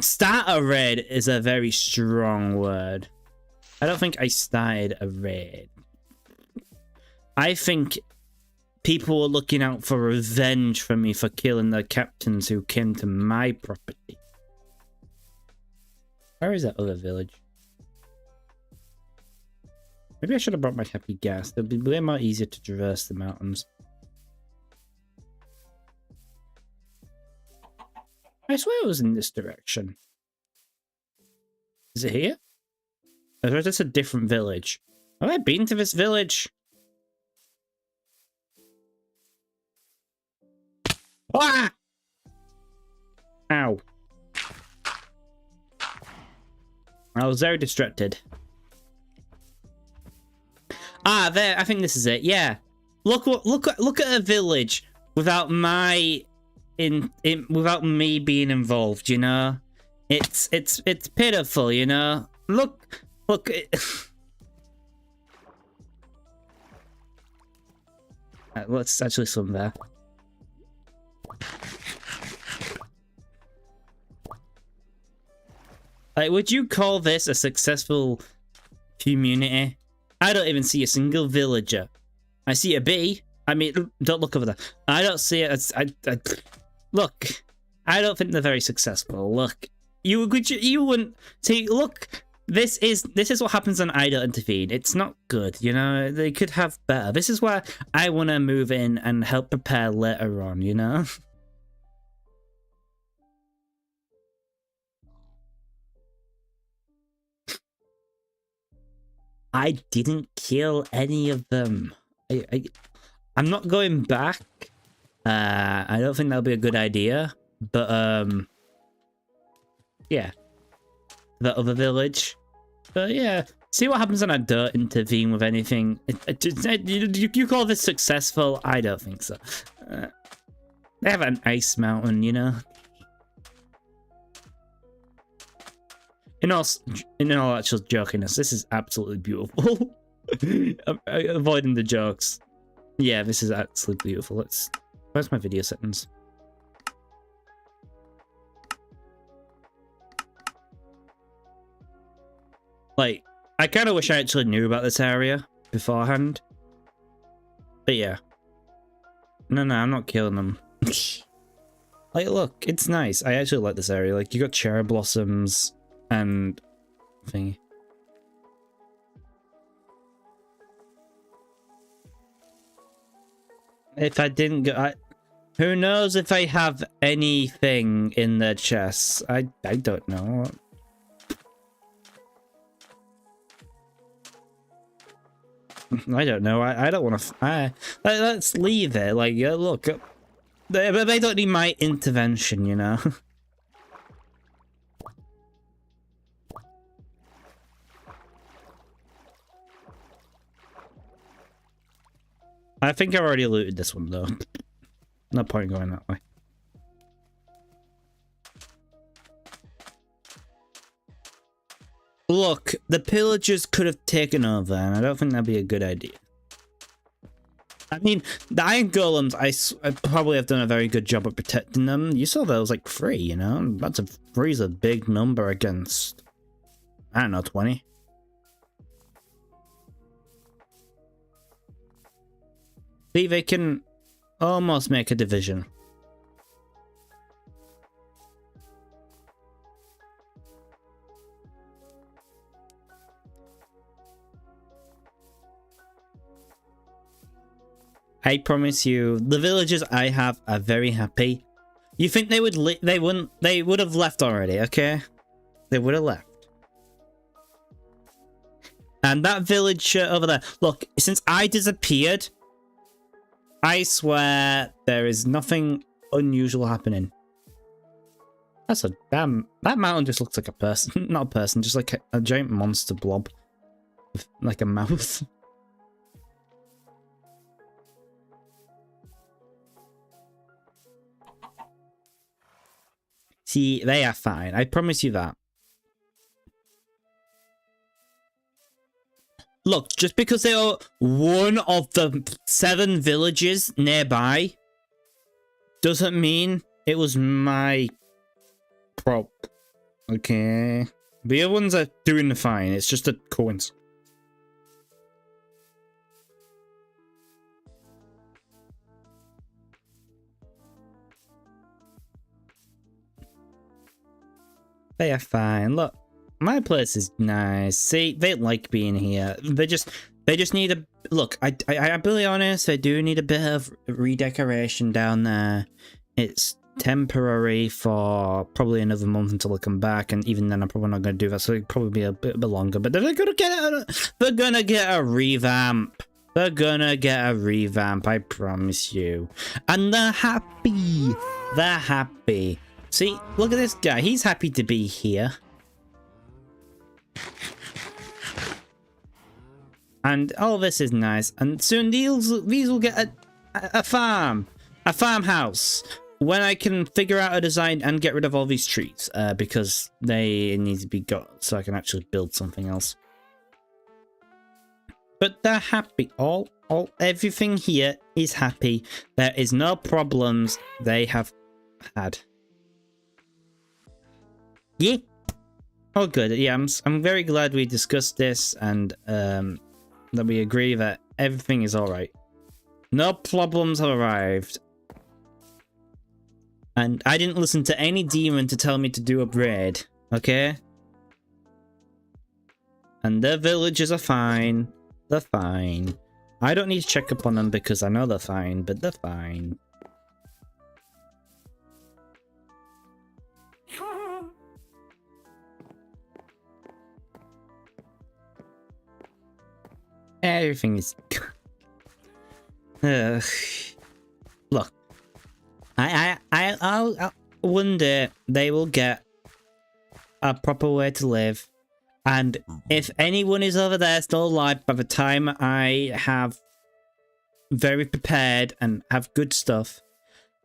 A: Start a raid is a very strong word. I don't think I started a raid. I think people were looking out for revenge for me for killing the captains who came to my property. Where is that other village? Maybe I should have brought my happy gas. It'd be way more easier to traverse the mountains. I swear it was in this direction. Is it here? Or is this a different village? Have I been to this village? Ah! Ow. I was very distracted. Ah, there. I think this is it. Yeah. Look at a village without my without me being involved, you know? It's pitiful, you know? Look. Let's actually swim there. Like, would you call this a successful community? I don't even see a single villager. I see a bee. I mean, don't look over there. I don't see it. Look, I don't think they're very successful. Look, you wouldn't see. Look, this is what happens when I don't intervene. It's not good, you know. They could have better. This is why I want to move in and help prepare later on, you know. I didn't kill any of them. I'm not going back. I don't think that'll be a good idea. But yeah, the other village. But yeah, see what happens when I don't intervene with anything. You call this successful? I don't think so. They have an ice mountain, you know. In all actual jokiness, this is absolutely beautiful. Avoiding the jokes. Yeah, this is absolutely beautiful. Where's my video settings? Like, I kind of wish I actually knew about this area beforehand. But yeah. No, I'm not killing them. Like, look, it's nice. I actually like this area. Like, you got cherry blossoms and thingy. If I didn't go, Who knows if I have anything in their chests? I don't know. I don't know. I don't want to. Let's leave it. Like, look, they don't need my intervention, you know. I think I've already looted this one though. No point going that way. Look, the pillagers could have taken over, and I don't think that'd be a good idea. I mean, the iron golems, I probably have done a very good job of protecting them. You saw those like 3, you know? That's three's a big number against, I don't know, 20. See, they can almost make a division. I promise you, the villagers I have are very happy. You think they would they would have left already, okay? They would have left. And that villager over there, look, since I disappeared, I swear there is nothing unusual happening. That's a damn... That mountain just looks like a person. Not a person, just like a giant monster blob. With like a mouth. See, they are fine. I promise you that. Look, just because they are one of the 7 villages nearby doesn't mean it was my prop. Okay. The other ones are doing fine. It's just a coincidence. They are fine. Look. My place is nice. See, they like being here. They just need a look. I'm really honest. They do need a bit of redecoration down there. It's temporary for probably another month until I come back, and even then, I'm probably not going to do that. So it'll probably be a bit longer. But they're gonna get a revamp. They're gonna get a revamp. I promise you. And they're happy. They're happy. See, look at this guy. He's happy to be here. And all this is nice, and soon these will get a farmhouse when I can figure out a design and get rid of all these trees because they need to be got so I can actually build something else. But they're happy. Everything here is happy. There is no problems they have had. Yeah. Oh, good. Yeah, I'm very glad we discussed this and that we agree that everything is all right. No problems have arrived. And I didn't listen to any demon to tell me to do a raid, okay? And their villagers are fine. They're fine. I don't need to check up on them because I know they're fine, but they're fine. Everything is... Look. I'll one day they will get a proper way to live. And if anyone is over there still alive by the time I have very prepared and have good stuff,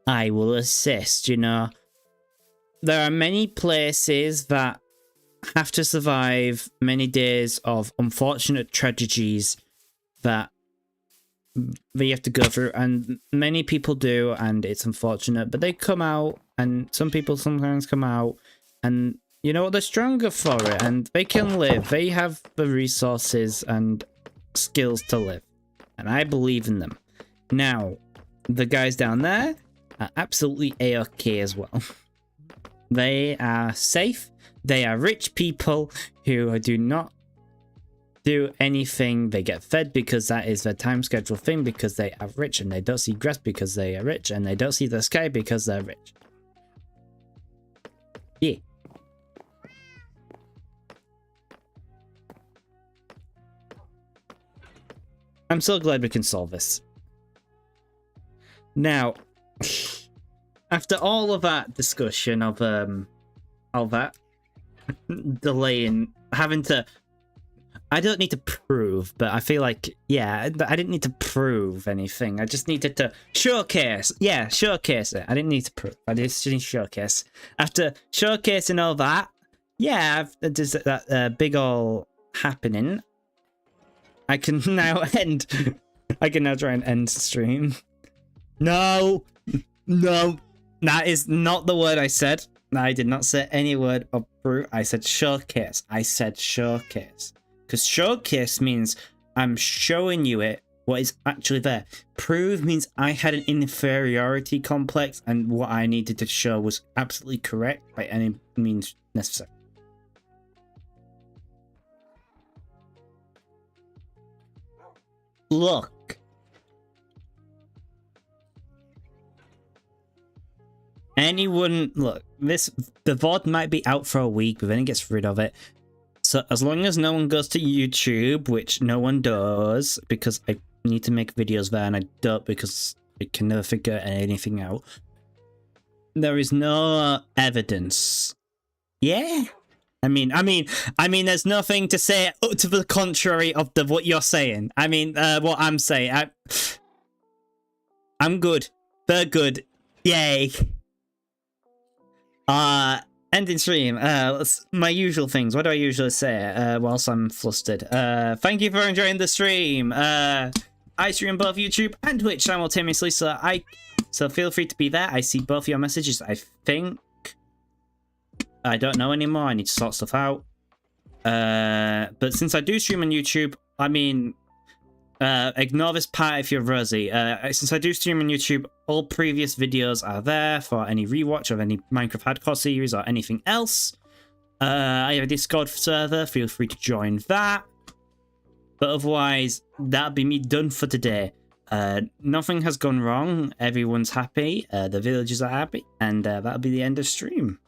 A: I will assist, you know. There are many places that have to survive many days of unfortunate tragedies that they have to go through, and many people do, and it's unfortunate, but they come out, and some people sometimes come out, and you know what, they're stronger for it, and they can live. They have the resources and skills to live, and I believe in them. Now, the guys down there are absolutely A-okay as well. They are safe. They are rich people who do not do anything. They get fed because that is their time schedule thing, because they are rich, and they don't see grass because they are rich, and they don't see the sky because they're rich. Yeah. I'm so glad we can solve this. Now, after all of that discussion of that delaying, having to, I don't need to prove, but I feel like, yeah, I didn't need to prove anything. I just needed to showcase. Yeah, showcase it. I didn't need to prove. I just need to showcase. After showcasing all that, yeah, there's that big ol' happening. I can now end. I can now try and end stream. No, no, that is not the word I said. I did not say any word of proof. I said showcase. I said showcase. Because showcase means I'm showing you it, what is actually there. Prove means I had an inferiority complex and what I needed to show was absolutely correct by any means necessary. Look. Anyone, look, the VOD might be out for a week, but then it gets rid of it. So as long as no one goes to YouTube, which no one does, because I need to make videos there and I don't because I can never figure anything out. There is no evidence. Yeah. I mean, there's nothing to say to the contrary of what you're saying. I mean, what I'm saying. I'm good. They're good. Yay. Ending stream. My usual things. What do I usually say whilst I'm flustered? Thank you for enjoying the stream. I stream both YouTube and Twitch simultaneously, so feel free to be there. I see both your messages, I think. I don't know anymore. I need to sort stuff out. But since I do stream on YouTube, I mean, ignore this part if you're Rosie. Since I do stream on YouTube, all previous videos are there for any rewatch of any Minecraft Hardcore series or anything else. I have a Discord server. Feel free to join that. But otherwise, that'll be me done for today. Nothing has gone wrong. Everyone's happy. The villagers are happy. And that'll be the end of stream.